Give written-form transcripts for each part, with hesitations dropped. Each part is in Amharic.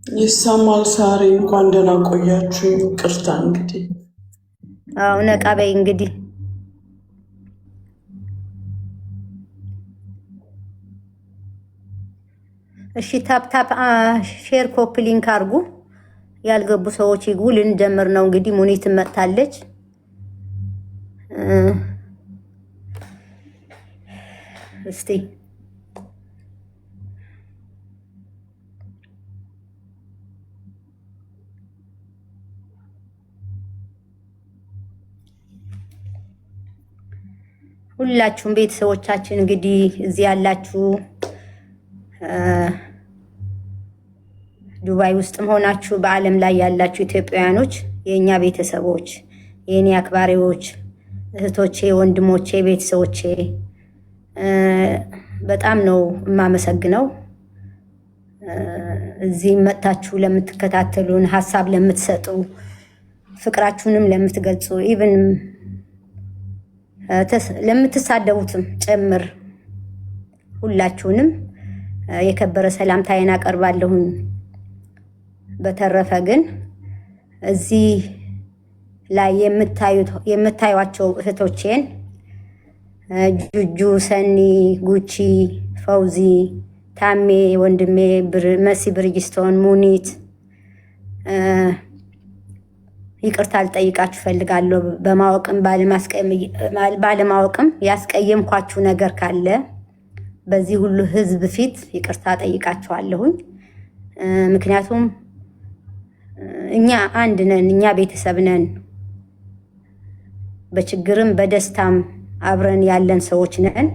ይሰማል። ሳሪ እንኳን ደህና ቆያችሁ። ይቅርታ እንግዲህ አዎ ነቃ በይ እንግዲህ። እሺ ታፕ ሼር ኮፒ ሊንክ አድርጉ። ያልገቡ ሰዎች ይግቡ። ልንጀምር ነው እንግዲህ። ሙኒት መጥታለች። እስቲ ሁላችሁም ቤተሰቦቻችን እንግዲህ እዚህ ያላችሁ ዱባይ ውስጥም ሆናችሁ በዓለም ላይ ያላችሁ ኢትዮጵያውያኖች የኛ ቤተሰቦች የኔ አክባሪዎች እህቶቼ፣ ወንድሞቼ፣ ቤተሰቦቼ በጣም ነው የማመሰግነው። እዚህ መጥታችሁ ለምትከታተሉን፣ ሀሳብ ለምትሰጡ፣ ፍቅራችሁንም ለምትገልጹ ኢቭን ለምትሳደቡትም ጭምር ሁላችሁንም የከበረ ሰላምታዬን አቀርባለሁኝ። በተረፈ ግን እዚህ ላይ የምታዩቸው እህቶቼን ጁጁ፣ ሰኒ፣ ጉቺ፣ ፈውዚ፣ ታሜ ወንድሜ፣ መሲ፣ ብርጅስቶን፣ ሙኒት ይቅርታ ልጠይቃችሁ ፈልጋለሁ። በማወቅም ባለማወቅም ያስቀየምኳችሁ ነገር ካለ በዚህ ሁሉ ህዝብ ፊት ይቅርታ ጠይቃችኋለሁኝ። ምክንያቱም እኛ አንድ ነን፣ እኛ ቤተሰብ ነን። በችግርም በደስታም አብረን ያለን ሰዎች ነን።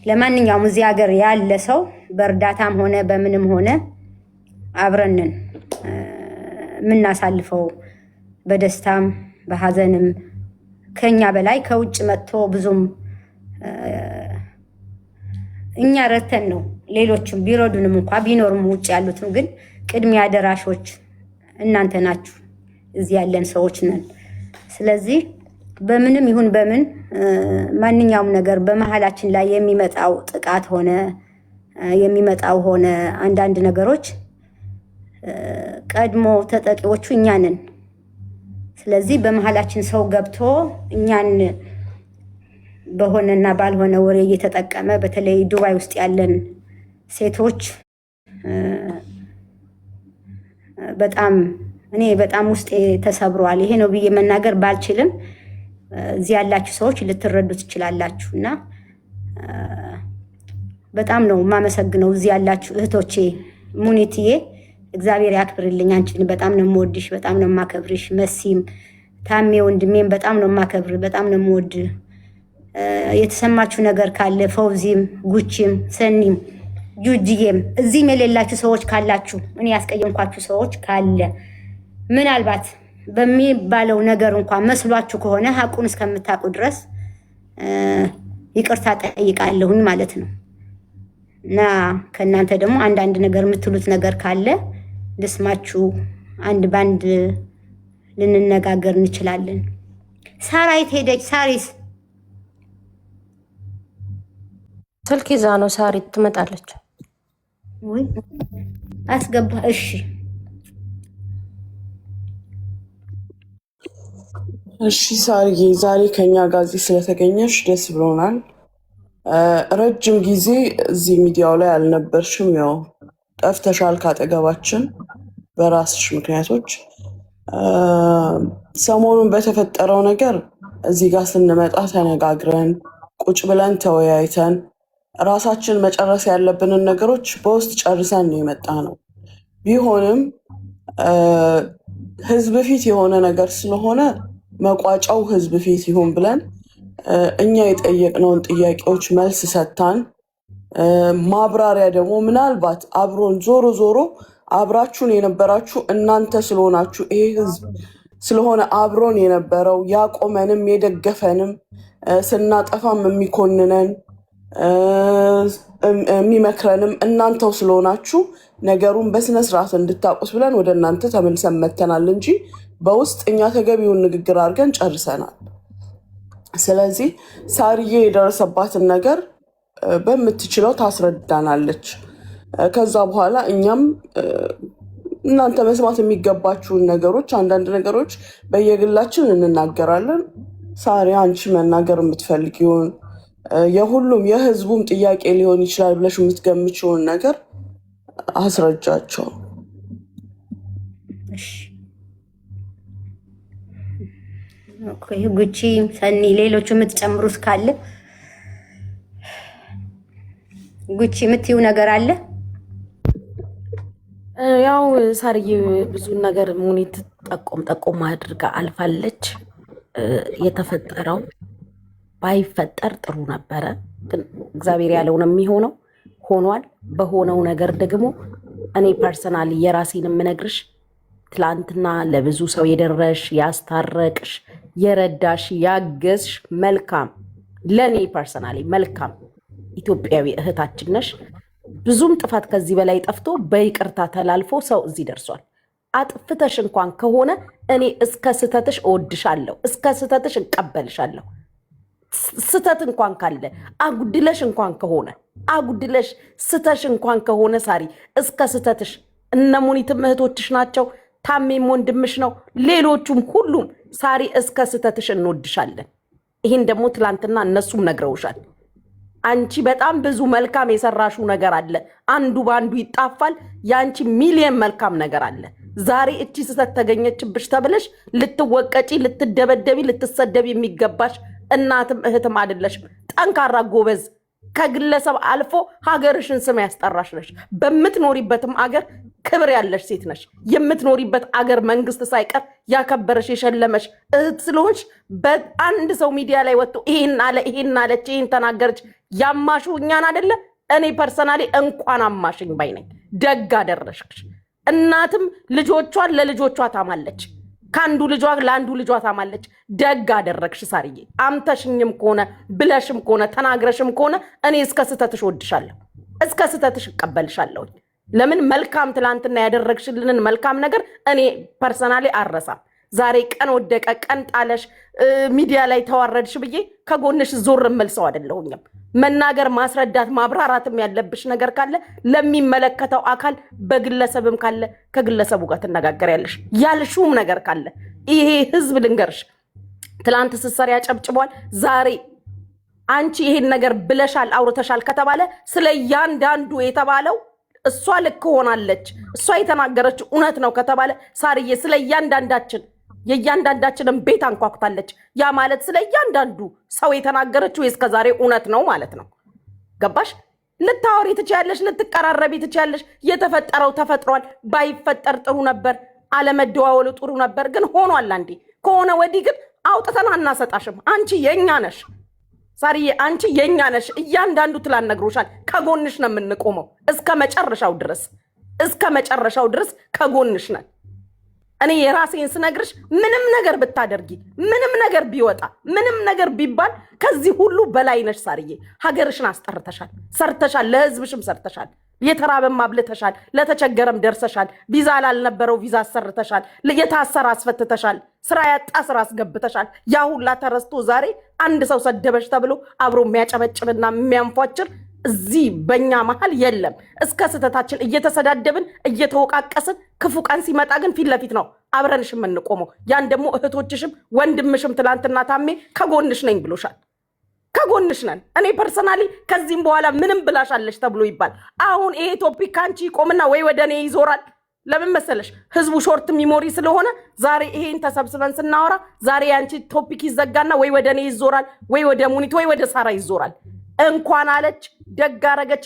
ለማንኛውም እዚህ ሀገር ያለ ሰው በእርዳታም ሆነ በምንም ሆነ አብረን ነን የምናሳልፈው፣ በደስታም በሀዘንም። ከኛ በላይ ከውጭ መጥቶ ብዙም እኛ ረተን ነው። ሌሎችም ቢረዱንም እንኳ ቢኖርም ውጭ ያሉትም ግን ቅድሚያ ደራሾች እናንተ ናችሁ። እዚህ ያለን ሰዎች ነን። ስለዚህ በምንም ይሁን በምን ማንኛውም ነገር በመሀላችን ላይ የሚመጣው ጥቃት ሆነ አንዳንድ ነገሮች ቀድሞ ተጠቂዎቹ እኛ ነን። ስለዚህ በመሀላችን ሰው ገብቶ እኛን በሆነና ባልሆነ ወሬ እየተጠቀመ በተለይ ዱባይ ውስጥ ያለን ሴቶች እኔ በጣም ውስጤ ተሰብሯል። ይሄ ነው ብዬ መናገር ባልችልም እዚህ ያላችሁ ሰዎች ልትረዱ ትችላላችሁ። እና በጣም ነው የማመሰግነው እዚህ ያላችሁ እህቶቼ። ሙኒትዬ እግዚአብሔር ያክብርልኝ። አንቺን በጣም ነው የምወድሽ፣ በጣም ነው የማከብርሽ። መሲም፣ ታሜ ወንድሜም በጣም ነው የማከብር፣ በጣም ነው የምወድ። የተሰማችሁ ነገር ካለ ፈውዚም፣ ጉቺም፣ ሰኒም፣ ጁጅዬም እዚህም የሌላችሁ ሰዎች ካላችሁ፣ እኔ ያስቀየምኳችሁ ሰዎች ካለ ምናልባት በሚባለው ነገር እንኳን መስሏችሁ ከሆነ ሀቁን እስከምታውቁ ድረስ ይቅርታ ጠይቃለሁኝ ማለት ነው። እና ከእናንተ ደግሞ አንዳንድ ነገር የምትሉት ነገር ካለ ልስማችሁ፣ አንድ ባንድ ልንነጋገር እንችላለን። ሳራይት ሄደች። ሳሪስ ስልክ ይዛ ነው። ሳሪ ትመጣለች ወይ? አስገባ። እሺ እሺ ሳርዬ፣ ዛሬ ከኛ ጋር እዚህ ስለተገኘሽ ደስ ብሎናል። ረጅም ጊዜ እዚህ ሚዲያው ላይ አልነበርሽም። ያው ጠፍተሻል ካጠገባችን በራስሽ ምክንያቶች። ሰሞኑን በተፈጠረው ነገር እዚህ ጋር ስንመጣ ተነጋግረን ቁጭ ብለን ተወያይተን ራሳችን መጨረስ ያለብንን ነገሮች በውስጥ ጨርሰን ነው የመጣ ነው። ቢሆንም ህዝብ ፊት የሆነ ነገር ስለሆነ መቋጫው ህዝብ ፊት ይሁን ብለን እኛ የጠየቅነውን ጥያቄዎች መልስ ሰጥታን፣ ማብራሪያ ደግሞ ምናልባት አብሮን ዞሮ አብራችሁን የነበራችሁ እናንተ ስለሆናችሁ ይሄ ህዝብ ስለሆነ አብሮን የነበረው ያቆመንም የደገፈንም ስናጠፋም የሚኮንነን የሚመክረንም እናንተው ስለሆናችሁ ነገሩን በስነስርዓት እንድታውቁት ብለን ወደ እናንተ ተመልሰን መተናል እንጂ በውስጥ እኛ ተገቢውን ንግግር አድርገን ጨርሰናል። ስለዚህ ሳርዬ የደረሰባትን ነገር በምትችለው ታስረዳናለች። ከዛ በኋላ እኛም እናንተ መስማት የሚገባችሁን ነገሮች አንዳንድ ነገሮች በየግላችን እንናገራለን። ሳሪ አንቺ መናገር የምትፈልጊውን የሁሉም የህዝቡም ጥያቄ ሊሆን ይችላል ብለሽ የምትገምቺውን ነገር አስረጃቸው። ጉቺ፣ ሰኒ፣ ሌሎቹ የምትጨምሩት ካለ ጉቺ የምትይው ነገር አለ? ያው ሳርዬ ብዙ ነገር ሙኒት ጠቆም አድርጋ አልፋለች። የተፈጠረው ባይፈጠር ጥሩ ነበረ፣ ግን እግዚአብሔር ያለው ነው የሚሆነው፣ ሆኗል። በሆነው ነገር ደግሞ እኔ ፐርሰናሊ የራሴን የምነግርሽ ትላንትና ለብዙ ሰው የደረሽ ያስታረቅሽ የረዳሽ ያገዝሽ መልካም ለኔ ፐርሰናሊ መልካም ኢትዮጵያዊ እህታችን ነሽ። ብዙም ጥፋት ከዚህ በላይ ጠፍቶ በይቅርታ ተላልፎ ሰው እዚህ ደርሷል። አጥፍተሽ እንኳን ከሆነ እኔ እስከ ስተትሽ እወድሻለሁ፣ እስከ ስተትሽ እቀበልሻለሁ። ስተት እንኳን ካለ አጉድለሽ እንኳን ከሆነ አጉድለሽ ስተሽ እንኳን ከሆነ ሳሪ እስከ ስተትሽ እነ ሙኒትም እህቶችሽ ናቸው፣ ታሜም ወንድምሽ ነው፣ ሌሎቹም ሁሉም ሳሪ እስከ ስተትሽ እንወድሻለን። ይህን ደግሞ ትላንትና እነሱም ነግረውሻል። አንቺ በጣም ብዙ መልካም የሰራሹ ነገር አለ፣ አንዱ በአንዱ ይጣፋል። የአንቺ ሚሊየን መልካም ነገር አለ። ዛሬ እቺ ስተት ተገኘችብሽ ተብለሽ ልትወቀጪ፣ ልትደበደቢ፣ ልትሰደቢ የሚገባሽ እናትም እህትም አይደለሽም። ጠንካራ ጎበዝ፣ ከግለሰብ አልፎ ሀገርሽን ስም ያስጠራሽ ነሽ። በምትኖሪበትም አገር ክብር ያለሽ ሴት ነሽ። የምትኖሪበት አገር መንግስት ሳይቀር ያከበረሽ የሸለመሽ እህት ስለሆንሽ በአንድ ሰው ሚዲያ ላይ ወጥቶ ይሄን አለ ይሄን አለች ይሄን ተናገረች ያማሹ እኛን አይደለ? እኔ ፐርሰናሊ እንኳን አማሽኝ ባይ ነኝ። ደግ አደረሽሽ። እናትም ልጆቿን ለልጆቿ ታማለች፣ ከአንዱ ልጇ ለአንዱ ልጇ ታማለች። ደግ አደረግሽ ሳርዬ። አምተሽኝም ከሆነ ብለሽም ከሆነ ተናግረሽም ከሆነ እኔ እስከ ስተትሽ ወድሻለሁ፣ እስከ ስተትሽ እቀበልሻለሁ። ለምን መልካም ትላንትና ያደረግሽልንን መልካም ነገር እኔ ፐርሰናሊ አረሳም። ዛሬ ቀን ወደቀ ቀን ጣለሽ ሚዲያ ላይ ተዋረድሽ ብዬ ከጎንሽ ዞር እምል ሰው አይደለሁኝም። መናገር ማስረዳት ማብራራትም ያለብሽ ነገር ካለ ለሚመለከተው አካል በግለሰብም ካለ ከግለሰቡ ጋር ትነጋገሪያለሽ። ያልሹም ነገር ካለ ይሄ ህዝብ ልንገርሽ ትላንት ስትሰሪ ያጨብጭቧል። ዛሬ አንቺ ይሄን ነገር ብለሻል አውርተሻል ከተባለ ስለ እያንዳንዱ የተባለው እሷ ልክ ሆናለች እሷ የተናገረችው እውነት ነው ከተባለ ሳርዬ ስለ እያንዳንዳችን የእያንዳንዳችንን ቤት አንኳኩታለች። ያ ማለት ስለ እያንዳንዱ ሰው የተናገረችው እስከዛሬ እውነት ነው ማለት ነው። ገባሽ? ልታወሪ ትችያለሽ፣ ልትቀራረቢ ትችያለሽ። የተፈጠረው ተፈጥሯል። ባይፈጠር ጥሩ ነበር፣ አለመደዋወሉ ጥሩ ነበር። ግን ሆኗል። አንዴ ከሆነ ወዲህ ግን አውጥተን አናሰጣሽም። አንቺ የኛ ነሽ ሳርዬ፣ አንቺ የኛ ነሽ። እያንዳንዱ ትላን ነግሮሻል። ከጎንሽ ነው የምንቆመው እስከ መጨረሻው ድረስ፣ እስከ መጨረሻው ድረስ ከጎንሽ ነን። እኔ የራሴን ስነግርሽ ምንም ነገር ብታደርጊ፣ ምንም ነገር ቢወጣ፣ ምንም ነገር ቢባል ከዚህ ሁሉ በላይ ነሽ ሳርዬ። ሀገርሽን አስጠርተሻል፣ ሰርተሻል፣ ለህዝብሽም ሰርተሻል። የተራበም አብልተሻል፣ ለተቸገረም ደርሰሻል። ቪዛ ላልነበረው ቪዛ አሰርተሻል፣ የታሰረ አስፈትተሻል፣ ስራ ያጣ ስራ አስገብተሻል። ያ ሁላ ተረስቶ ዛሬ አንድ ሰው ሰደበሽ ተብሎ አብሮ የሚያጨበጭብና የሚያንፏጭር እዚህ በእኛ መሀል የለም። እስከ ስተታችን እየተሰዳደብን እየተወቃቀስን ክፉ ቀን ሲመጣ ግን ፊት ለፊት ነው አብረንሽ የምንቆመው። ያን ደግሞ እህቶችሽም ወንድምሽም ትላንትና ታሜ ከጎንሽ ነኝ ብሎሻል። ከጎንሽ ነን። እኔ ፐርሰናሊ ከዚህም በኋላ ምንም ብላሻለሽ ተብሎ ይባል አሁን ይሄ ቶፒክ ካንቺ ይቆምና ወይ ወደ እኔ ይዞራል። ለምን መሰለሽ? ህዝቡ ሾርት ሚሞሪ ስለሆነ ዛሬ ይሄን ተሰብስበን ስናወራ ዛሬ ያንቺ ቶፒክ ይዘጋና ወይ ወደ እኔ ይዞራል፣ ወይ ወደ ሙኒት፣ ወይ ወደ ሳራ ይዞራል። እንኳን አለች ደግ አረገች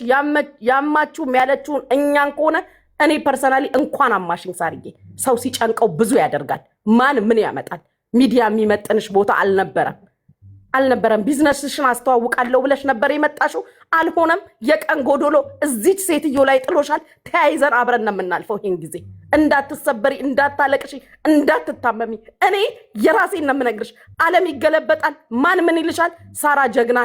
ያማችሁም ያለችውን እኛን ከሆነ እኔ ፐርሰናሊ እንኳን አማሽኝ ሳርዬ። ሰው ሲጨንቀው ብዙ ያደርጋል። ማን ምን ያመጣል? ሚዲያ የሚመጥንሽ ቦታ አልነበረም። ቢዝነስሽን አስተዋውቃለሁ ብለሽ ነበር የመጣሽው፣ አልሆነም። የቀን ጎዶሎ እዚች ሴትዮ ላይ ጥሎሻል። ተያይዘን አብረን ነው የምናልፈው። ይሄን ጊዜ እንዳትሰበሪ፣ እንዳታለቅሺ፣ እንዳትታመሚ እኔ የራሴን ነው የምነግርሽ። ዓለም ይገለበጣል። ማን ምን ይልሻል? ሳራ ጀግና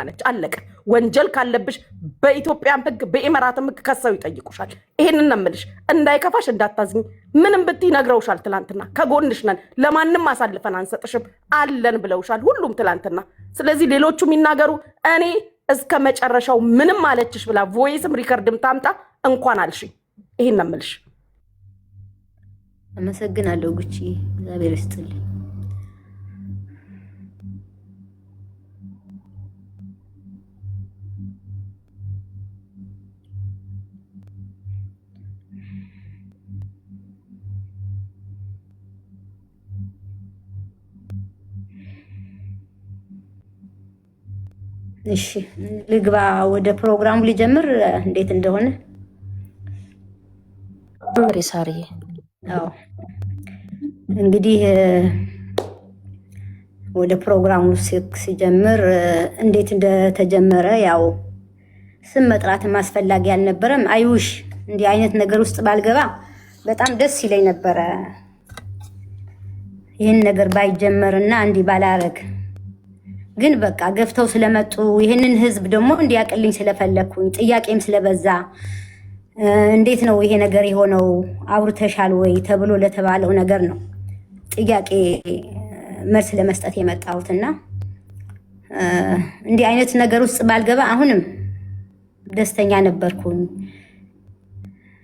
ነች፣ አለቀ። ወንጀል ካለብሽ በኢትዮጵያም ህግ በኢመራትም ህግ ከሰው ይጠይቁሻል። ይሄንን ነው የምልሽ። እንዳይከፋሽ፣ እንዳታዝኝ። ምንም ብትይ ነግረውሻል። ትላንትና ከጎንሽ ነን፣ ለማንም አሳልፈን አንሰጥሽም አለን ብለውሻል ሁሉም ትላንትና። ስለዚህ ሌሎቹ የሚናገሩ እኔ እስከ መጨረሻው ምንም አለችሽ ብላ ቮይስም ሪከርድም ታምጣ እንኳን አልሽ። ይሄን ነው የምልሽ። አመሰግናለሁ ጉቺ፣ እግዚአብሔር ይስጥልኝ። እሺ ልግባ ወደ ፕሮግራሙ ሊጀምር እንዴት እንደሆነ። ሳርዬ አዎ እንግዲህ ወደ ፕሮግራሙ ሲጀምር እንዴት እንደተጀመረ ያው ስም መጥራትም አስፈላጊ አልነበረም። አይውሽ እንዲህ አይነት ነገር ውስጥ ባልገባ በጣም ደስ ይለኝ ነበረ። ይህን ነገር ባይጀመርና እንዲህ ባላረግ፣ ግን በቃ ገፍተው ስለመጡ ይህንን ህዝብ ደግሞ እንዲያቅልኝ ስለፈለግኩኝ ጥያቄም ስለበዛ እንዴት ነው ይሄ ነገር የሆነው አውርተሻል ወይ ተብሎ ለተባለው ነገር ነው ጥያቄ መልስ ለመስጠት የመጣሁትና እንዲህ አይነት ነገር ውስጥ ባልገባ አሁንም ደስተኛ ነበርኩኝ።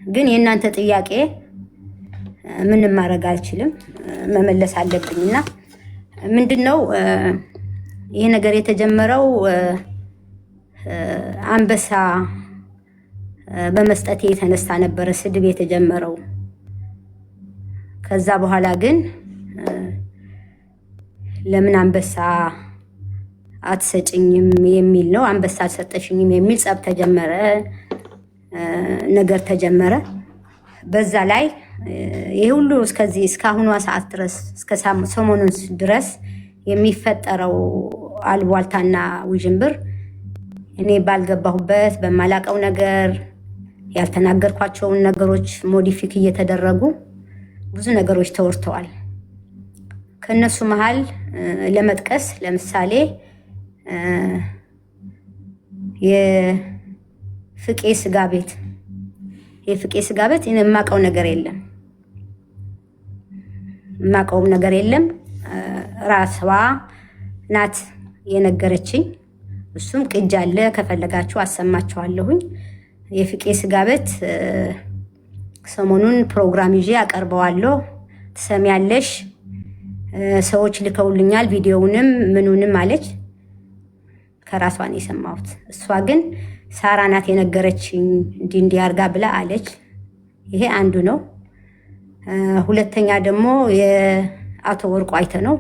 ግን የእናንተ ጥያቄ ምንም ማድረግ አልችልም፣ መመለስ አለብኝና ምንድነው ይሄ ነገር የተጀመረው አንበሳ በመስጠት የተነሳ ነበረ ስድብ የተጀመረው። ከዛ በኋላ ግን ለምን አንበሳ አትሰጭኝም የሚል ነው፣ አንበሳ አልሰጠሽኝም የሚል ጸብ ተጀመረ፣ ነገር ተጀመረ። በዛ ላይ ይሄ ሁሉ እስከዚህ እስካሁኗ ሰዓት ድረስ እስከ ሰሞኑን ድረስ የሚፈጠረው አልቧልታና ውዥንብር እኔ ባልገባሁበት በማላቀው ነገር ያልተናገርኳቸውን ነገሮች ሞዲፊክ እየተደረጉ ብዙ ነገሮች ተወርተዋል። ከነሱ መሃል ለመጥቀስ ለምሳሌ የፍቄ ስጋ ቤት የማውቀው ነገር የለም፣ የማውቀውም ነገር የለም። ራስዋ ናት የነገረችኝ። እሱም ቅጅ አለ፣ ከፈለጋችሁ አሰማችኋለሁኝ። የፍቄ ስጋ ቤት ሰሞኑን ፕሮግራም ይዤ አቀርበዋለሁ፣ ትሰሚያለሽ። ሰዎች ልከውልኛል ቪዲዮውንም ምኑንም አለች። ከራሷን የሰማሁት። እሷ ግን ሳራ ናት የነገረችኝ እንዲህ አርጋ ብላ አለች። ይሄ አንዱ ነው። ሁለተኛ ደግሞ የአቶ ወርቁ አይተ ነው።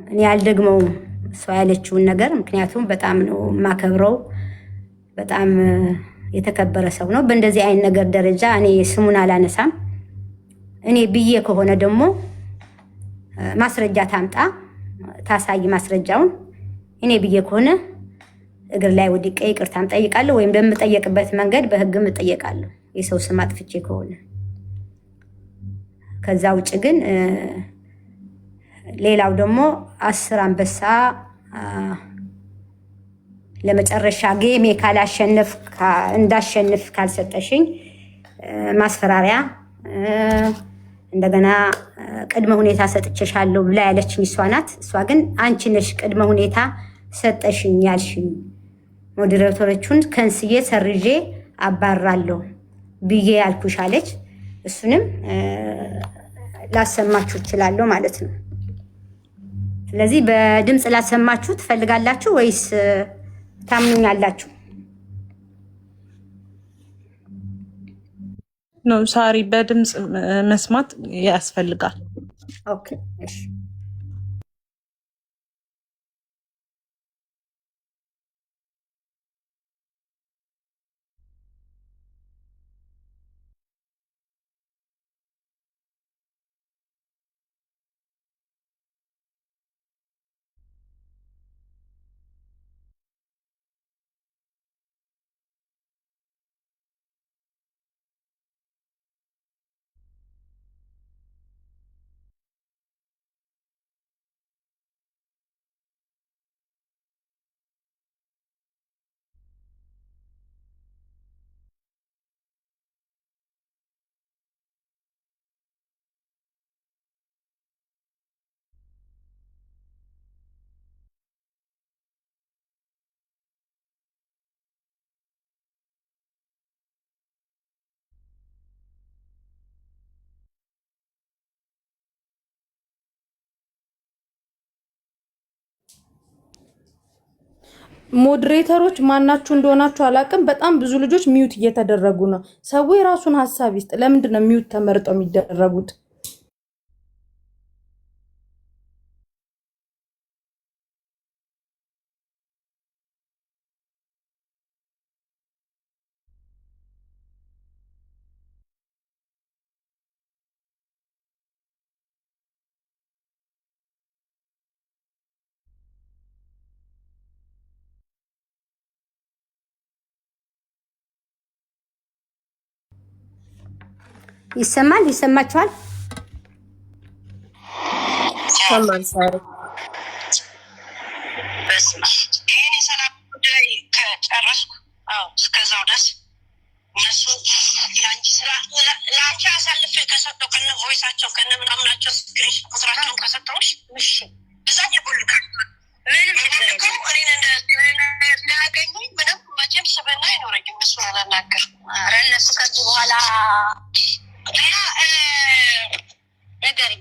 እኔ ያልደግመው እሷ ያለችውን ነገር፣ ምክንያቱም በጣም ነው የማከብረው፣ በጣም የተከበረ ሰው ነው። በእንደዚህ አይነት ነገር ደረጃ እኔ ስሙን አላነሳም። እኔ ብዬ ከሆነ ደግሞ ማስረጃ ታምጣ ታሳይ ማስረጃውን። እኔ ብዬ ከሆነ እግር ላይ ወድቄ ይቅርታም ጠይቃለሁ፣ ወይም በምጠየቅበት መንገድ በህግም እጠየቃለሁ የሰው ስም አጥፍቼ ከሆነ። ከዛ ውጭ ግን ሌላው ደግሞ 10 አንበሳ ለመጨረሻ ጌሜ ካላሸነፍ እንዳሸንፍ ካልሰጠሽኝ ማስፈራሪያ፣ እንደገና ቅድመ ሁኔታ ሰጥቼሻለሁ ብላ ያለችኝ እሷ ናት። እሷ ግን አንቺ ነሽ ቅድመ ሁኔታ ሰጠሽኝ ያልሽኝ፣ ሞዴሬተሮቹን ከንስዬ ሰርዤ አባራለሁ ብዬ ያልኩሽ አለች። እሱንም ላሰማችሁ እችላለሁ ማለት ነው። ስለዚህ በድምፅ ላሰማችሁ ትፈልጋላችሁ ወይስ ታምኑኛላችሁ? ነው ሳሪ፣ በድምፅ መስማት ያስፈልጋል። ኦኬ እሺ። ሞዴሬተሮች ማናችሁ እንደሆናችሁ አላቅም። በጣም ብዙ ልጆች ሚዩት እየተደረጉ ነው። ሰው የራሱን ሀሳብ ይስጥ። ለምንድን ነው ሚዩት ተመርጠው የሚደረጉት? ይሰማል? ይሰማችኋል? ሰማን ሳሪ በስመ አብ ይሄን የሰላም ጉዳይ ከጨረስኩ እስከዛው ድረስ እነሱ ለአንቺ ስራ ለአንቺ አሳልፌ ከሰጠው ከነ ቮይሳቸው ከነ ምናምናቸው ስክሪንሾት ቁጥራቸውን ከሰጠውሽ እሺ እዛ ይጎልካል ምንም እኔን እንዳያገኙኝ ምንም መቼም ስብና አይኖረኝም። እነሱ አላናገር ኧረ እነሱ ከዚህ በኋላ ሌላ ነገርኝ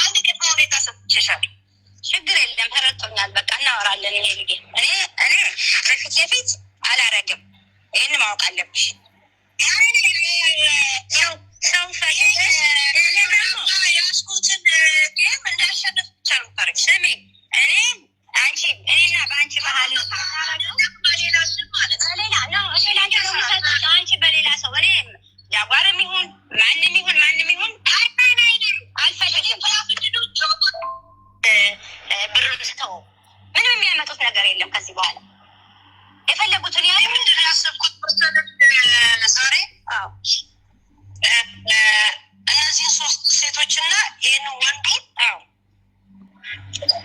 አንድ ቅድመ ሁኔታ ሰጥቼሻለሁ። ችግር የለም ተረድቶኛል። በቃ እናወራለን። ይሄ ልጌ እኔ በፊት ለፊት አላረግም። ይህን ማወቅ አለብሽ። ሰው ፈልገሽ ያስኩትን ጌም እንዳሸንፍ ብቻ ነው ታሪክ ስሚ። እኔ አንቺ እኔና በአንቺ ባህል ነው አንቺ በሌላ ሰው እኔ ጃጓርም ይሁን ማንም ይሁን አልፈልግም። ብሩን ስተው ምንም የሚያመጡት ነገር የለም ከዚህ በኋላ የፈለጉትን ያ ምንድን ያሰብኩት ዛሬ እነዚህ 3 ሴቶችና ይህን ወንዱን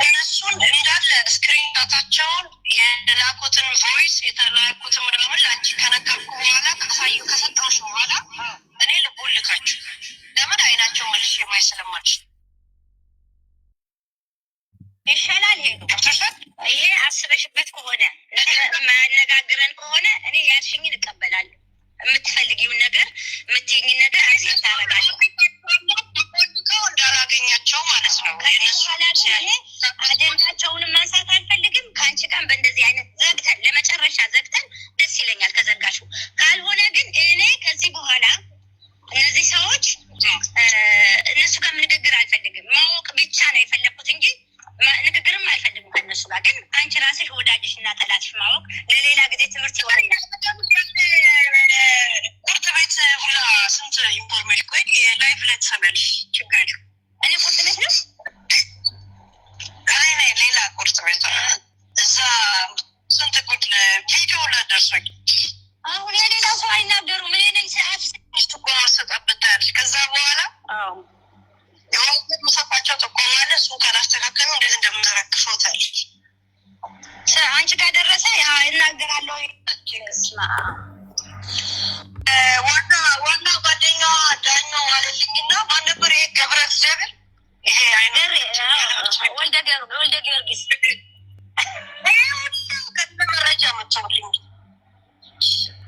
እነሱን እንዳለ ስክሪንታቸውን የላኩትን ቮይስ የተላኩትን ምድመል አንቺ ከነገርኩ በኋላ ከሰጠውሽ በኋላ እኔ ልቦልካችሁ ለምን አይናቸው መልሽ የማይሰለማች ይሻላል። ይሄ ገብቶሻል። ይሄ አስበሽበት ከሆነ ማነጋግረን ከሆነ እኔ ያልሽኝን እቀበላለሁ። የምትፈልጊውን ነገር የምትይኝን ነገር አክሴፕት ታደርጋለሁ። እንዳላገኛቸው ማለት ነው። አጀንዳቸውንም ማንሳት አልፈልግም። ከአንቺ ጋር በእንደዚህ አይነት ዘግተን ለመጨረሻ ዘግተን ደስ ይለኛል ከዘጋሽው። ካልሆነ ግን እኔ ከዚህ በኋላ እነዚህ ሰዎች እነሱ ጋር ንግግር አልፈልግም። ማወቅ ብቻ ነው የፈለግኩት እንጂ ንግግርም አልፈልግም ከእነሱ ጋር። ግን አንቺ ራስሽ ወዳጅሽ እና ጠላትሽ ማወቅ ለሌላ ጊዜ ትምህርት ይሆናል። ቁርጥ ቤት ሁላ ስንት ኢንፎርሜሽን ቆይ ላይፍ ላይ ትሰሚያለሽ። ችግር የለም። እኔ ቁርጥ ቤት ነው ሌላ ቁርጥ ቤት እዛ ስንት ጉድ ቪዲዮ ለደርሶኝ አሁን ለሌላ ሰው አይናገሩም። እኔ ነኝ ሰዓት ስድስት እኮ ማሰጣበታለች። ከዛ በኋላ የሆነ ምሰፋቸው ተቆማለ እሱ ካላስተካከሉ እንዴት እንደምዘረግፈው ታለች። አንቺ ጋር ደረሰ እናገራለሁ። ስማ ዋና ጓደኛዋ ዳኛው አለልኝና ማን ነበር? ይሄ ገብረ እግዚአብሔር ይሄ አይነር ወልደ ጊዮርጊስ መረጃ መጥተውልኝ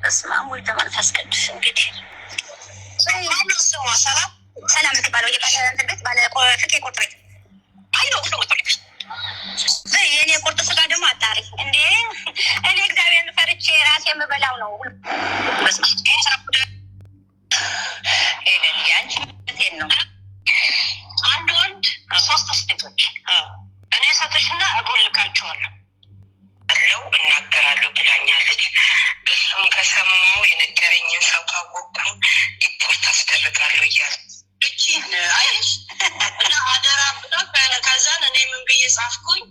እስማም ወልደ መንፈስ ቅዱስ እንግዲህ ስሟ ሰላም የምትባለው ቤት ባለ ፍቄ ቁርጥ ቤት አይኖ የእኔ ቁርጥ ስጋ ደግሞ አጣሪ እንዴ! እኔ እግዚአብሔርን ፈርቼ ራሴ የምበላው ነው። ሄደን ያንቺ ነው አንድ ወንድ 3 ሴቶች እኔ ሰቶችና እጎልካቸዋለሁ አለው እናገራለሁ ብላኛለች። እሱም ከሰማው የነገረኝን ሰው ካወቁ ሪፖርት አስደርጋለሁ እያለ እቺን አይሽ እና አደራ ብሎ ከዛን እኔ ምን ብዬ ጻፍኩኝ?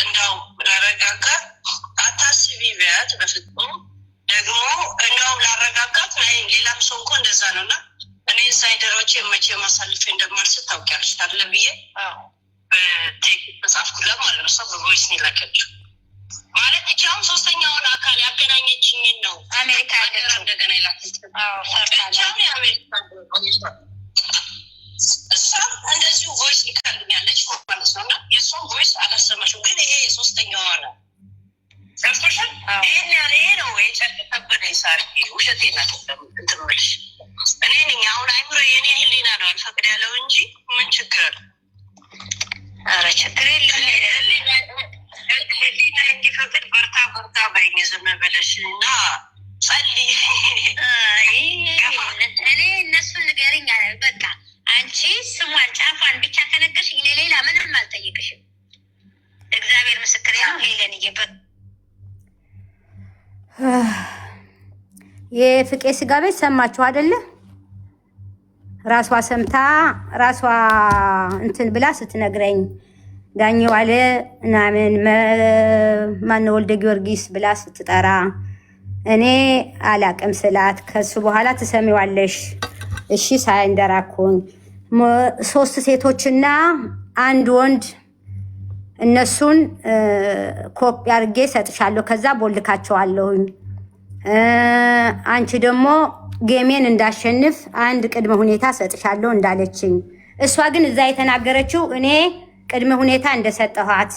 እንዳው ላረጋጋ አታስቢ ቢያት በፍጹም ደግሞ እንዳው ላረጋጋት ሌላም ሰው እኮ እንደዛ ነው እና እኔ ሳይደሮቼ መቼ ማሳልፌ እንደማልስት ታውቂያለሽ ታለ ብዬ በቴክስት ተጻፍኩላት ማለት ነው። ሰው በቮይስ ነው ላከችው ማለት እቻም ሶስተኛውን አካል ያገናኘችኝን ነው አሜሪካ ያለችው እንደገና ይላክልኝ። እቻም የአሜሪካ እሷም እንደዚሁ ቮይስ ይካልኛለች ማለት ነው እና የእሷም ቮይስ አላሰማሽም ግን ይሄ የሶስተኛዋ ነው። ሰምቶሻል? ይሄ ነው የጨርቅ ከበደ ሳር ውሸቴ ናት እንትምልሽ እኔ ነኝ አሁን አይምሮ የኔ ህሊና ነው አልፈቅድ ያለው እንጂ ምን ችግር አለ? ኧረ ችግር የለም ህሊና እንዲፈቅድ በርታ በርታ በይኝ ዝም ብለሽ እና ጸልይ። እኔ እነሱን ንገሪኝ በቃ አንቺ ስሟን ጫፏን ብቻ ከነገርሽ ሌላ ምንም አልጠይቅሽም። እግዚአብሔር ምስክሬ ነው። ሄለን እየበ የፍቄ ስጋ ቤት ሰማችሁ አይደለ? ራሷ ሰምታ ራሷ እንትን ብላ ስትነግረኝ ዳኘው አለ ምናምን ማነው ወልደ ጊዮርጊስ ብላ ስትጠራ እኔ አላቅም ስላት ከሱ በኋላ ትሰሚዋለሽ እሺ ሳይንደራኩኝ 3 ሴቶችና 1 ወንድ እነሱን ኮፒ አድርጌ ሰጥሻለሁ ከዛ ቦልካቸዋለሁኝ አንቺ ደግሞ ጌሜን እንዳሸንፍ 1 ቅድመ ሁኔታ ሰጥሻለሁ እንዳለችኝ እሷ ግን እዛ የተናገረችው እኔ ቅድመ ሁኔታ እንደሰጠኋት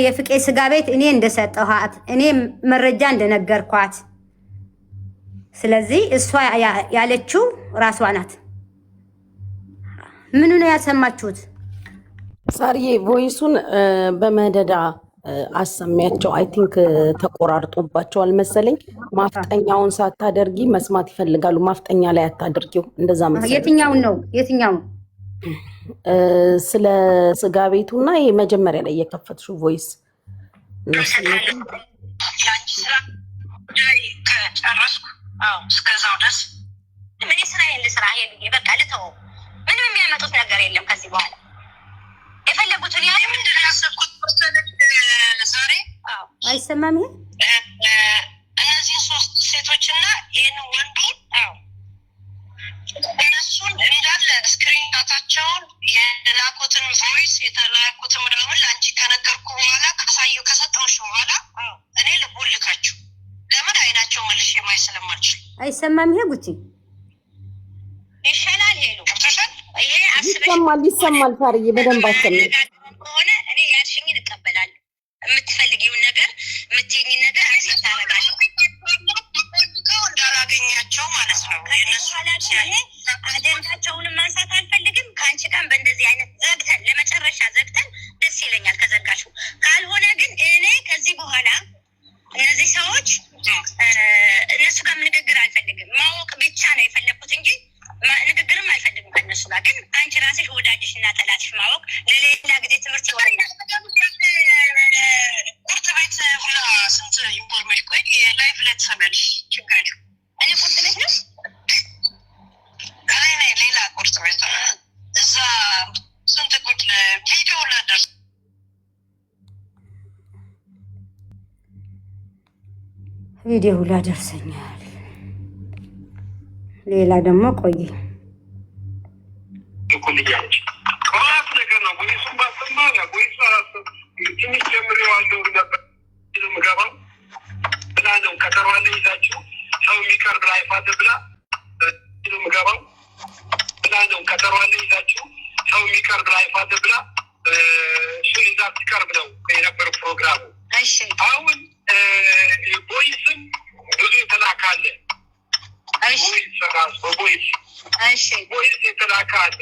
የፍቄ ስጋ ቤት እኔ እንደሰጠኋት እኔ መረጃ እንደነገርኳት ስለዚህ እሷ ያለችው ራሷ ናት። ምኑ ነው ያሰማችሁት? ሳርዬ ቮይሱን በመደዳ አሰሚያቸው። አይ ቲንክ ተቆራርጦባቸዋል መሰለኝ። ማፍጠኛውን ሳታደርጊ መስማት ይፈልጋሉ። ማፍጠኛ ላይ አታደርጊው እንደዛ መሰለኝ። የትኛውን ነው የትኛውን? ስለ ስጋ ቤቱና ይሄ መጀመሪያ ላይ የከፈትሽው ቮይስ የአንቺ ስራ ጉዳይ ከጨረስኩ እስከዛው ድረስ ምን ስራዬን ልስራ ሄዱዬ በቃ ልተወው። ምንም የሚያመጡት ነገር የለም ከዚህ በኋላ የፈለጉትን ያ ምንድን ነው ያሰብኩት ዛሬ አይሰማም። ይሄ እነዚህ 3 ሴቶችና ይህን ወንዱ እነሱን እንዳለ ስክሪንታቸውን የላኩትን ቮይስ የተላኩትን ምናምን ለአንቺ ከነገርኩ በኋላ ካሳየው ከሰጠውሽ በኋላ እኔ ልቦልካችሁ ለምን አይናቸው መልሼ ማየት ስለማልችል አይሰማም። ይሄ ጉቺ ይሻላል ሄሉ ገብቶሻል። ይሄ ይሰማል። ሳርዬ በደንብ አሰሚ ከሆነ እኔ ያልሽኝን እቀበላለሁ። የምትፈልጊውን ነገር የምትይኝን ነገር አክሰፕት አደርጋለሁ። እንዳላገኛቸው ማለት ነው። እነሱ አጀንዳቸውንም ማንሳት አልፈልግም። ከአንቺ ጋር በእንደዚህ አይነት ዘግተን ለመጨረሻ ዘግተን ደስ ይለኛል ከዘጋሽው። ካልሆነ ግን እኔ ከዚህ በኋላ እነዚህ ሰዎች እነሱ ጋር ንግግር አልፈልግም። ማወቅ ብቻ ነው የፈለኩት እንጂ ንግግርም አልፈልግም ከእነሱ ጋር። ግን አንቺ ራስሽ ወዳጅሽ እና ጠላትሽ ማወቅ ለሌላ ጊዜ ትምህርት ይሆናል። ቁርጥ ቤት ሁላ ስንት ኢንፎርሜሽን ቆይ ላይፍ ላይ ትሰሚያለሽ። ችግር የለም። እኔ ቁርጥ ቤት ነው እኔ ሌላ ቁርጥ ቤት እዛ ስንት ቁጭ ቪዲዮ ላደርስ ቪዲዮ ላደርሰኛል። ሌላ ደግሞ ቆይ ከሁለት ነገር ነው። ወይሱም ባሰማ ወይሱ አራሱ ትንሽ ጀምሬዋለሁ ነበር ምገባው ብላ ነው ከተሯለ ይዛችሁ ሰው የሚቀርብ ላይፍ አለ ብላ ምገባው ብላ ነው ከተሯለ ይዛችሁ ሰው የሚቀርብ ላይፍ አለ ብላ እሱ ይዛ ትቀርብ ነው የነበረው ፕሮግራሙ። አሁን ቦይስም ብዙ የተላካለ ቦይስ የተላካለ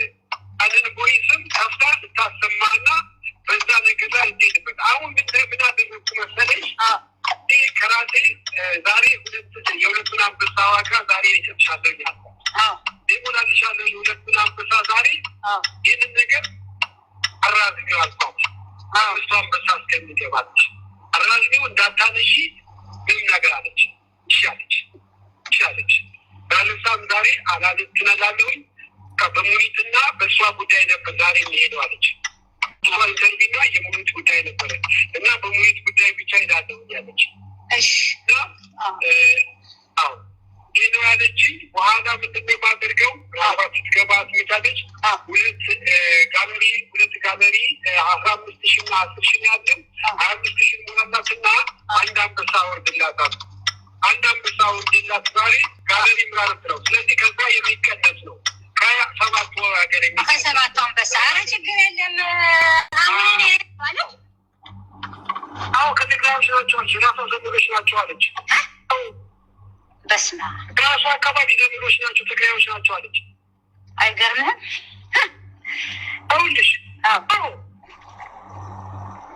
አንን ቦይስም ከፍታ ስታሰማና በዛ ነገር ላይ እንዴትበት አሁን ምን አደረግኩ መሰለሽ? ከራሴ ዛሬ የሁለቱን አንበሳ ዋጋ ዛሬ ይሰጥሻለኛል ሞላልሻለሁ የሁለቱን አንበሳ ዛሬ ይህንን ነገር አራዝሚው አልኳት። አምስቱ አንበሳ እስከሚገባለች አራዝሚው እንዳታነሺ ምንም ነገር አለች። ይሻለች ባለሳም ዛሬ አላልትነላለሁኝ በሙኒትና በእሷ ጉዳይ ነበር ዛሬ የሚሄደው አለች። ኢንተርቪና የሙኒት ጉዳይ ነበረ እና በሙኒት ጉዳይ ብቻ ሄዳለሁ ያለች። ይህ ነው ያለችኝ። በኋላ ምንድን ነው የማደርገው ምናልባት ስትገባ ትመጫለች። ሁለት ጋለሪ 15,000 እና 10,000 ያለን 25,000 ሞላላትና አንድ አንበሳ ወርድላታል። አንድ አንበሳ ወርድላት ዛሬ ጋለሪ ምራርት ነው። ስለዚህ ከዛ የሚቀነስ ነው ከ7 ሀገር ከ7 አንበሳ ችግር የለም። አዎ ከትግራዮች ናቸው ራሷ ዘመዶች ናቸው አለች። በስመ አብ ራሷ አካባቢ ዘመዶች ናቸው ትግራዮች ናቸው አለች። አይገርምህም? አሁንልሽ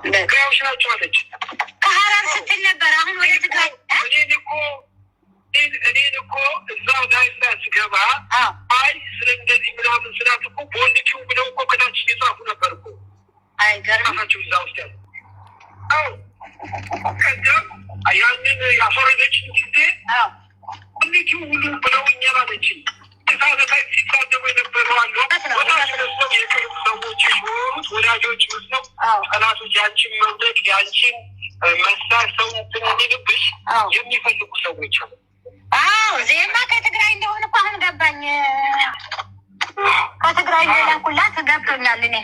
ትግራዮች ናቸው አለች። ከሀረር ስትል ነበር። አሁን ወደ ትግራይ እኔን እኮ እዛው ላይ ስገባ አይ ስለ እንደዚህ ምናምን ስላት እኮ በወንድችው ብለው እኮ ከታች እየጻፉ ነበር እኮ አይገርማቸው እዛ ውስጥ ያለ ከዚያም ያንን ያፈረደችን ጊዜ ወንድችው ሁሉ ብለውኛል አለችኝ። እሳበታይ ሲሳደቡ የነበሩ አሉ ወዳጅ መስለው የቅርብ ሰዎች የሆኑት ወዳጆች መስለው ጠላቶች ያንቺን መውደቅ ያንቺን መስራት ሰው እንትን እንዲልብሽ የሚፈልጉ ሰዎች አሉ። ዜማ ከትግራይ እንደሆነ እኮ አሁን ገባኝ። ከትግራይ እንደላኩላት ገብቶኛል። እኔ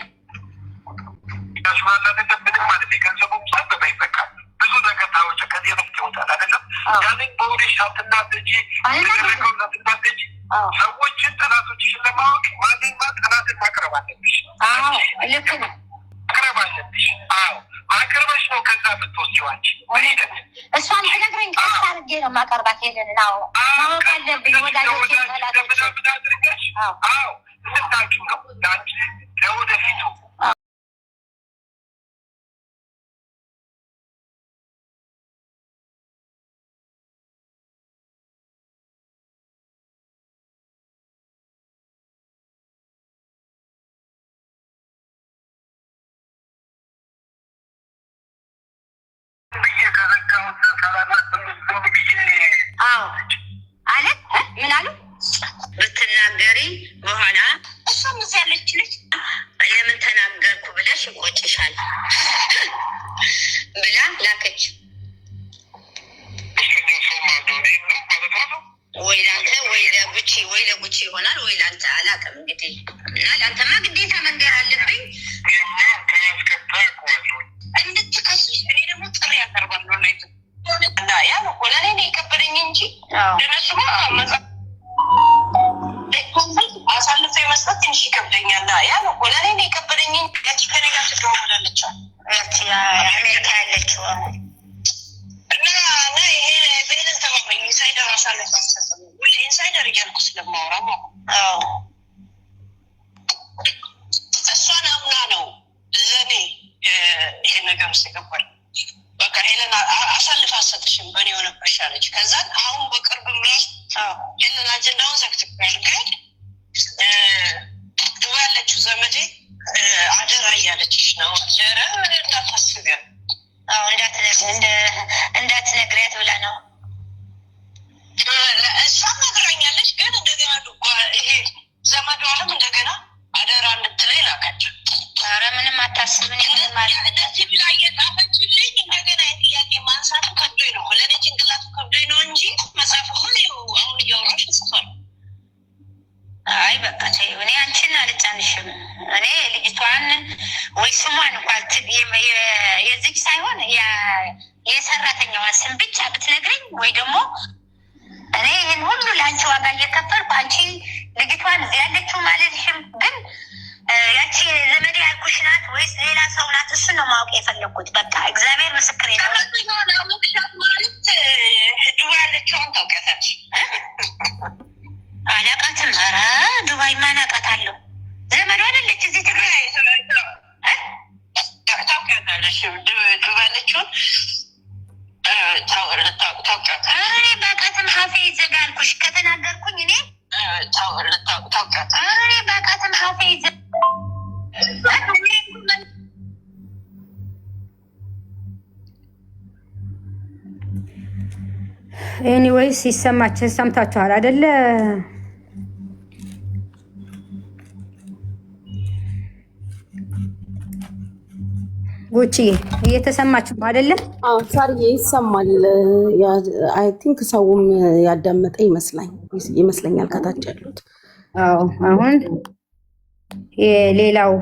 ያስዋላተብንም ማለት የገንዘቡም ሰበብ ይበቃል። ብዙ ነገር ታወጨ ከዚህ በፊት ይወጣል አይደለም። ያንን በውደሽ ሳትናደጂ የተደረገው ሳትናደጂ ሰዎችን ጠላቶችሽን ለማወቅ ማንማ ጠላትን ማቅረብ አለብሽ። ልክ ነው፣ ማቅረብ አለብሽ። አቅርበሽ ነው ከዛ የምትወስጂው አንቺ በሂደት እሷን ትነግረኝ ቀስ አድርጌ ነው ማቀርባት። ሄለን ማወቅ አለብኝ ወዳጆች ጠላቶች አድርገሽ እንድታችሁ ነው ለአንቺ ለወደፊቱ አለ ምን አሉ ብትናገሪ በኋላ እሷም እዚህ ያለች ልጅ ለምን ተናገርኩ ብለሽ ይቆጭሻል ብላ ላከች። ወይ ላንተ ወይ ለጉቺ ወይ ለጉቺ ይሆናል ወይ ላንተ አላውቅም። እንግዲህ እና ላንተማ ግዴታ መንገር አለብኝ እንድትቀስሽ። እኔ ደግሞ ጥሪ ያቀርባለሁ ላይ እና ያ ሆነ እኔ የከበደኝ እንጂ ለነሱማ አሳልፎ የመስጠት ትንሽ ይከብደኛል። ያ ሆነ እኔ የከበደኝ እንጂ ያቺ ከኔ ጋር ትደውላለች አሜሪካ ያለችው እና ይሄ ቤንን ተማመኝ ኢንሳይደር አሳልፎ አልሰጠም። ሁሌ ኢንሳይደር እያልኩ ስለማወራ እሷን አምና ነው ለእኔ ይሄ ነገር ውስጥ ይገባል። በቃ ሄለን አሳልፍ አሰጥሽም በእኔ የሆነብሽ አለች። ከዛን አሁን በቅርብ ራሱ ሄለን አጀንዳውን ዘግትኛል። ግን ድዋ ያለችው ዘመዴ አደራ እያለችሽ ነው። አደረ እንዳታስቢያ እንዳትነግሪያት ብላ ነው እሷም ነግራኛለች። ግን እንደገና ይሄ ዘመዷንም እንደገና አደራ እንድትለኝ ላካቸው። ኧረ ምንም አታስብን እንደዚህ ብላ እየጻፈችልኝ እንደገና የጥያቄ ማንሳቱ ከብዶኝ ነው። ለእኔ ጭንቅላቱ ከብዶኝ ነው እንጂ መጽሐፍ ሁሉ አሁን እያወራሽ ጽፏል። አይ በቃ ተይው፣ እኔ አንቺን አልጫንሽም። እኔ ልጅቷን ወይ ስሟን እንኳን የዚች ሳይሆን የሰራተኛዋን ስም ብቻ ብትነግረኝ ወይ ደግሞ እኔ ይህን ሁሉ ለአንቺ ዋጋ እየከፈልኩ አንቺ ልጅቷን እዚህ ያለችው ማለትሽም ግን ያቺ ዘመድ ያልኩሽ ናት ወይስ ሌላ ሰው ናት? እሱ ነው ማወቅ የፈለግኩት። በቃ እግዚአብሔር ምስክሬ ነው። ማለት ዱባይ ያለችውን ታውቂያታለሽ? አላውቃትም። ኧረ ዱባይ ማን አውቃታለሁ? ዘመዱ አይደለች እዚህ ትግራይ ታውቂያታለሽ? ዱባይ ያለችውን ታውቂያታለሽ? እኔ በቃትም ሀፌ ይዘጋ አልኩሽ። ከተናገርኩኝ እኔ ታውቂያታለሽ? እኔ በቃትም ሀፌ ይዘጋ ኤኒዌይስ ሲሰማችሁ ሰምታችኋል አይደለ? ጉቺ እየተሰማችሁ ነው አይደለ? አዎ ሳርዬ ይሰማል። አይ ቲንክ ሰውም ያዳመጠ ይመስለኛል ከታች ያሉት። አዎ አሁን የሌላው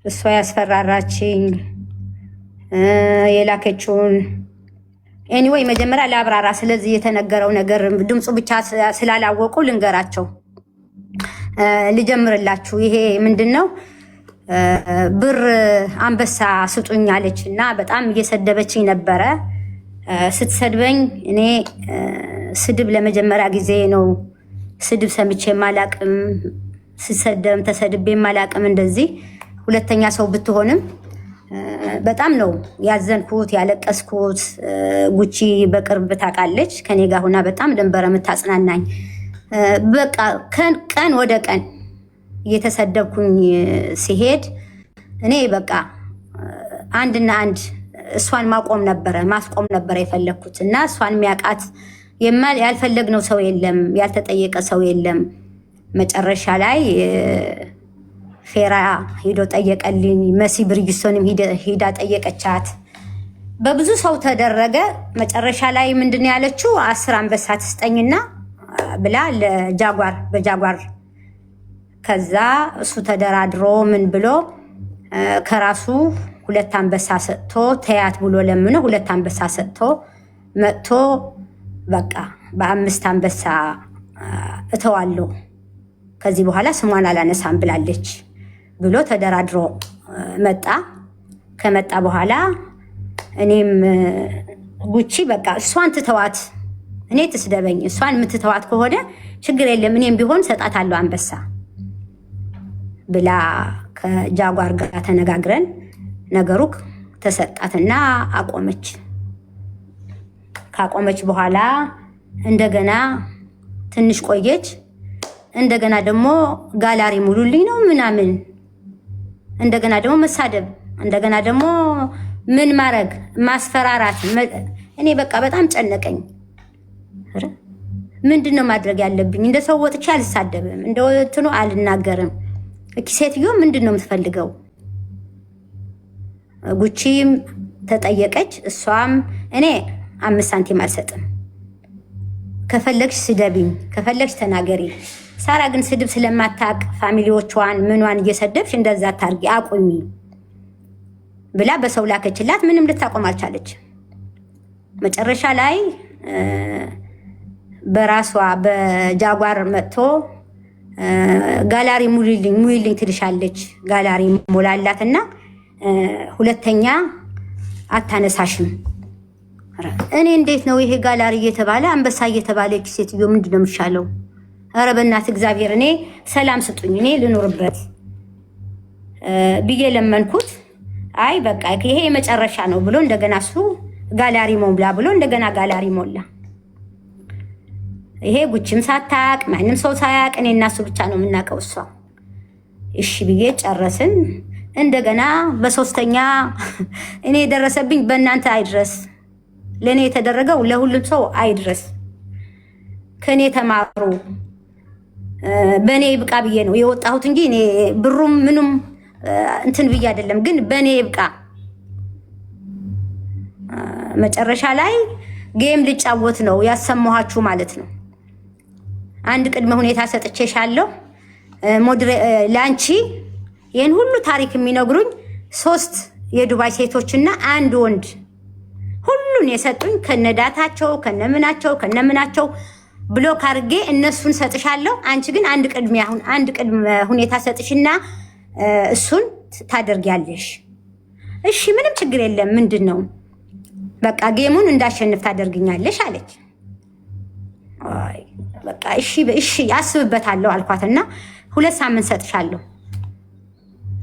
እሷ ያስፈራራችኝ የላከችውን ኤኒዌይ መጀመሪያ ለአብራራ። ስለዚህ የተነገረው ነገር ድምፁ ብቻ ስላላወቁ ልንገራቸው፣ ልጀምርላችሁ። ይሄ ምንድን ነው? ብር አንበሳ ስጡኝ አለች እና በጣም እየሰደበችኝ ነበረ። ስትሰድበኝ እኔ ስድብ ለመጀመሪያ ጊዜ ነው። ስድብ ሰምቼ ማላቅም፣ ስሰደብም ተሰድቤ ማላቅም። እንደዚህ ሁለተኛ ሰው ብትሆንም በጣም ነው ያዘንኩት ያለቀስኩት። ጉቺ በቅርብ ታውቃለች፣ ከኔ ጋር ሆና በጣም ደንበረ የምታጽናናኝ። በቃ ቀን ወደ ቀን እየተሰደብኩኝ ሲሄድ እኔ በቃ አንድና አንድ እሷን ማስቆም ነበረ የፈለግኩት እና እሷን የሚያውቃት ያልፈለግነው ሰው የለም፣ ያልተጠየቀ ሰው የለም። መጨረሻ ላይ ፌራ ሂዶ ጠየቀልኝ። መሲ ብርጅስቶንም ሂዳ ጠየቀቻት። በብዙ ሰው ተደረገ። መጨረሻ ላይ ምንድን ያለችው 10 አንበሳ ትስጠኝና ብላ በጃጓር ከዛ እሱ ተደራድሮ ምን ብሎ ከራሱ 2 አንበሳ ሰጥቶ ተያት ብሎ ለምኖ 2 አንበሳ ሰጥቶ መጥቶ በቃ በ5 አንበሳ እተዋለሁ ከዚህ በኋላ ስሟን አላነሳም ብላለች ብሎ ተደራድሮ መጣ። ከመጣ በኋላ እኔም ጉቺ በቃ እሷን ትተዋት፣ እኔ ትስደበኝ፣ እሷን የምትተዋት ከሆነ ችግር የለም እኔም ቢሆን ሰጣታለሁ አንበሳ ብላ ከጃጓር ጋር ተነጋግረን ነገሩ ተሰጣትና አቆመች። ካቆመች በኋላ እንደገና ትንሽ ቆየች። እንደገና ደግሞ ጋላሪ ሙሉልኝ ነው ምናምን፣ እንደገና ደግሞ መሳደብ፣ እንደገና ደግሞ ምን ማድረግ ማስፈራራት። እኔ በቃ በጣም ጨነቀኝ። ምንድነው ማድረግ ያለብኝ? እንደ ሰው ወጥቼ አልሳደብም፣ እንደ እንትኑ አልናገርም። እኪ ሴትዮ ምንድነው የምትፈልገው? ጉቺም ተጠየቀች። እሷም እኔ 5 ሳንቲም አልሰጥም፣ ከፈለግሽ ስደብኝ፣ ከፈለግሽ ተናገሪ። ሳራ ግን ስድብ ስለማታቅ ፋሚሊዎቿን ምኗን እየሰደብሽ እንደዛ ታርጊ አቁሚ ብላ በሰው ላከችላት። ምንም ልታቆም አልቻለች። መጨረሻ ላይ በራሷ በጃጓር መጥቶ ጋላሪ ሙይልኝ ትልሻለች። ጋላሪ ሞላላትና ሁለተኛ አታነሳሽም። እኔ እንዴት ነው ይሄ ጋላሪ እየተባለ አንበሳ እየተባለ ሴትዮ ምንድን ነው የሚሻለው? ኧረ በእናትህ እግዚአብሔር እኔ ሰላም ስጡኝ፣ እኔ ልኖርበት ብዬ ለመንኩት። አይ በቃ ይሄ የመጨረሻ ነው ብሎ እንደገና እሱ ጋላሪ ሞላ ብሎ እንደገና ጋላሪ ሞላ። ይሄ ጉቺም ሳታቅ ማንም ሰው ሳያቅ እኔ እና እሱ ብቻ ነው የምናውቀው። እሷ እሺ ብዬ ጨረስን። እንደገና በሶስተኛ እኔ የደረሰብኝ በእናንተ አይድረስ፣ ለእኔ የተደረገው ለሁሉም ሰው አይድረስ፣ ከእኔ ተማሩ፣ በእኔ ይብቃ ብዬ ነው የወጣሁት እንጂ እኔ ብሩም ምኑም እንትን ብዬ አይደለም። ግን በእኔ ይብቃ። መጨረሻ ላይ ጌም ልጫወት ነው ያሰማኋችሁ ማለት ነው። አንድ ቅድመ ሁኔታ ሰጥቼሻለሁ ለአንቺ። ይህን ሁሉ ታሪክ የሚነግሩኝ 3 የዱባይ ሴቶችና 1 ወንድ ሁሉን የሰጡኝ ከነዳታቸው ከነምናቸው ብሎክ አድርጌ እነሱን ሰጥሻለሁ። አንቺ ግን አንድ ቅድመ ሁኔታ ሰጥሽና እሱን ታደርጊያለሽ። እሺ ምንም ችግር የለም፣ ምንድን ነው በቃ ጌሙን እንዳሸንፍ ታደርግኛለሽ አለች። አይ በቃ እሺ ያስብበታለሁ አልኳትና 2 ሳምንት ሰጥሻለሁ።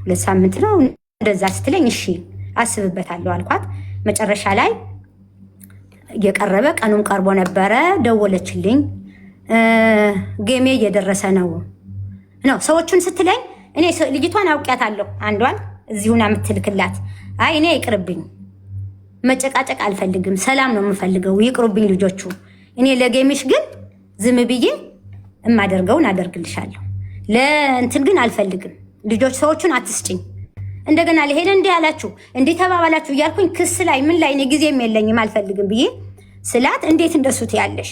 2 ሳምንት ነው እንደዛ ስትለኝ እሺ አስብበታለሁ አልኳት። መጨረሻ ላይ እየቀረበ ቀኑም ቀርቦ ነበረ። ደወለችልኝ። ጌሜ እየደረሰ ነው ሰዎቹን ስትለኝ እኔ ልጅቷን አውቂያታለሁ፣ አንዷን እዚሁና የምትልክላት። አይ እኔ ይቅርብኝ፣ መጨቃጨቅ አልፈልግም፣ ሰላም ነው የምፈልገው፣ ይቅሩብኝ ልጆቹ። እኔ ለጌምሽ ግን ዝም ብዬ የማደርገውን አደርግልሻለሁ፣ ለእንትን ግን አልፈልግም። ልጆች ሰዎቹን አትስጭኝ። እንደገና ለሄደ እንዲህ ያላችሁ እንዲህ ተባባላችሁ እያልኩኝ ክስ ላይ ምን ላይ እኔ ጊዜም የለኝም አልፈልግም ብዬ ስላት እንዴት እንደሱ ትያለሽ?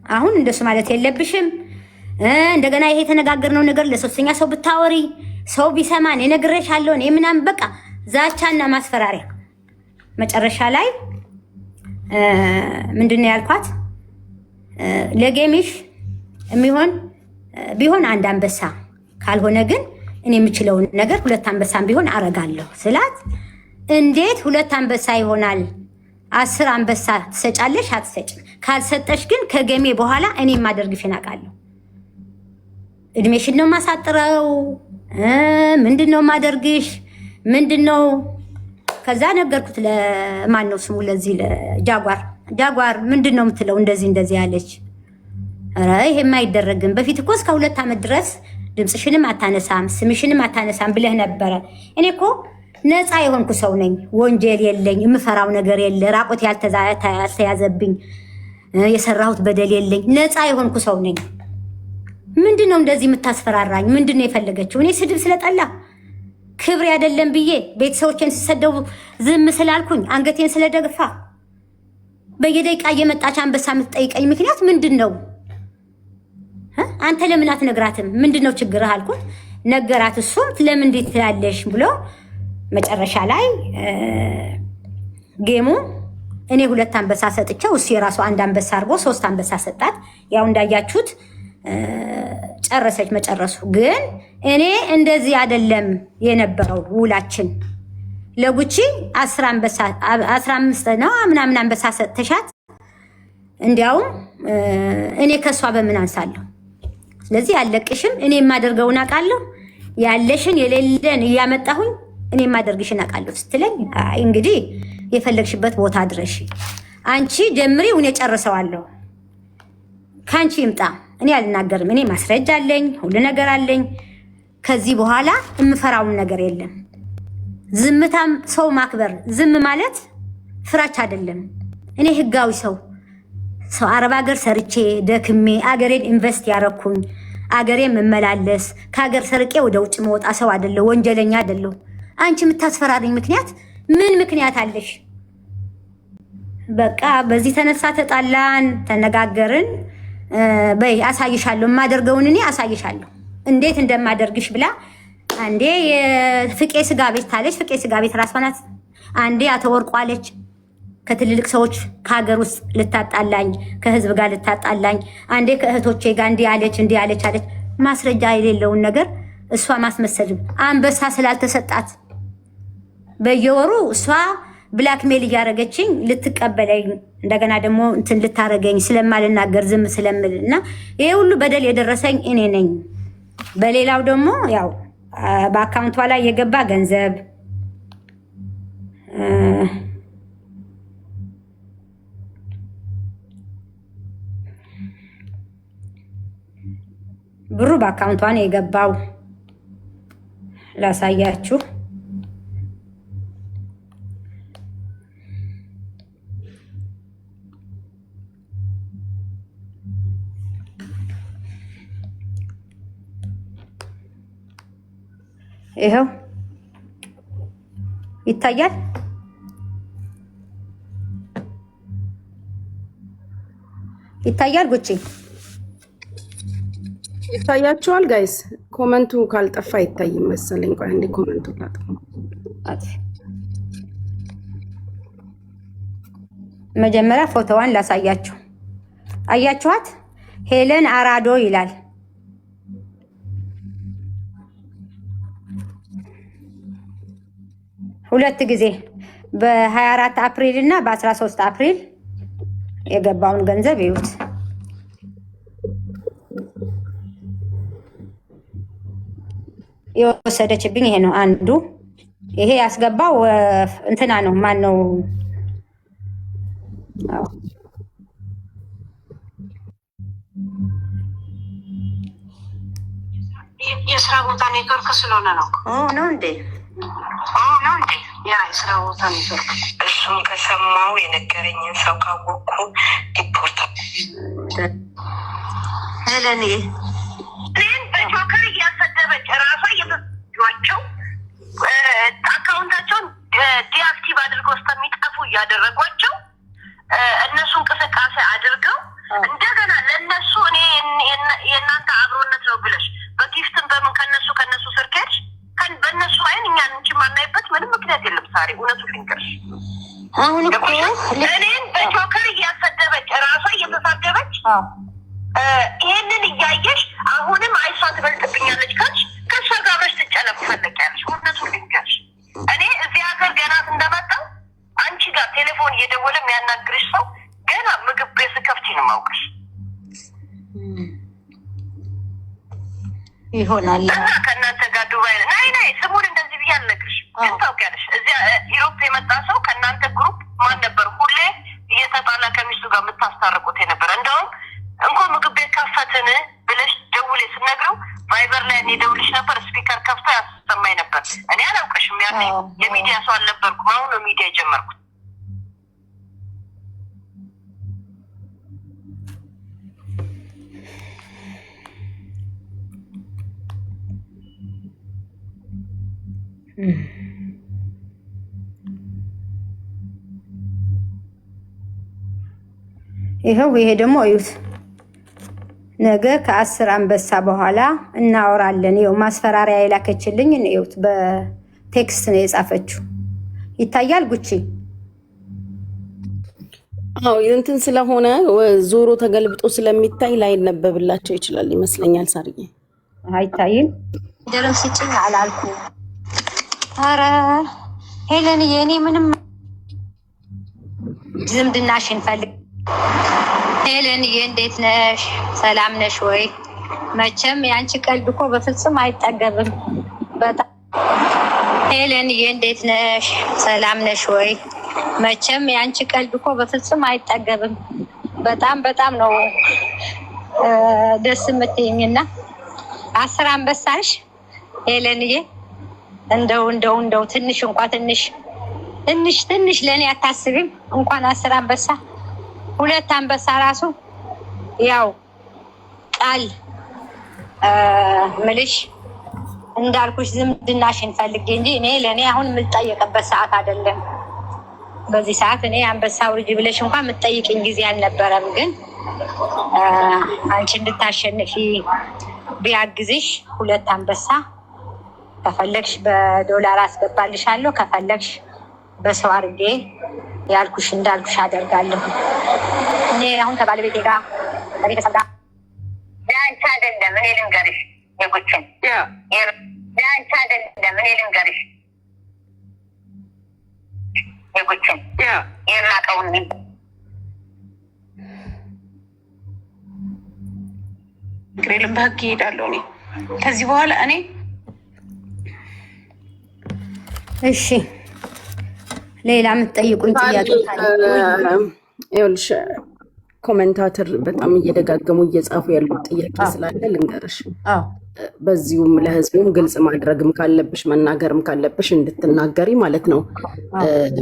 አሁን እንደሱ ማለት የለብሽም። እንደገና ይሄ የተነጋገርነው ነገር ለሶስተኛ ሰው ብታወሪ ሰው ቢሰማን እነግርሻለሁ እኔ ምናምን በቃ ዛቻና ማስፈራሪያ። መጨረሻ ላይ ምንድነው ያልኳት? ለጌምሽ የሚሆን ቢሆን 1 አንበሳ ካልሆነ ግን እኔ የምችለውን ነገር 2 አንበሳም ቢሆን አረጋለሁ ስላት፣ እንዴት 2 አንበሳ ይሆናል? 10 አንበሳ ትሰጫለሽ አትሰጭም? ካልሰጠሽ ግን ከገሜ በኋላ እኔ ማደርግሽን አውቃለሁ። እድሜሽን ነው ማሳጥረው፣ ምንድነው ማደርግሽ? ምንድነው? ከዛ ነገርኩት ለማን ነው ስሙ ለዚህ ለጃጓር ምንድነው የምትለው እንደዚህ ያለች። ኧረ ይሄማ አይደረግም። በፊት እኮ እስከ 2 ዓመት ድረስ ድምፅሽንም አታነሳም ስምሽንም አታነሳም ብለህ ነበረ። እኔ እኮ ነፃ የሆንኩ ሰው ነኝ። ወንጀል የለኝ፣ የምፈራው ነገር የለ፣ ራቆት ያልተያዘብኝ፣ የሰራሁት በደል የለኝ፣ ነፃ የሆንኩ ሰው ነኝ። ምንድነው እንደዚህ የምታስፈራራኝ? ምንድነው የፈለገችው? እኔ ስድብ ስለጠላ ክብር አይደለም ብዬ ቤተሰቦቼን ሲሰደቡ ዝም ስላልኩኝ አንገቴን ስለደግፋ በየደቂቃ እየመጣች አንበሳ የምትጠይቀኝ ምክንያት ምንድነው? አንተ ለምን አትነግራትም? ምንድነው ችግርህ አልኩት። ነገራት። እሱም ለምን እንዴት ያለሽ ብሎ መጨረሻ ላይ ጌሙ እኔ 2 አንበሳ ሰጥቼው እሱ የራሱ 1 አንበሳ አድርጎ 3 አንበሳ ሰጣት። ያው እንዳያችሁት ጨረሰች። መጨረሱ ግን እኔ እንደዚህ አይደለም የነበረው ውላችን። ለጉቺ 15 ነው ምናምን አንበሳ ሰጥተሻት እንዲያውም እኔ ከሷ በምን አንሳለሁ? ስለዚህ ያለቅሽም እኔ የማደርገውን አውቃለሁ፣ ያለሽን የሌለን እያመጣሁኝ እኔ የማደርግሽን አውቃለሁ ስትለኝ እንግዲህ የፈለግሽበት ቦታ ድረሽ አንቺ ጀምሪው፣ እኔ ጨርሰዋለሁ፣ ካንቺ ይምጣ፣ እኔ አልናገርም። እኔ ማስረጃ አለኝ፣ ሁሉ ነገር አለኝ። ከዚህ በኋላ የምፈራውን ነገር የለም። ዝምታም ሰው ማክበር፣ ዝም ማለት ፍራቻ አይደለም። እኔ ህጋዊ ሰው አረብ ሀገር ሰርቼ ደክሜ አገሬን ኢንቨስት ያረኩኝ አገሬን መመላለስ ከሀገር ሰርቄ ወደ ውጭ መውጣ ሰው አይደለሁ፣ ወንጀለኛ አይደለሁ። አንቺ የምታስፈራሪኝ ምክንያት ምን ምክንያት አለሽ? በቃ በዚህ ተነሳ ተጣላን፣ ተነጋገርን። በይ አሳይሻለሁ፣ የማደርገውን እኔ አሳይሻለሁ እንዴት እንደማደርግሽ ብላ አንዴ የፍቄ ስጋ ቤት ታለች። ፍቄ ስጋ ቤት ራሷ ናት። አንዴ አተወርቋለች። ከትልልቅ ሰዎች ከሀገር ውስጥ ልታጣላኝ፣ ከህዝብ ጋር ልታጣላኝ፣ አንዴ ከእህቶቼ ጋር እንዲህ አለች አለች። ማስረጃ የሌለውን ነገር እሷ ማስመሰልም አንበሳ ስላልተሰጣት በየወሩ እሷ ብላክሜል እያደረገችኝ ልትቀበለኝ እንደገና ደግሞ እንትን ልታረገኝ ስለማልናገር ዝም ስለምል እና ይሄ ሁሉ በደል የደረሰኝ እኔ ነኝ። በሌላው ደግሞ ያው በአካውንቷ ላይ የገባ ገንዘብ ብሩ በአካውንቷ ነው የገባው። ላሳያችሁ። ይኸው ይታያል። ጉቺ ይታያችኋል ጋይስ? ኮመንቱ ካልጠፋ አይታይም መሰለኝ። ቆይ አንዴ ኮመንቱ ላጥፋ። መጀመሪያ ፎቶዋን ላሳያችሁ። አያችኋት? ሄለን አራዶ ይላል። ሁለት ጊዜ በ24 አፕሪል እና በ13 አፕሪል የገባውን ገንዘብ ይዩት። የወሰደችብኝ ይሄ ነው አንዱ። ይሄ ያስገባው እንትና ነው። ማን ነው? የስራ ቦታ ኔትወርክ ስለሆነ ነው ነው እንዴ? ያ የስራ ቦታ ኔትወርክ። እሱም ከሰማው የነገረኝን ሰው ካወቅኩ ሪፖርት ሄለን እኔን በጆከር እያሰደበች ራሷ እየተጇቸው አካውንታቸውን ዲአክቲቭ አድርገው እስከሚጠፉ እያደረጓቸው እነሱ እንቅስቃሴ አድርገው እንደገና ለእነሱ እኔ የእናንተ አብሮነት ነው ብለሽ በጊፍትን በምን ከነሱ ስርከች በእነሱ አይን እኛን እንጂ ማናይበት ምንም ምክንያት የለም። ሳሪ እውነቱ ልንገርሽ፣ አሁን እኮ እኔን በጆከር እያሰደበች ራሷ እየተሳደበች ይሄንን እያየሽ አሁንም አይሷ ትበልጥብኛለች ካልሽ ከእሷ ጋር አብረሽ ትጨነቅ ፈለጊያለሽ። እውነቱ ልንገርሽ፣ እኔ እዚህ ሀገር ገና እንደመጣው አንቺ ጋር ቴሌፎን እየደወለ የሚያናግርሽ ሰው ገና ምግብ ቤት ስከፍቺ ነው የማውቅሽ ይሆናል እና ከእናንተ ጋር ዱባይ ናይ ስሙን እንደዚህ ብዬ አልነግርሽ። ግን ታውቂያለሽ እዚያ ኢሮፕ የመጣ ሰው ከእናንተ ግሩፕ ማን ነበር ሁሌ እየተጣላ ከሚስቱ ጋር የምታስታርቁት የነበረ? እንደውም እንኳን ምግብ ቤት ከፈትን ብለሽ ደውሌ ስነግረው ቫይበር ላይ እኔ ደውልሽ ነበር፣ ስፒከር ከፍቶ ያሰማኝ ነበር። እኔ አላውቅሽም፣ ያኔ የሚዲያ ሰው አልነበርኩም። አሁን ነው ሚዲያ የጀመርኩት። ይሄው ይሄ ደግሞ እዩት። ነገ ከ10 አንበሳ በኋላ እናወራለን። ይኸው ማስፈራሪያ የላከችልኝ እዩት። በቴክስት ነው የጻፈችው። ይታያል ጉቺ? አዎ እንትን ስለሆነ ዞሮ ተገልብጦ ስለሚታይ ላይነበብላቸው ይችላል ይመስለኛል። ሳርዬ አይታይም። ደረም ስጭኝ አላልኩ። ኧረ ሄለን የኔ ምንም ዝምድናሽን ፈልግ። ሄለንዬ እንዴት ነሽ? ሰላም ነሽ ወይ? መቼም የአንቺ ቀልድ እኮ በፍጹም አይጠገብም። በጣም ሄለንዬ እንዴት ነሽ? ሰላም ነሽ ወይ? መቼም የአንቺ ቀልድ እኮ በፍጹም አይጠገብም። በጣም ነው ደስ የምትይኝና 10 አንበሳሽ ሄለንዬ። እንደው ትንሽ እንኳን ትንሽ ለእኔ አታስቢም? እንኳን 10 አንበሳ 2 አንበሳ ራሱ ያው ቃል ምልሽ እንዳልኩሽ ዝምድናሽን ፈልጌ እንጂ እኔ ለእኔ አሁን የምጠየቅበት ሰዓት አይደለም። በዚህ ሰዓት እኔ አንበሳ ውርጅ ብለሽ እንኳን የምትጠይቅኝ ጊዜ አልነበረም። ግን አንቺ እንድታሸንፊ ቢያግዝሽ 2 አንበሳ ከፈለግሽ በዶላር አስገባልሻለሁ፣ ከፈለግሽ በሰው አድርጌ ያልኩሽ እንዳልኩሽ አደርጋለሁ። እኔ አሁን ከባለቤቴ ጋር ከቤተሰብ ጋር ለአንቺ አይደለም እኔ ልንገርሽ፣ የጉችን ለአንቺ አይደለም እኔ ልንገርሽ፣ የጉችን የራቀውን ግሬልን በህግ ይሄዳለሁ እኔ ከዚህ በኋላ እኔ። እሺ ሌላ የምትጠይቁኝ ጥያቄ ይኸውልሽ ኮሜንታተር በጣም እየደጋገሙ እየጻፉ ያሉት ጥያቄ ስላለ ልንገርሽ። በዚሁም ለህዝቡም ግልጽ ማድረግም ካለብሽ መናገርም ካለብሽ እንድትናገሪ ማለት ነው።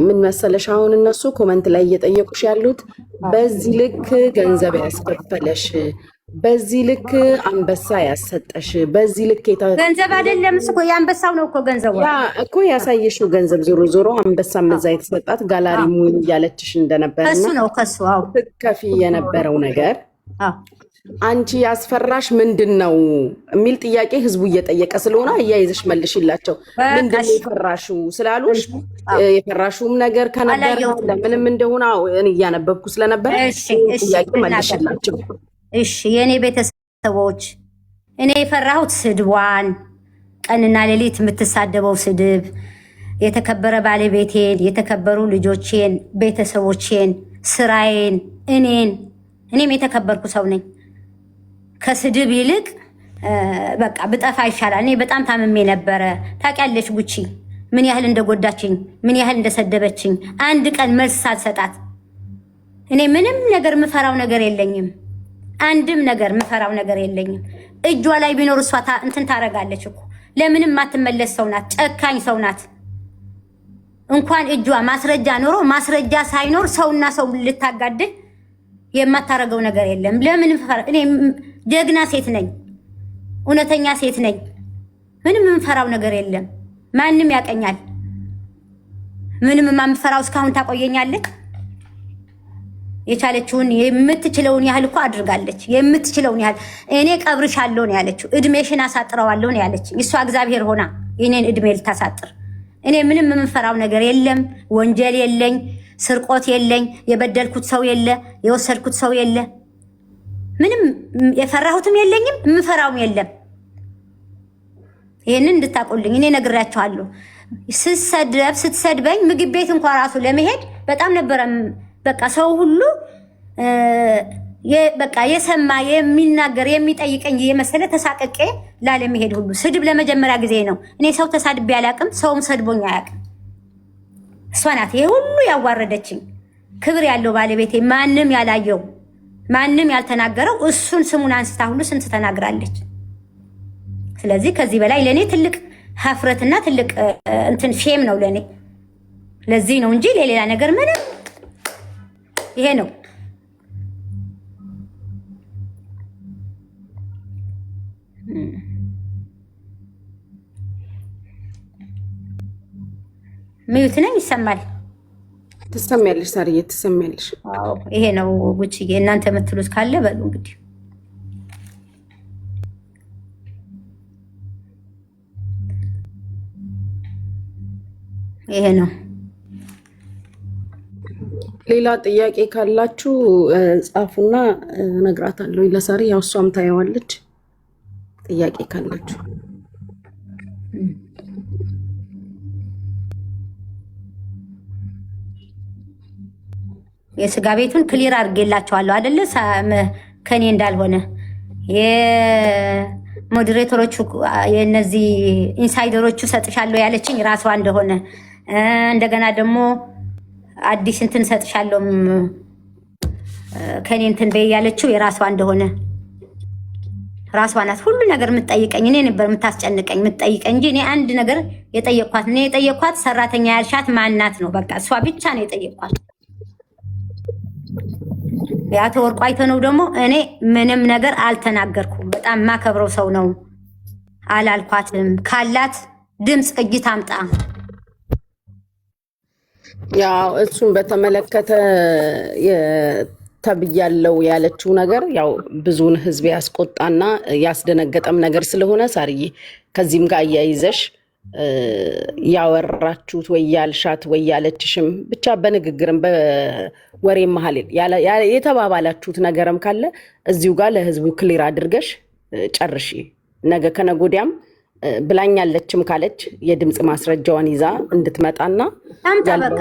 ምን መሰለሽ አሁን እነሱ ኮመንት ላይ እየጠየቁሽ ያሉት በዚህ ልክ ገንዘብ ያስከፈለሽ፣ በዚህ ልክ አንበሳ ያሰጠሽ፣ በዚህ ልክ ገንዘብ አይደለም እኮ የአንበሳው ነው እኮ ገንዘቡ እኮ ያሳየሽው ገንዘብ ዞሮ አንበሳ መዛ የተሰጣት ጋላሪ ሙኝ እያለችሽ እንደነበር ከሱ ነው ከሱ ከፊ የነበረው ነገር አንቺ ያስፈራሽ ምንድን ነው የሚል ጥያቄ ህዝቡ እየጠየቀ ስለሆነ እያይዘሽ መልሽላቸው። ምንድን ነው የፈራሹ ስላሉሽ የፈራሹም ነገር ከነበር ለምንም እንደሆነ እኔ እያነበብኩ ስለነበር ጥያቄ መልሽላቸው። እሺ የኔ ቤተሰቦች እኔ የፈራሁት ስድቧን፣ ቀንና ሌሊት የምትሳደበው ስድብ፣ የተከበረ ባለቤቴን፣ የተከበሩ ልጆቼን፣ ቤተሰቦቼን፣ ስራዬን፣ እኔም የተከበርኩ ሰው ነኝ። ከስድብ ይልቅ በቃ ብጠፋ ይሻላል። እኔ በጣም ታምሜ ነበረ። ታውቂያለሽ ጉቺ ምን ያህል እንደጎዳችኝ፣ ምን ያህል እንደሰደበችኝ። አንድ ቀን መልስ ሳልሰጣት እኔ ምንም ነገር ምፈራው ነገር የለኝም። አንድም ነገር ምፈራው ነገር የለኝም። እጇ ላይ ቢኖር እሷ እንትን ታረጋለች እኮ። ለምንም ማትመለስ ሰው ናት። ጨካኝ ሰው ናት። እንኳን እጇ ማስረጃ ኖሮ ማስረጃ ሳይኖር ሰውና ሰው ልታጋድል የማታረገው ነገር የለም። ለምን እኔ ጀግና ሴት ነኝ፣ እውነተኛ ሴት ነኝ። ምንም የምፈራው ነገር የለም። ማንም ያቀኛል። ምንም የማምፈራው እስካሁን ታቆየኛለች። የቻለችውን የምትችለውን ያህል እኮ አድርጋለች። የምትችለውን ያህል እኔ ቀብርሻለሁ ነው ያለችው። እድሜሽን አሳጥረዋለሁ ነው ያለች። እሷ እግዚአብሔር ሆና የኔን እድሜ ልታሳጥር። እኔ ምንም የምፈራው ነገር የለም። ወንጀል የለኝ፣ ስርቆት የለኝ፣ የበደልኩት ሰው የለ፣ የወሰድኩት ሰው የለ። ምንም የፈራሁትም የለኝም፣ የምፈራውም የለም። ይሄንን እንድታቆልኝ እኔ ነግራቸዋለሁ። ስትሰድበኝ ምግብ ቤት እንኳን ራሱ ለመሄድ በጣም ነበረ። በቃ ሰው ሁሉ በቃ የሰማ የሚናገር የሚጠይቀኝ የመሰለ ተሳቀቄ ላለመሄድ ሁሉ ስድብ ለመጀመሪያ ጊዜ ነው። እኔ ሰው ተሳድቤ አላቅም፣ ሰውም ሰድቦኝ አያቅም። እሷ ናት ይሄ ሁሉ ያዋረደችኝ። ክብር ያለው ባለቤቴ ማንም ያላየው ማንም ያልተናገረው እሱን ስሙን አንስታ ሁሉ ስንት ተናግራለች። ስለዚህ ከዚህ በላይ ለኔ ትልቅ ሀፍረትና ትልቅ እንትን ሼም ነው ለኔ። ለዚህ ነው እንጂ ለሌላ ነገር ምንም ይሄ ነው። ሚዩት ነኝ። ይሰማል? ትሰሚያለሽ ሳርዬ፣ ትሰሚያለሽ? አዎ ይሄ ነው ጉቺዬ። እናንተ የምትሉት ካለ በሉ እንግዲህ። ይሄ ነው። ሌላ ጥያቄ ካላችሁ ጻፉና እነግራታለሁ ለሳሪ። ያው እሷም ታየዋለች። ጥያቄ ካላችሁ የስጋ ቤቱን ክሊር አድርጌላቸዋለሁ አይደለ? ከኔ እንዳልሆነ የሞዴሬተሮቹ የነዚህ ኢንሳይደሮቹ ሰጥሻለሁ ያለችኝ ራሷ እንደሆነ እንደገና ደግሞ አዲስ እንትን ሰጥሻለሁ ከኔ እንትን በይ ያለችው የራሷ እንደሆነ ራሷ ናት። ሁሉ ነገር የምትጠይቀኝ እኔ ነበር የምታስጨንቀኝ የምትጠይቀኝ እንጂ እኔ አንድ ነገር የጠየቅኳት እኔ የጠየቅኳት ሰራተኛ ያልሻት ማናት ነው። በቃ እሷ ብቻ ነው የጠየቅኳት። የአቶ ወርቁ አይተነው ደግሞ እኔ ምንም ነገር አልተናገርኩም። በጣም የማከብረው ሰው ነው አላልኳትም። ካላት ድምፅ ቅጂ ታምጣ። ያው እሱን በተመለከተ ተብያለው ያለችው ነገር ያው ብዙውን ህዝብ ያስቆጣና ያስደነገጠም ነገር ስለሆነ ሳርዬ ከዚህም ጋር አያይዘሽ ያወራችሁት ወይ ያልሻት ወይ ያለችሽም ብቻ በንግግርም በወሬ መሀል የተባባላችሁት ነገርም ካለ እዚሁ ጋር ለህዝቡ ክሊር አድርገሽ ጨርሺ። ነገ ከነገ ወዲያም ብላኛለችም ካለች የድምጽ ማስረጃዋን ይዛ እንድትመጣና ታምጣ። በቃ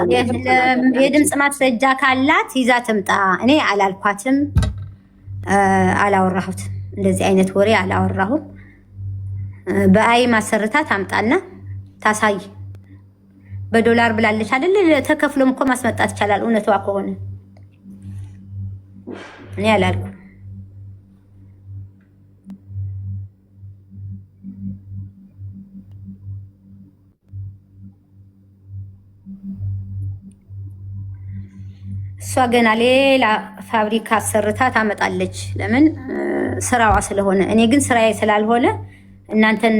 የድምጽ ማስረጃ ካላት ይዛ ትምጣ። እኔ አላልኳትም፣ አላወራሁትም፣ እንደዚህ አይነት ወሬ አላወራሁም። በአይ ማሰርታ ታምጣና ታሳይ። በዶላር ብላለች አይደል? ተከፍሎም እኮ ማስመጣት ይቻላል እውነቷ ከሆነ። እኔ አላልኩም። እሷ ገና ሌላ ፋብሪካ አሰርታ ታመጣለች። ለምን? ስራዋ ስለሆነ። እኔ ግን ስራዬ ስላልሆነ እናንተን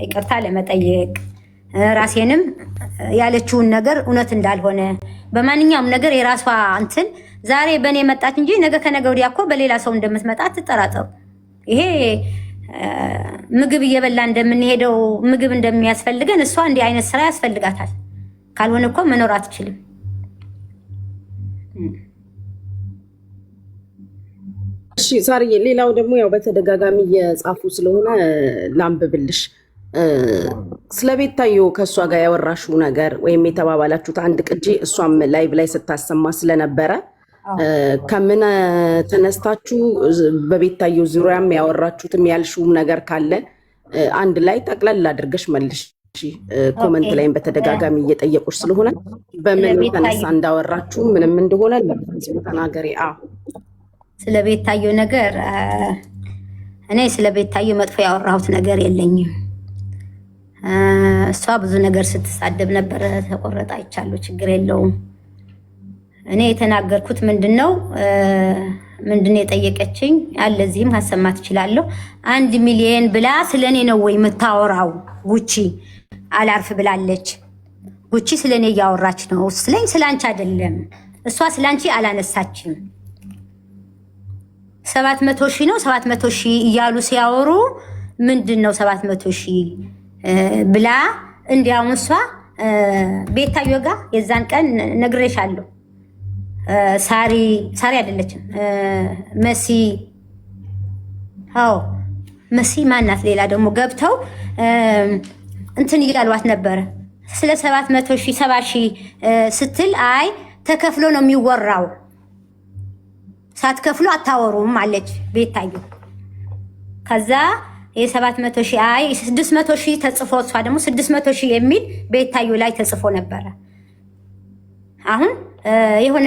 ይቅርታ ለመጠየቅ ራሴንም ያለችውን ነገር እውነት እንዳልሆነ በማንኛውም ነገር የራሷ እንትን ዛሬ በእኔ መጣች እንጂ ነገ ከነገ ወዲያ እኮ በሌላ ሰው እንደምትመጣ አትጠራጠሩ። ይሄ ምግብ እየበላ እንደምንሄደው ምግብ እንደሚያስፈልገን እሷ እንዲህ አይነት ስራ ያስፈልጋታል። ካልሆነ እኮ መኖር አትችልም። እሺ ሳርዬ፣ ሌላው ደግሞ ያው በተደጋጋሚ እየጻፉ ስለሆነ ላንብብልሽ። ስለ ቤታዮ ከእሷ ጋር ያወራሽው ነገር ወይም የተባባላችሁት አንድ ቅጂ እሷም ላይቭ ላይ ስታሰማ ስለነበረ ከምን ተነስታችሁ በቤታዮ ዙሪያም ያወራችሁትም ያልሽውም ነገር ካለ አንድ ላይ ጠቅለል አድርገሽ መልሽ። ኮመንት ላይም በተደጋጋሚ እየጠየቁሽ ስለሆነ በምን ተነሳ እንዳወራችሁ ምንም እንደሆነ ተናገሪ። ስለ ቤታዮ ነገር እኔ ስለ ቤታዮ መጥፎ ያወራሁት ነገር የለኝም። እሷ ብዙ ነገር ስትሳደብ ነበረ። ተቆረጣ አይቻለሁ፣ ችግር የለውም። እኔ የተናገርኩት ምንድነው የጠየቀችኝ አለ እዚህም ማሰማት እችላለሁ። 1 ሚሊዮን ብላ ስለኔ ነው ወይ የምታወራው? ጉቺ አላርፍ ብላለች። ጉቺ ስለኔ እያወራች ነው ስለኝ፣ ስላንቺ አይደለም። እሷ ስላንቺ አላነሳችም። 700 ሺህ ነው 700 ሺህ እያሉ ሲያወሩ ምንድነው 700 ሺህ ብላ እንዲያውም እሷ ቤታዮ ጋር የዛን ቀን ነግሬሻለሁ። ሳሪ አይደለችም መሲ፣ አዎ መሲ ማናት? ሌላ ደግሞ ገብተው እንትን እያሏት ነበረ ስለ 700 ሺህ 70 ሺህ ስትል አይ ተከፍሎ ነው የሚወራው ሳትከፍሉ አታወሩም አለች ቤታዮ። ከዛ የ700,000 አይ 600,000 ተጽፎ እሷ ደግሞ 600,000 የሚል ቤታዮ ላይ ተጽፎ ነበረ። አሁን የሆነ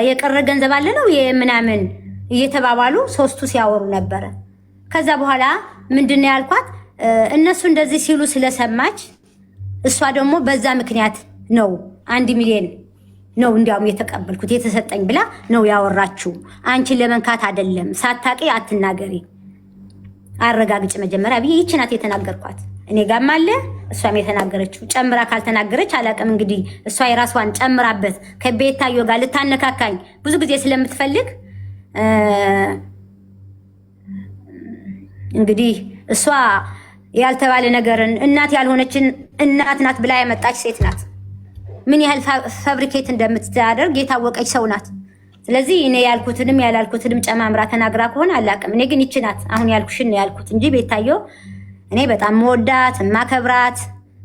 የቀረ ገንዘብ አለ ነው የምናምን እየተባባሉ ሶስቱ ሲያወሩ ነበረ። ከዛ በኋላ ምንድነው ያልኳት እነሱ እንደዚህ ሲሉ ስለሰማች እሷ ደግሞ በዛ ምክንያት ነው 1 ሚሊዮን ነው እንዲያውም የተቀበልኩት የተሰጠኝ ብላ ነው ያወራችሁ። አንቺን ለመንካት አይደለም፣ ሳታቂ አትናገሪ፣ አረጋግጭ መጀመሪያ ብዬ ይህች ናት የተናገርኳት። እኔ ጋም አለ እሷም የተናገረችው። ጨምራ ካልተናገረች አላውቅም። እንግዲህ እሷ የራሷን ጨምራበት ከቤታዮ ጋር ልታነካካኝ ብዙ ጊዜ ስለምትፈልግ እንግዲህ እሷ ያልተባለ ነገርን እናት ያልሆነችን እናት ናት ብላ ያመጣች ሴት ናት። ምን ያህል ፋብሪኬት እንደምትዳደርግ የታወቀች ሰው ናት። ስለዚህ እኔ ያልኩትንም ያላልኩትንም ጨማምራ ተናግራ ከሆነ አላውቅም። እኔ ግን ይች ናት አሁን ያልኩሽን ያልኩት እንጂ ቤታዮ እኔ በጣም መወዳት ማከብራት፣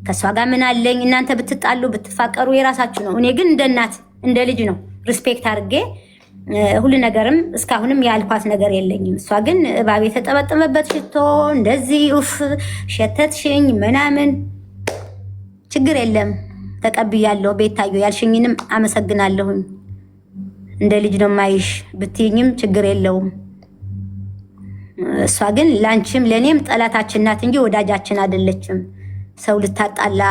ከሷ ጋር ምን አለኝ። እናንተ ብትጣሉ ብትፋቀሩ የራሳችሁ ነው። እኔ ግን እንደ እናት እንደ ልጅ ነው ሪስፔክት አድርጌ ሁሉ ነገርም እስካሁንም ያልኳት ነገር የለኝም። እሷ ግን እባብ የተጠበጠበበት ሽቶ እንደዚህ ኡፍ ሸተትሽኝ ምናምን ችግር የለም ተቀብያለሁ። ቤታዮ ያልሽኝንም አመሰግናለሁኝ። እንደ ልጅ ነው ማይሽ ብትይኝም ችግር የለውም። እሷ ግን ላንቺም ለኔም ጠላታችን ናት እንጂ ወዳጃችን አይደለችም። ሰው ልታጣላ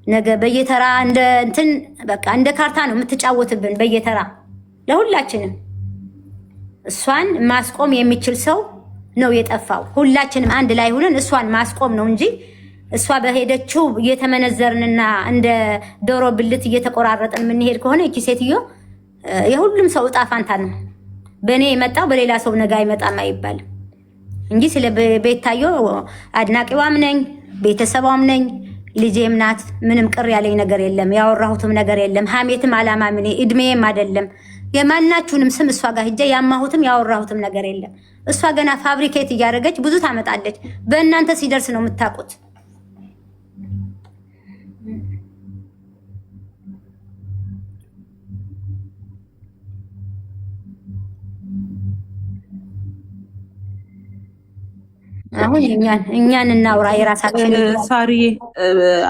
ነገ በየተራ እንደ እንትን በቃ እንደ ካርታ ነው የምትጫወትብን በየተራ ለሁላችንም። እሷን ማስቆም የሚችል ሰው ነው የጠፋው። ሁላችንም አንድ ላይ ሆነን እሷን ማስቆም ነው እንጂ እሷ በሄደችው እየተመነዘርንና እንደ ዶሮ ብልት እየተቆራረጥን የምንሄድ ከሆነ እቺ ሴትዮ የሁሉም ሰው እጣ ፋንታ ነው። በእኔ የመጣው በሌላ ሰው ነገ አይመጣም አይባልም እንጂ ስለ ቤታዮ አድናቂዋም ነኝ፣ ቤተሰቧም ነኝ፣ ልጄም ናት። ምንም ቅር ያለኝ ነገር የለም። ያወራሁትም ነገር የለም። ሀሜትም አላማም እኔ እድሜም አይደለም። የማናችሁንም ስም እሷ ጋር ሂጄ ያማሁትም ያወራሁትም ነገር የለም። እሷ ገና ፋብሪኬት እያደረገች ብዙ ታመጣለች። በእናንተ ሲደርስ ነው የምታውቁት። አሁን እኛን እናውራ የራሳችን። ሳሪዬ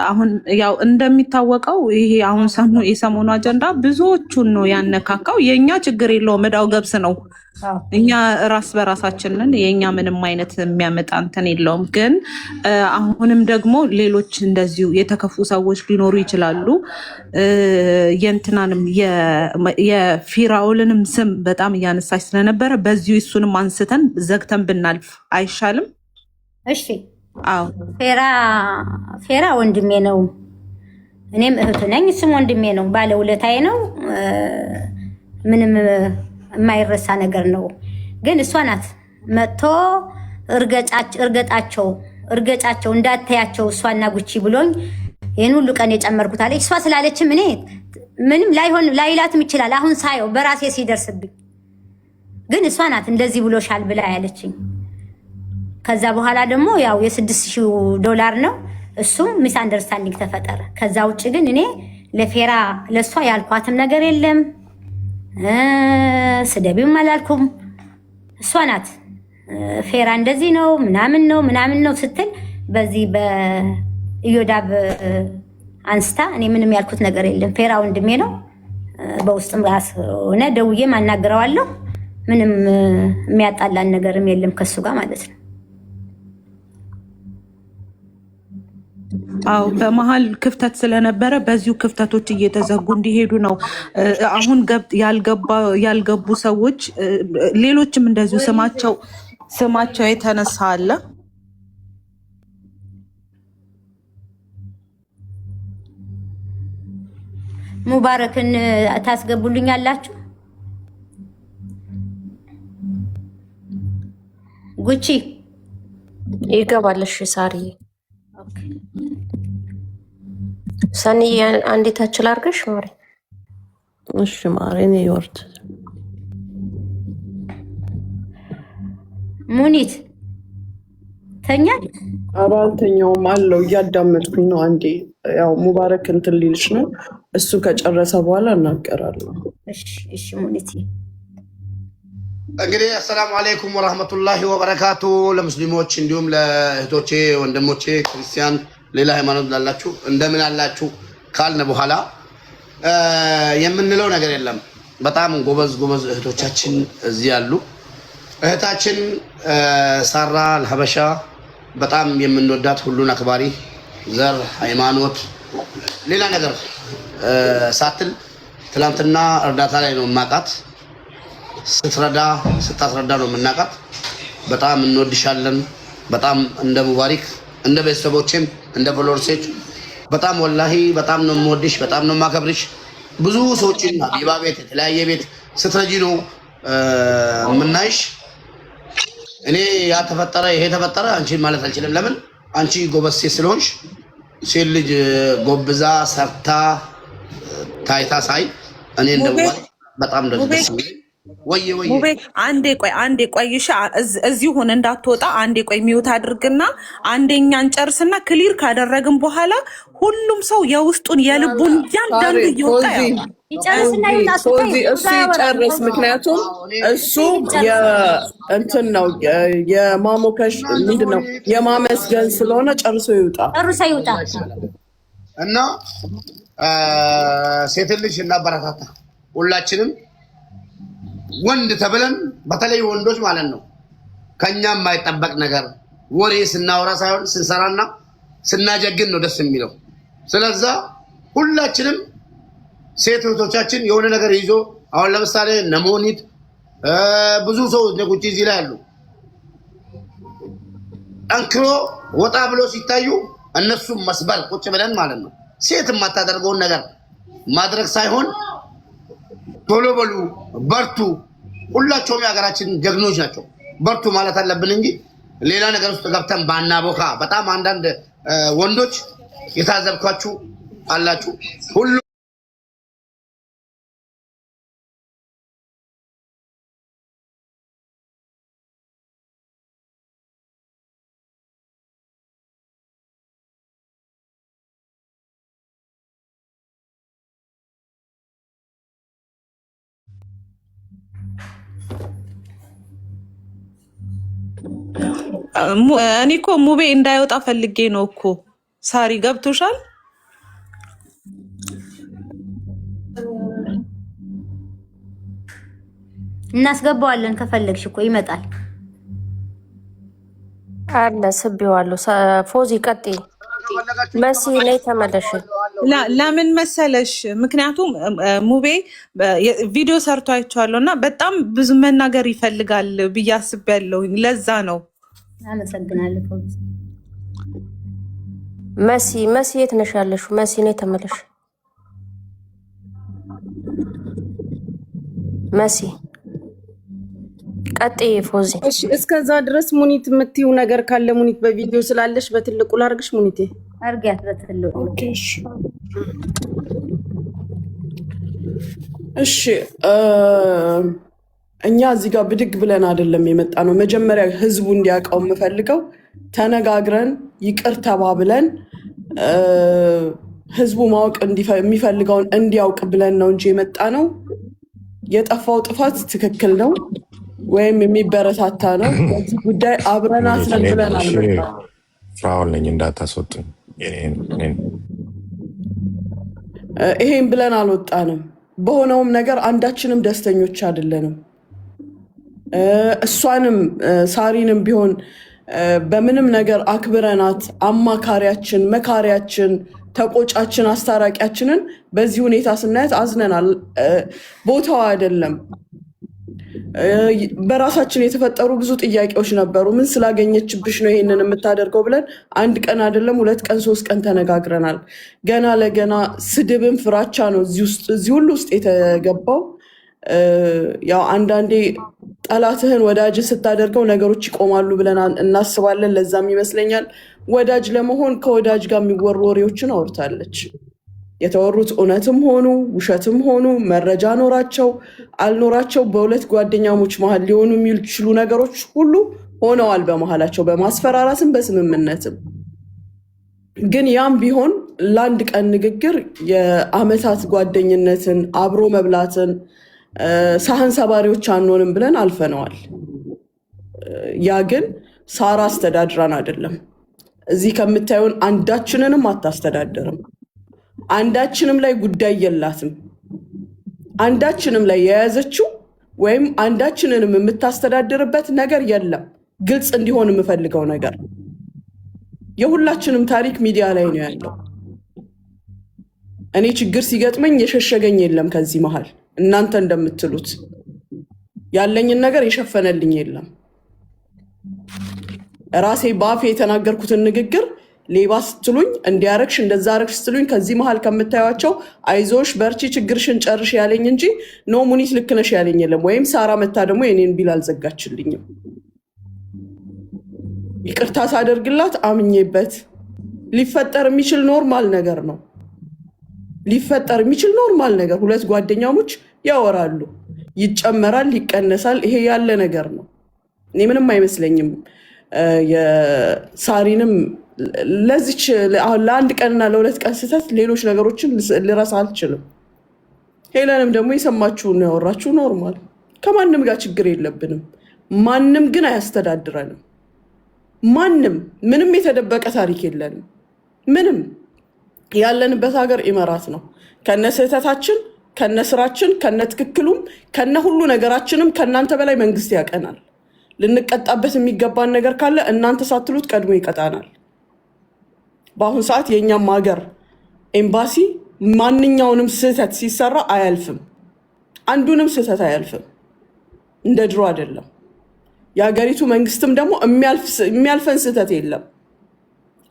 አሁን ያው እንደሚታወቀው ይሄ አሁን የሰሞኑ አጀንዳ ብዙዎቹን ነው ያነካካው። የኛ ችግር የለውም እዳው ገብስ ነው። እኛ ራስ በራሳችንን የኛ ምንም አይነት የሚያመጣ እንትን የለውም። ግን አሁንም ደግሞ ሌሎች እንደዚሁ የተከፉ ሰዎች ሊኖሩ ይችላሉ። የእንትናንም የፊራውልንም ስም በጣም እያነሳች ስለነበረ በዚሁ እሱንም አንስተን ዘግተን ብናልፍ አይሻልም? እሺ አዎ፣ ፌራ ወንድሜ ነው፣ እኔም እህቱ ነኝ። እሱም ወንድሜ ነው፣ ባለውለታዬ ነው። ምንም የማይረሳ ነገር ነው። ግን እሷ ናት መጥቶ እርገጫቸው እንዳታያቸው እሷና ጉቺ ብሎኝ ይህን ሁሉ ቀን የጨመርኩት አለች። እሷ ስላለችም እኔ ምንም ላይላትም ይችላል። አሁን ሳየው በራሴ ሲደርስብኝ ግን እሷ ናት እንደዚህ ብሎሻል ብላ ያለችኝ። ከዛ በኋላ ደግሞ ያው $6,000 ነው። እሱም ሚስ አንደርስታንዲንግ ተፈጠረ። ከዛ ውጭ ግን እኔ ለፌራ ለሷ ያልኳትም ነገር የለም። ስደቢውም አላልኩም። እሷ ናት ፌራ እንደዚህ ነው ምናምን ነው ስትል በዚህ በኢዮዳብ አንስታ እኔ ምንም ያልኩት ነገር የለም። ፌራ ወንድሜ ነው። በውስጥም ራስ ሆነ ደውዬም አናግረዋለሁ። ምንም የሚያጣላን ነገርም የለም ከሱ ጋር ማለት ነው። አው በመሀል ክፍተት ስለነበረ በዚሁ ክፍተቶች እየተዘጉ እንዲሄዱ ነው። አሁን ያልገቡ ሰዎች ሌሎችም እንደዚሁ ስማቸው የተነሳ አለ። ሙባረክን ታስገቡልኛላችሁ? ጉቺ ይገባለሽ ሳሪ ሰኒ አንዴታችን አድርገሽ ማሪ። እሺ ማሪ ነው ይወርድ። ሙኒት ተኛ? ኧረ አልተኛውም አለው እያዳመጥኩኝ ነው። አንዴ ያው ሙባረክ እንትን ሊልሽ ነው። እሱ ከጨረሰ በኋላ እናገራለሁ። እሺ ሙኒት እንግዲህ አሰላሙ አለይኩም ወራህመቱላሂ ወበረካቱ ለሙስሊሞች እንዲሁም ለእህቶቼ ወንድሞቼ ክርስቲያን ሌላ ሃይማኖት ላላችሁ እንደምን አላችሁ ካልነ በኋላ የምንለው ነገር የለም። በጣም ጎበዝ እህቶቻችን እዚህ ያሉ እህታችን ሳራ አልሀበሻ በጣም የምንወዳት ሁሉን አክባሪ ዘር ሃይማኖት ሌላ ነገር ሳትል ትላንትና እርዳታ ላይ ነው ማቃት ስታስረዳ ነው የምናውቃት። በጣም እንወድሻለን። በጣም እንደ ሙባሪክ እንደ ቤተሰቦችም እንደ ፎሎወርሴች በጣም ወላሂ በጣም ነው የምወድሽ፣ በጣም ነው የማከብርሽ። ብዙ ሰዎችን ሀቢባ ቤት የተለያየ ቤት ስትረጂ ነው የምናይሽ። እኔ ያ ተፈጠረ ይሄ ተፈጠረ አንቺን ማለት አልችልም። ለምን አንቺ ጎበዝ ሴት ስለሆንሽ ሴት ልጅ ጎብዛ ሰርታ ታይታ ሳይ እኔ እንደው በጣም ደስ ይላል። ሙቤ አንዴ ቆይ እሺ፣ እዚሁ ሆነ እንዳትወጣ አንዴ ቆይ ሚውት አድርግና አንዴኛን ጨርስና ክሊር ካደረግን በኋላ ሁሉም ሰው የውስጡን የልቡን እያንዳንዱ እየወጣ እሱ ይጨርስ። ምክንያቱም እሱ እንትን ነው የማሞከሽ ምንድን ነው የማመስገን ስለሆነ ጨርሶ ይውጣ እና ሴት ልጅ እናበረታታ ሁላችንም ወንድ ተብለን በተለይ ወንዶች ማለት ነው ከኛም የማይጠበቅ ነገር ወሬ ስናወራ ሳይሆን ስንሰራና ስናጀግን ነው ደስ የሚለው። ስለዚህ ሁላችንም ሴት እህቶቻችን የሆነ ነገር ይዞ አሁን ለምሳሌ ነሞኒት ብዙ ሰው ነቁጭ እዚህ ላይ አሉ አንክሮ ወጣ ብሎ ሲታዩ እነሱም መስበር ቁጭ ብለን ማለት ነው ሴት የማታደርገውን ነገር ማድረግ ሳይሆን ቶሎ በሉ በርቱ። ሁላቸውም የሀገራችን ጀግኖች ናቸው። በርቱ ማለት አለብን እንጂ ሌላ ነገር ውስጥ ገብተን ባናቦካ። በጣም አንዳንድ ወንዶች የታዘብኳችሁ አላችሁ ሁሉ እኔ እኮ ሙቤ እንዳይወጣ ፈልጌ ነው እኮ። ሳሪ ገብቶሻል? እናስገባዋለን ከፈለግሽ እኮ ይመጣል አለ ስቤዋለሁ። ፎዚ ቀጥይ። መሲ ነይ ተመለሽ። ለምን መሰለሽ? ምክንያቱም ሙቤ ቪዲዮ ሰርቶ አይቼዋለሁ እና በጣም ብዙ መናገር ይፈልጋል ብዬ አስቤያለሁኝ። ለዛ ነው። አመሰግናለሁ። መሲ የት ነሽ ያለሽው? መሲ ነይ ተመለሽ። መሲ ቀጥይ ፎዚ። እሺ እስከዛ ድረስ ሙኒት የምትይው ነገር ካለ ሙኒት በቪዲዮ ስላለሽ በትልቁ ላርግሽ። ሙኒቴ አርጊያት በትልቁ። ኦኬ እሺ እኛ እዚህ ጋር ብድግ ብለን አይደለም የመጣ ነው። መጀመሪያ ህዝቡ እንዲያውቀው የምፈልገው ተነጋግረን ይቅር ተባብለን ህዝቡ ማወቅ የሚፈልገውን እንዲያውቅ ብለን ነው እንጂ የመጣ ነው። የጠፋው ጥፋት ትክክል ነው ወይም የሚበረታታ ነው። በዚህ ጉዳይ አብረናት ነን ብለን አልመጣም። ፍራውን ነኝ እንዳታስወጡኝ። ይሄን ብለን አልወጣንም። በሆነውም ነገር አንዳችንም ደስተኞች አይደለንም። እሷንም ሳሪንም ቢሆን በምንም ነገር አክብረናት አማካሪያችን፣ መካሪያችን፣ ተቆጫችን፣ አስታራቂያችንን በዚህ ሁኔታ ስናያት አዝነናል። ቦታው አይደለም። በራሳችን የተፈጠሩ ብዙ ጥያቄዎች ነበሩ። ምን ስላገኘችብሽ ነው ይሄንን የምታደርገው ብለን አንድ ቀን አይደለም 2 ቀን 3 ቀን ተነጋግረናል። ገና ለገና ስድብን ፍራቻ ነው እዚህ ሁሉ ውስጥ የተገባው። ያው አንዳንዴ ጠላትህን ወዳጅ ስታደርገው ነገሮች ይቆማሉ ብለን እናስባለን። ለዛም ይመስለኛል ወዳጅ ለመሆን ከወዳጅ ጋር የሚወሩ ወሬዎችን አውርታለች። የተወሩት እውነትም ሆኑ ውሸትም ሆኑ መረጃ ኖራቸው አልኖራቸው በሁለት ጓደኛሞች መሀል ሊሆኑ የሚችሉ ነገሮች ሁሉ ሆነዋል በመሀላቸው፣ በማስፈራራትም በስምምነትም። ግን ያም ቢሆን ለአንድ ቀን ንግግር የአመታት ጓደኝነትን አብሮ መብላትን ሳህን ሰባሪዎች አንሆንም ብለን አልፈነዋል። ያ ግን ሳራ አስተዳድራን አይደለም። እዚህ ከምታዩን አንዳችንንም አታስተዳድርም። አንዳችንም ላይ ጉዳይ የላትም። አንዳችንም ላይ የያዘችው ወይም አንዳችንንም የምታስተዳድርበት ነገር የለም። ግልጽ እንዲሆን የምፈልገው ነገር የሁላችንም ታሪክ ሚዲያ ላይ ነው ያለው። እኔ ችግር ሲገጥመኝ የሸሸገኝ የለም ከዚህ መሃል። እናንተ እንደምትሉት ያለኝን ነገር የሸፈነልኝ የለም። ራሴ በአፌ የተናገርኩትን ንግግር ሌባ ስትሉኝ፣ እንዲያረግሽ እንደዛ አረግሽ ስትሉኝ ከዚህ መሃል ከምታዩቸው አይዞሽ በርቺ ችግርሽን ጨርሽ ያለኝ እንጂ ኖ ሙኒት ልክ ነሽ ያለኝ የለም። ወይም ሳራ መታ ደግሞ የኔን ቢል አልዘጋችልኝም። ይቅርታ ሳደርግላት አምኜበት ሊፈጠር የሚችል ኖርማል ነገር ነው። ሊፈጠር የሚችል ኖርማል ነገር፣ ሁለት ጓደኛሞች ያወራሉ፣ ይጨመራል፣ ይቀነሳል። ይሄ ያለ ነገር ነው። እኔ ምንም አይመስለኝም። የሳሪንም ለዚች ለአንድ ቀንና ለሁለት ቀን ስህተት ሌሎች ነገሮችን ልረሳ አልችልም። ሄለንም ደግሞ የሰማችሁን ነው ያወራችሁ። ኖርማል፣ ከማንም ጋር ችግር የለብንም። ማንም ግን አያስተዳድረንም። ማንም ምንም የተደበቀ ታሪክ የለንም። ምንም ያለንበት ሀገር ኢመራት ነው። ከነ ስህተታችን፣ ከነ ስራችን፣ ከነ ትክክሉም፣ ከነ ሁሉ ነገራችንም ከእናንተ በላይ መንግስት ያቀናል። ልንቀጣበት የሚገባን ነገር ካለ እናንተ ሳትሉት ቀድሞ ይቀጣናል። በአሁን ሰዓት የእኛም ሀገር ኤምባሲ ማንኛውንም ስህተት ሲሰራ አያልፍም። አንዱንም ስህተት አያልፍም። እንደ ድሮ አይደለም። የሀገሪቱ መንግስትም ደግሞ የሚያልፈን ስህተት የለም።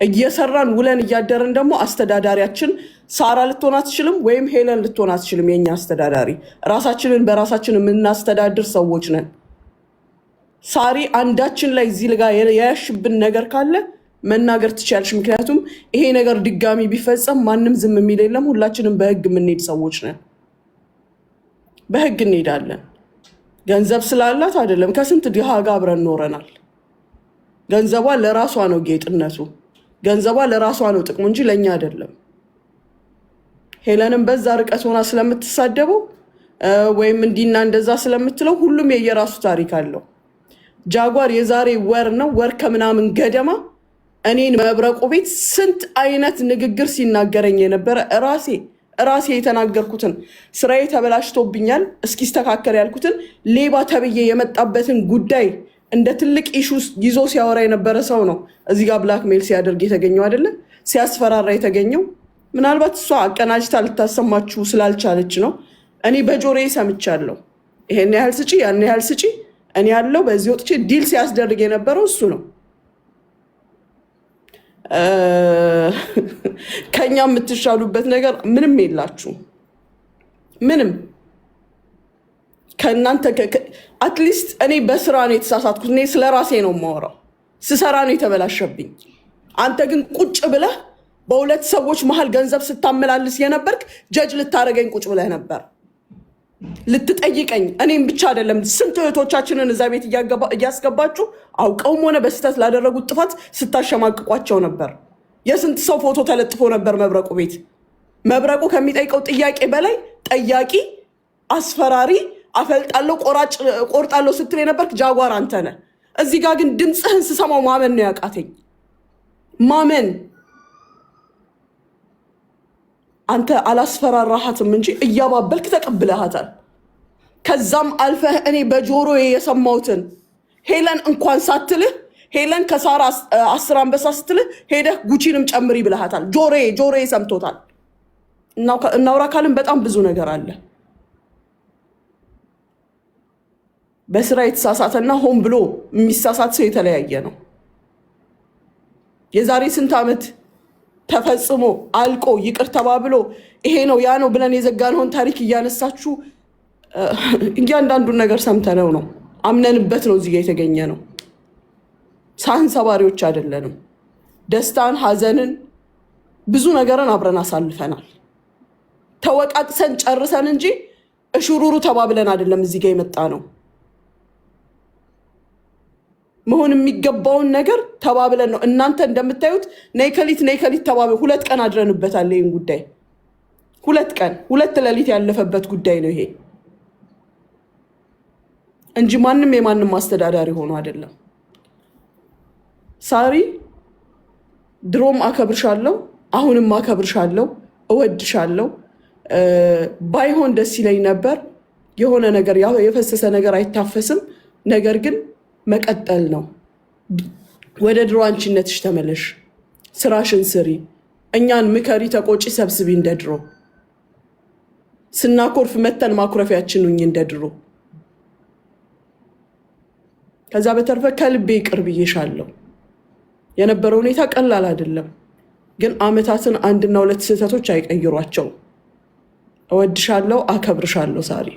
እየሰራን ውለን እያደረን ደግሞ አስተዳዳሪያችን ሳራ ልትሆን አትችልም፣ ወይም ሄለን ልትሆን አትችልም። የኛ አስተዳዳሪ ራሳችንን በራሳችን የምናስተዳድር ሰዎች ነን። ሳሪ አንዳችን ላይ እዚህ ልጋ የያሽብን ነገር ካለ መናገር ትችያለሽ። ምክንያቱም ይሄ ነገር ድጋሚ ቢፈጸም ማንም ዝም የሚል የለም። ሁላችንም በህግ የምንሄድ ሰዎች ነን። በህግ እንሄዳለን። ገንዘብ ስላላት አይደለም። ከስንት ድሃ ጋር አብረን ኖረናል። ገንዘቧ ለራሷ ነው ጌጥነቱ፣ ገንዘቧ ለራሷ ነው ጥቅሙ እንጂ ለእኛ አይደለም። ሄለንም በዛ ርቀት ሆና ስለምትሳደበው ወይም እንዲና እንደዛ ስለምትለው ሁሉም የየራሱ ታሪክ አለው። ጃጓር የዛሬ ወር ከምናምን ገደማ እኔን መብረቁ ቤት ስንት አይነት ንግግር ሲናገረኝ የነበረ ራሴ የተናገርኩትን ስራዬ ተበላሽቶብኛል እስኪስተካከል ያልኩትን ሌባ ተብዬ የመጣበትን ጉዳይ እንደ ትልቅ ኢሹ ይዞ ሲያወራ የነበረ ሰው ነው እዚህ ጋር ብላክ ሜል ሲያደርግ የተገኘው አይደለ? ሲያስፈራራ የተገኘው። ምናልባት እሷ አቀናጅታ ልታሰማችሁ ስላልቻለች ነው። እኔ በጆሮዬ ሰምቻለሁ። ይሄን ያህል ስጪ፣ ያን ያህል ስጪ፣ እኔ ያለው በዚህ ወጥቼ ዲል ሲያስደርግ የነበረው እሱ ነው። ከኛ የምትሻሉበት ነገር ምንም የላችሁ። ምንም ከእናንተ አትሊስት እኔ በስራ ነው የተሳሳትኩት። እኔ ስለ ራሴ ነው የማወራው። ስሰራ ነው የተበላሸብኝ። አንተ ግን ቁጭ ብለህ በሁለት ሰዎች መሀል ገንዘብ ስታመላልስ የነበርክ ጀጅ ልታደርገኝ ቁጭ ብለህ ነበር፣ ልትጠይቀኝ። እኔም ብቻ አይደለም ስንት እህቶቻችንን እዛ ቤት እያስገባችሁ አውቀውም ሆነ በስህተት ላደረጉት ጥፋት ስታሸማቅቋቸው ነበር። የስንት ሰው ፎቶ ተለጥፎ ነበር መብረቁ ቤት። መብረቁ ከሚጠይቀው ጥያቄ በላይ ጠያቂ፣ አስፈራሪ፣ አፈልጣለሁ፣ ቆርጣለሁ ስትል የነበርክ ጃጓር አንተ ነህ። እዚህ ጋር ግን ድምፅህን ስሰማው ማመን ነው ያቃተኝ። ማመን አንተ አላስፈራራሃትም እንጂ እያባበልክ ተቀብለሃታል። ከዛም አልፈህ እኔ በጆሮዬ የሰማሁትን ሄለን እንኳን ሳትልህ ሄለን ከሳራ 10 አንበሳ ስትልህ ሄደህ ጉቺንም ጨምሪ ብለሃታል። ጆሮዬ ሰምቶታል። እናውራ ካልን በጣም ብዙ ነገር አለ። በስራ የተሳሳተና ሆን ብሎ የሚሳሳት ሰው የተለያየ ነው። የዛሬ ስንት ዓመት ተፈጽሞ አልቆ ይቅር ተባብሎ ይሄ ነው ያ ነው ብለን የዘጋነውን ታሪክ እያነሳችሁ እያንዳንዱን ነገር ሰምተነው ነው አምነንበት ነው እዚህ ጋር የተገኘ ነው። ሳህን ሰባሪዎች አይደለንም። ደስታን፣ ሀዘንን፣ ብዙ ነገርን አብረን አሳልፈናል። ተወቃቅሰን ጨርሰን እንጂ እሽሩሩ ተባብለን አይደለም እዚህ ጋር የመጣ ነው። መሆን የሚገባውን ነገር ተባብለን ነው። እናንተ እንደምታዩት ነይከሊት ተባብለን 2 ቀን አድረንበታል። ይህን ጉዳይ 2 ቀን 2 ሌሊት ያለፈበት ጉዳይ ነው ይሄ። እንጂ ማንም የማንም አስተዳዳሪ ሆኖ አይደለም። ሳሪ ድሮም አከብርሻለሁ፣ አሁንም አከብርሻለሁ፣ እወድሻለሁ። ባይሆን ደስ ይለኝ ነበር። የሆነ ነገር የፈሰሰ ነገር አይታፈስም። ነገር ግን መቀጠል ነው። ወደ ድሮ አንቺነትሽ ተመለሽ፣ ስራሽን ስሪ፣ እኛን ምከሪ፣ ተቆጪ፣ ሰብስቢ እንደ ድሮ። ስናኮርፍ መተን ማኩረፊያችን ሁኚ እንደ ድሮ። ከዛ በተረፈ ከልቤ ይቅር ብዬሻለሁ። የነበረው ሁኔታ ቀላል አይደለም፣ ግን አመታትን 1 እና 2 ስህተቶች አይቀይሯቸው። እወድሻለሁ፣ አከብርሻለሁ ሳሪ።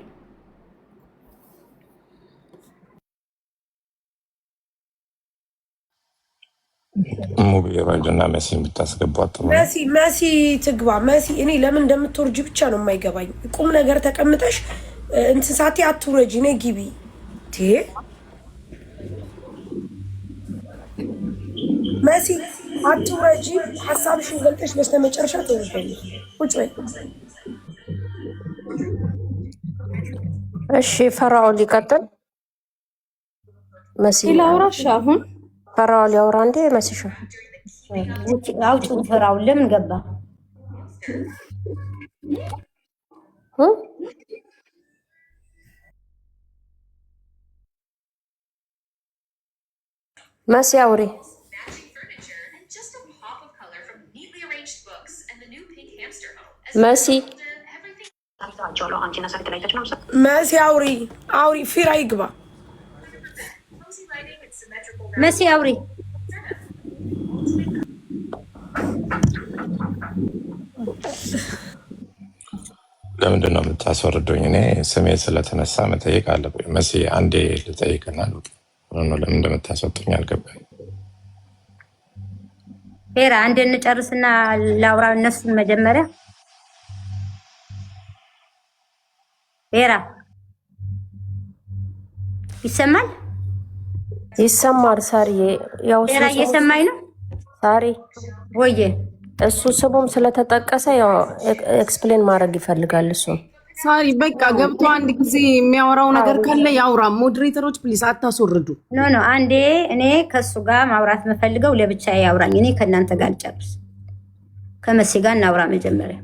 ሙቢ የባልደና መሲን ብታስገቧት ጥሩ ነው። መሲ ትግባ። መሲ እኔ ለምን እንደምትወርጂ ብቻ ነው የማይገባኝ። ቁም ነገር ተቀምጠሽ እንስሳቴ አትውረጂ፣ ነይ ግቢ። መሲ አትውረጂ፣ ሀሳብሽን ገልጠሽ በስተመጨረሻ ትወርጃለሽ። ቁጭ በይ። እሺ ፈራኦል ይቀጥል። መሲ ላውራሽ አሁን ፈራኦል ያውራ እንዴ? መስሽ አውጭ ፈራኦል ለምን ገባ? መሲ አውሪ። መሲ መሲ አውሪ አውሪ። ፊራ ይግባ። መሲ አውሪ። ለምንድን ነው የምታስወርዱኝ? እኔ ስሜ ስለተነሳ መጠየቅ አለብኝ። መሲ አንዴ ልጠይቅና ልውጣ። ለምን እንደምታስወጡኝ አልገባኝ። ፌራ አንዴ እንጨርስና ላውራ እነሱን መጀመሪያ። ፌራ ይሰማል? ይሰማል። ሳሪ ያው ፌራ እየሰማኝ ነው። ሳሪ ወዬ እሱ ስሙም ስለተጠቀሰ ያው ኤክስፕሌን ማድረግ ይፈልጋል እሱ። ሳሪ በቃ ገብቶ አንድ ጊዜ የሚያወራው ነገር ካለ ያውራ። ሞዴሬተሮች ፕሊስ አታስወርዱ። ኖ አንዴ እኔ ከሱ ጋር ማውራት መፈልገው ለብቻ ያውራኝ። እኔ ከእናንተ ጋር ልጨርስ። ከመሲ ጋር እናውራ መጀመሪያ።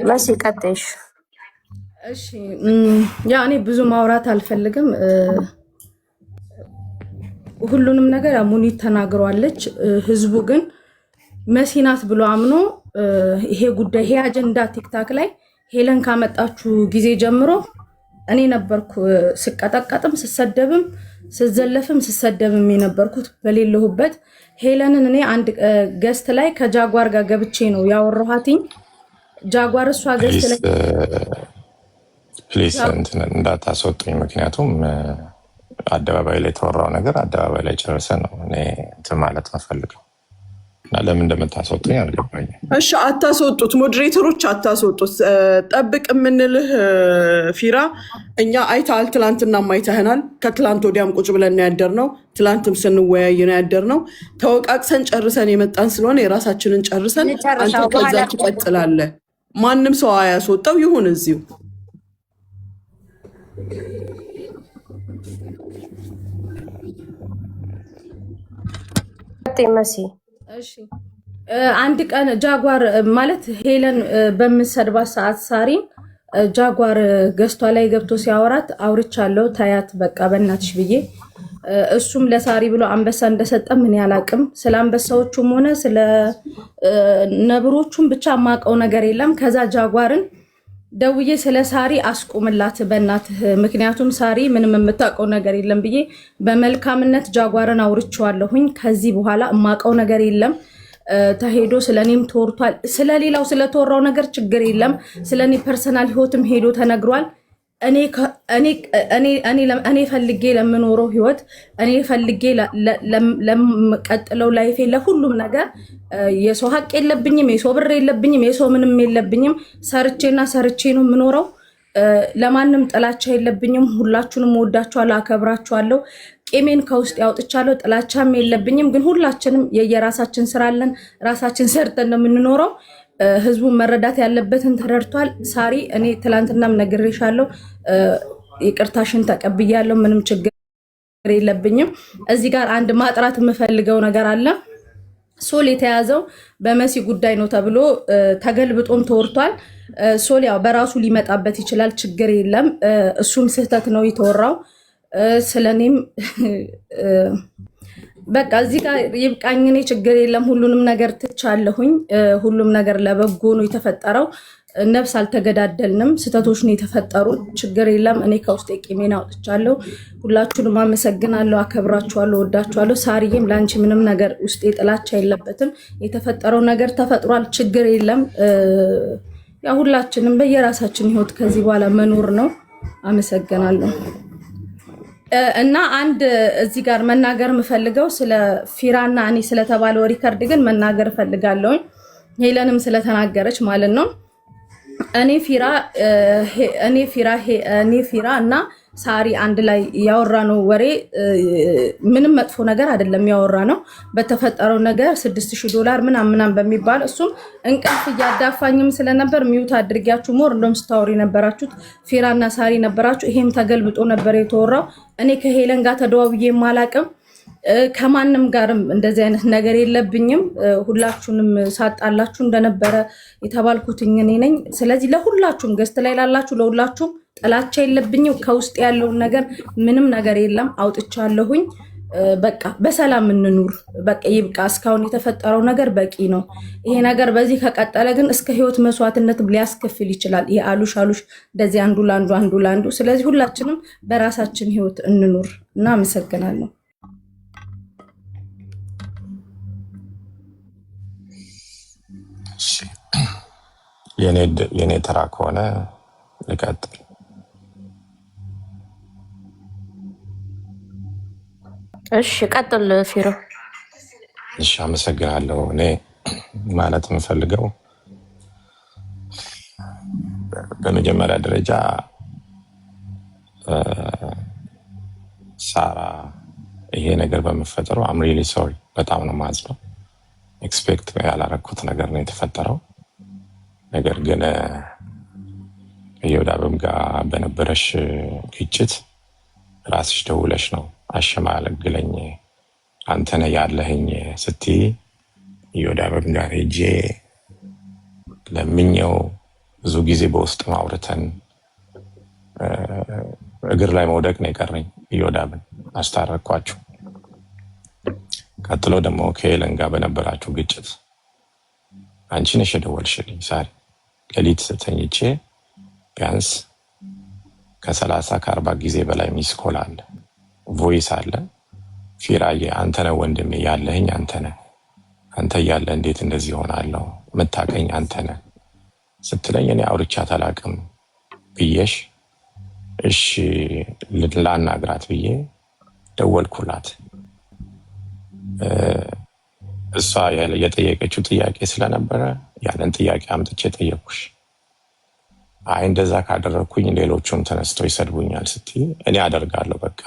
መሲ ቀጥሽ። እሺ ያ እኔ ብዙ ማውራት አልፈልግም። ሁሉንም ነገር ሙኒት ተናግሯለች። ህዝቡ ግን መሲናት ብሎ አምኖ ይሄ ጉዳይ ይሄ አጀንዳ ቲክታክ ላይ ሄለን ካመጣችሁ ጊዜ ጀምሮ እኔ ነበርኩ ስቀጠቀጥም ስሰደብም ስዘለፍም ስሰደብም የነበርኩት በሌለሁበት። ሄለንን እኔ አንድ ገስት ላይ ከጃጓር ጋር ገብቼ ነው ያወራኋትኝ። ጃጓር እሷ ገስት ላይ ፕሊስ እንዳታስወጡኝ፣ ምክንያቱም አደባባይ ላይ የተወራው ነገር አደባባይ ላይ ጨርሰ ነው እኔ እንትን ማለት መፈልገው እና ለምን እንደምታስወጡኝ አልገባኝም። እሺ አታስወጡት፣ ሞዴሬተሮች አታስወጡት። ጠብቅ የምንልህ ፊራ፣ እኛ አይተሃል፣ ትላንትናም አይተህናል። ከትላንት ወዲያም ቁጭ ብለን ያደርነው፣ ትላንትም ስንወያይ ነው ያደርነው። ተወቃቅሰን ጨርሰን የመጣን ስለሆነ የራሳችንን ጨርሰን አንተ ከዛ ትቀጥላለህ። ማንም ሰው አያስወጣው፣ ይሁን እዚሁ። መሲ እሺ አንድ ቀን ጃጓር ማለት ሄለን በምሰድባት ሰዓት ሳሪን ጃጓር ገስቷ ላይ ገብቶ ሲያወራት አውርቻለሁ፣ ታያት በቃ በእናትሽ ብዬ እሱም ለሳሪ ብሎ አንበሳ እንደሰጠ ምን ያላቅም። ስለ አንበሳዎቹም ሆነ ስለ ነብሮቹም ብቻ ማቀው ነገር የለም። ከዛ ጃጓርን ደውዬ ስለ ሳሪ አስቁምላት በእናትህ፣ ምክንያቱም ሳሪ ምንም የምታውቀው ነገር የለም ብዬ በመልካምነት ጃጓርን አውርቼዋለሁኝ። ከዚህ በኋላ የማውቀው ነገር የለም። ተሄዶ ስለኔም ተወርቷል። ስለሌላው ስለተወራው ነገር ችግር የለም። ስለኔ ፐርሰናል ህይወትም ሄዶ ተነግሯል። እኔ ፈልጌ ለምኖረው ህይወት፣ እኔ ፈልጌ ለምቀጥለው ላይፌ፣ ለሁሉም ነገር የሰው ሀቅ የለብኝም፣ የሰው ብር የለብኝም፣ የሰው ምንም የለብኝም። ሰርቼና ሰርቼ ነው የምኖረው። ለማንም ጥላቻ የለብኝም። ሁላችሁንም ወዳችኋለሁ፣ አከብራችኋለሁ። ቄሜን ከውስጥ ያውጥቻለሁ። ጥላቻም የለብኝም። ግን ሁላችንም የየራሳችን ስራ አለን። ራሳችን ሰርተን ነው የምንኖረው። ህዝቡን መረዳት ያለበትን ተረድቷል። ሳሪ እኔ ትላንትናም ነግሬሻለሁ፣ ይቅርታሽን ተቀብያለሁ። ምንም ችግር የለብኝም። እዚህ ጋር አንድ ማጥራት የምፈልገው ነገር አለ። ሶል የተያዘው በመሲ ጉዳይ ነው ተብሎ ተገልብጦም ተወርቷል። ሶል ያው በራሱ ሊመጣበት ይችላል፣ ችግር የለም። እሱም ስህተት ነው የተወራው። ስለኔም በቃ እዚህ ጋር ይብቃኝ። እኔ ችግር የለም፣ ሁሉንም ነገር ትቻለሁኝ። ሁሉም ነገር ለበጎ ነው የተፈጠረው። ነፍስ አልተገዳደልንም፣ ስህተቶች ነው የተፈጠሩት። ችግር የለም። እኔ ከውስጥ ቂሜን አውጥቻለሁ። ሁላችሁንም አመሰግናለሁ፣ አከብራችኋለሁ፣ ወዳችኋለሁ። ሳሪዬም ለአንቺ ምንም ነገር ውስጤ ጥላቻ የለበትም። የተፈጠረው ነገር ተፈጥሯል፣ ችግር የለም። ያ ሁላችንም በየራሳችን ህይወት ከዚህ በኋላ መኖር ነው። አመሰግናለሁ። እና አንድ እዚህ ጋር መናገር የምፈልገው ስለ ፊራና እኔ ስለተባለው ሪከርድ ግን መናገር እፈልጋለሁ። ሄለንም ስለተናገረች ማለት ነው። እኔ ፊራ እና ሳሪ አንድ ላይ ያወራነው ወሬ ምንም መጥፎ ነገር አይደለም። ያወራነው በተፈጠረው ነገር $6000 ምናምን በሚባል እሱም እንቅልፍ እያዳፋኝም ስለነበር ሚውት አድርጊያችሁ ሞር እንደውም ስታወሪ ነበራችሁት ፊራና ሳሪ ነበራችሁ። ይሄም ተገልብጦ ነበር የተወራው። እኔ ከሄለን ጋር ተደዋውዬ ማላቅም ከማንም ጋርም እንደዚህ አይነት ነገር የለብኝም። ሁላችሁንም ሳጣላችሁ እንደነበረ የተባልኩትኝ እኔ ነኝ። ስለዚህ ለሁላችሁም ገስት ላይ ላላችሁ ለሁላችሁም ጥላቻ የለብኝም። ከውስጥ ያለውን ነገር ምንም ነገር የለም አውጥቻለሁኝ። በቃ በሰላም እንኑር። በቃ ይብቃ። እስካሁን የተፈጠረው ነገር በቂ ነው። ይሄ ነገር በዚህ ከቀጠለ ግን እስከ ህይወት መስዋዕትነት ሊያስከፍል ይችላል። ይሄ አሉሽ እንደዚህ አንዱ ላንዱ። ስለዚህ ሁላችንም በራሳችን ህይወት እንኑር እና አመሰግናለሁ። የኔ ተራ ከሆነ ልቀጥል። እሺ ቀጥል ፊሮ። እሺ አመሰግናለሁ። እኔ ማለት የምፈልገው በመጀመሪያ ደረጃ ሳራ ይሄ ነገር በመፈጠሩ አም ሪሊ ሶሪ፣ በጣም ነው ማዝነው። ኤክስፔክት ያላረኩት ነገር ነው የተፈጠረው። ነገር ግን ከዮዳብም ጋር በነበረሽ ግጭት ራስሽ ደውለሽ ነው አሸማለግለኝ አንተ ነህ ያለህኝ ስትይ ዮዳብም ጋር ሄጄ ለምኜው ብዙ ጊዜ በውስጥ ማውርተን እግር ላይ መውደቅ ነው የቀረኝ። ዮዳብን አስታረኳችሁ። ቀጥሎ ደግሞ ከሄለን ጋር በነበራችሁ ግጭት አንቺ ነሽ የደወልሽልኝ ሳሪ። ሌሊት ተኝቼ ቢያንስ ከ30-40 ጊዜ በላይ ሚስ ኮል አለ፣ ቮይስ አለ። ፊራዬ አንተ ነህ ወንድሜ ያለህኝ አንተ ነህ፣ አንተ እያለ እንዴት እንደዚህ ሆናለሁ፣ የምታቀኝ አንተ ነህ ስትለኝ እኔ አውርቻት አላቅም ብዬሽ እሺ ላናግራት ብዬ ደወልኩላት። እሷ የጠየቀችው ጥያቄ ስለነበረ ያንን ጥያቄ አምጥቼ ጠየቅኩሽ። አይ እንደዛ ካደረግኩኝ ሌሎቹም ተነስተው ይሰድቡኛል ስትይ እኔ አደርጋለሁ፣ በቃ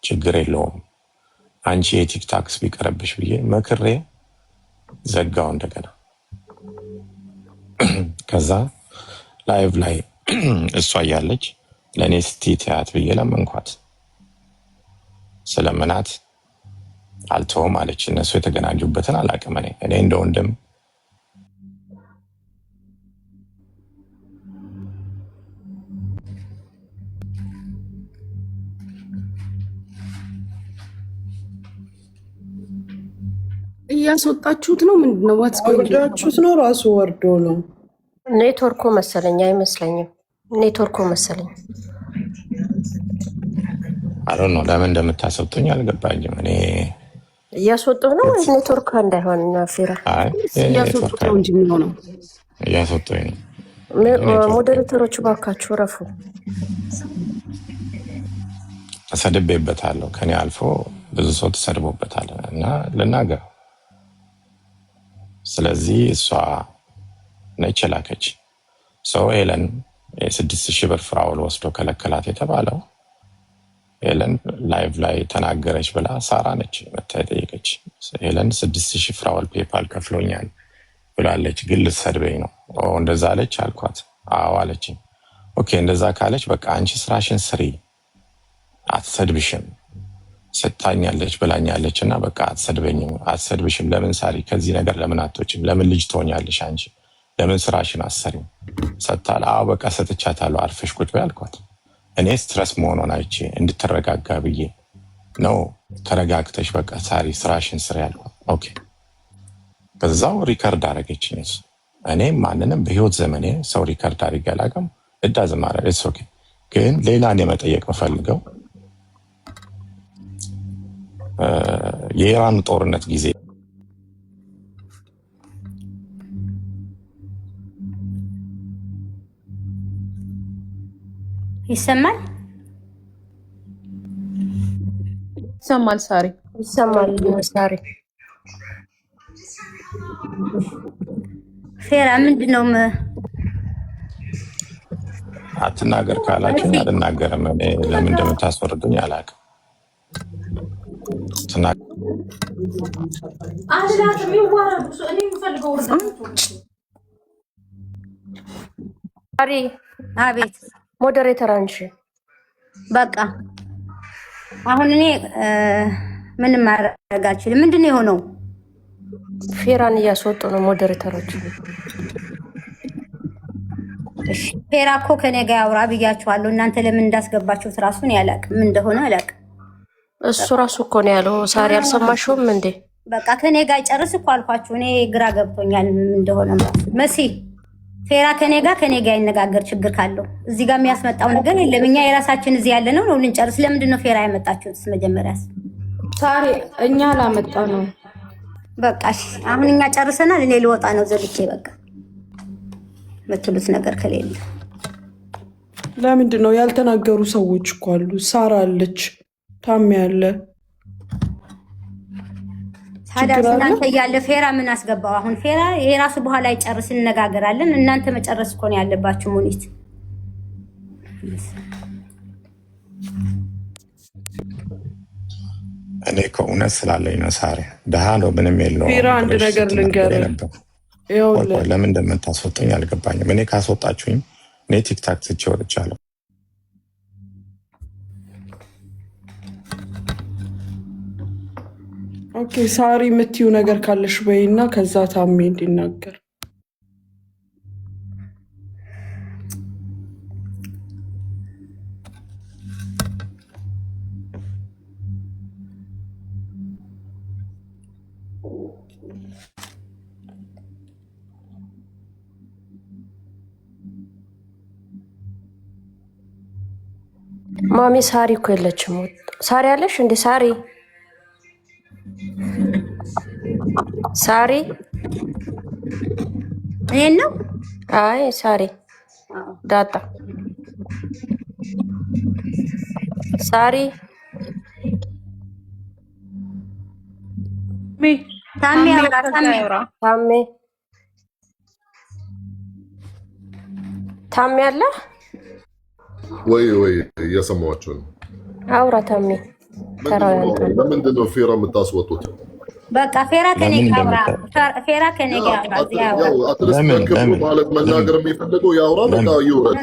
ችግር የለውም አንቺ የቲክታክስ ቢቀረብሽ ብዬ መክሬ ዘጋው እንደገና። ከዛ ላይቭ ላይ እሷ እያለች ለእኔ ስትይት ብዬ ለመንኳት። ስለምናት አልተውም አለች። እነሱ የተገናኙበትን አላቅም። እኔ እንደ ወንድም እያስወጣችሁት ነው። ምንድነው ወርዳችሁት ነው? ራሱ ወርዶ ነው። ኔትወርኩ መሰለኝ፣ አይመስለኝም። ኔትወርኩ መሰለኝ። አሁን ነው ለምን እንደምታሰጡኝ አልገባኝም። እኔ እያስወጡህ ነው ወይ ኔትወርክ እንዳይሆን ፊራ? እያስወጡት ነው እንጂ የሚሆነው እያስወጡኝ ነው። ሞዴሬተሮች ባካችሁ ረፉ። ተሰድቤበታለሁ። ከኔ አልፎ ብዙ ሰው ተሰድቦበታል እና ልናገር። ስለዚህ እሷ ነች የላከች ሰው ሄለን የ$6000 ፍራውል ወስዶ ከለከላት የተባለው ሄለን ላይቭ ላይ ተናገረች ብላ ሳራ ነች መታ የጠየቀች። ሄለን 6000 ፍራውል ፔፓል ከፍሎኛል ብላለች፣ ግን ልትሰድበኝ ነው። እንደዛ አለች አልኳት። አዎ አለችኝ። ኦኬ እንደዛ ካለች በቃ አንቺ ስራሽን ስሪ፣ አትሰድብሽም ስታኛለች ብላኛለች እና በቃ አትሰድብሽም። ለምን ሳሪ ከዚህ ነገር ለምን አትወጪም? ለምን ልጅ ትሆኛለሽ አንቺ? ለምን ስራሽን አሰሪም ሰጥታል። አዎ በቃ ሰጥቻታለሁ፣ አርፈሽ ቁጭ በይ አልኳት። እኔ ስትረስ መሆኗን አይቼ እንድትረጋጋ ብዬ ነው። ተረጋግተሽ በቃ ሳሪ ስራሽን ስሪ ያልኳት። ኦኬ በዛው ሪከርድ አረገችኝ። እኔ ማንንም በህይወት ዘመኔ ሰው ሪከርድ አድርጌ አላውቅም። እዳዝማረ ኦኬ። ግን ሌላ እኔ መጠየቅ የምፈልገው የኢራን ጦርነት ጊዜ ይሰማል ሳሪ ይሰማል። ሳሪ ፌራ ምንድነው? አትናገር ካላችሁ አልናገርም። እኔ ለምን እንደምታስወርዱኝ አላውቅም። ሳሪ አቤት። ሞዴሬተር አንሺ። በቃ አሁን እኔ ምንም ማድረግ አልችልም። ምንድነው የሆነው? ፌራን እያስወጡ ነው ሞዴሬተሮች። ፌራ እኮ ከኔ ጋር ያውራ ብያችኋለሁ። እናንተ ለምን እንዳስገባችሁት ራሱን ያላቅም ምን እንደሆነ አላቅም። እሱ ራሱ እኮ ነው ያለው። ሳሪ አልሰማሽውም እንዴ? በቃ ከኔ ጋር ጨርስ እኮ አልኳችሁ። እኔ ግራ ገብቶኛል ምን እንደሆነ። መሲ ፌራ ከኔ ጋር ይነጋገር ችግር ካለው እዚህ ጋር የሚያስመጣው ነገር የለም። እኛ የራሳችን እዚህ ያለ ነው ልንጨርስ። ለምንድን ነው ፌራ ያመጣችሁት? መጀመሪያስ ሳሪ እኛ ላመጣ ነው። በቃ አሁን እኛ ጨርሰናል። እኔ ልወጣ ነው ዘልቼ። በቃ የምትሉት ነገር ከሌለ ለምንድን ነው ያልተናገሩ ሰዎች እኮ አሉ። ሳራ አለች፣ ታሜ ያለ ታዲያ እናንተ እያለ ፌራ ምን አስገባው? አሁን ፌራ የራሱ በኋላ ይጨርስ እንነጋገራለን። እናንተ መጨረስ እኮ ነው ያለባችሁ። ሙኒት እኔ ከእውነት ስላለኝ ነው። ሳሪ ደሃ ነው ምንም የለውም። ፌራ አንድ ነገር ልንገርህ፣ ለምን እንደምታስወጡኝ አልገባኝም። እኔ ካስወጣችሁኝ እኔ ቲክታክ ትቼ ወጥቻለሁ። ኦኬ ሳሪ የምትይው ነገር ካለሽ በይና ከዛ ታሜ እንዲናገር። ማሚ ሳሪ እኮ የለችም። ሳሪ አለሽ እንዴ? ሳሪ ይሄን ነው? አይ ሳሪ ዳጣ ሳሪ ታሜ አለ ወይ እየሰማኋቸው ነው። አውራ ታሜ ለምንድን ነው ፌራ የምታስወጡት? በቃ ፌራ ከኔ ጋር ማለት መናገር የሚፈልገው ያውራ። በቃ ይውረድ።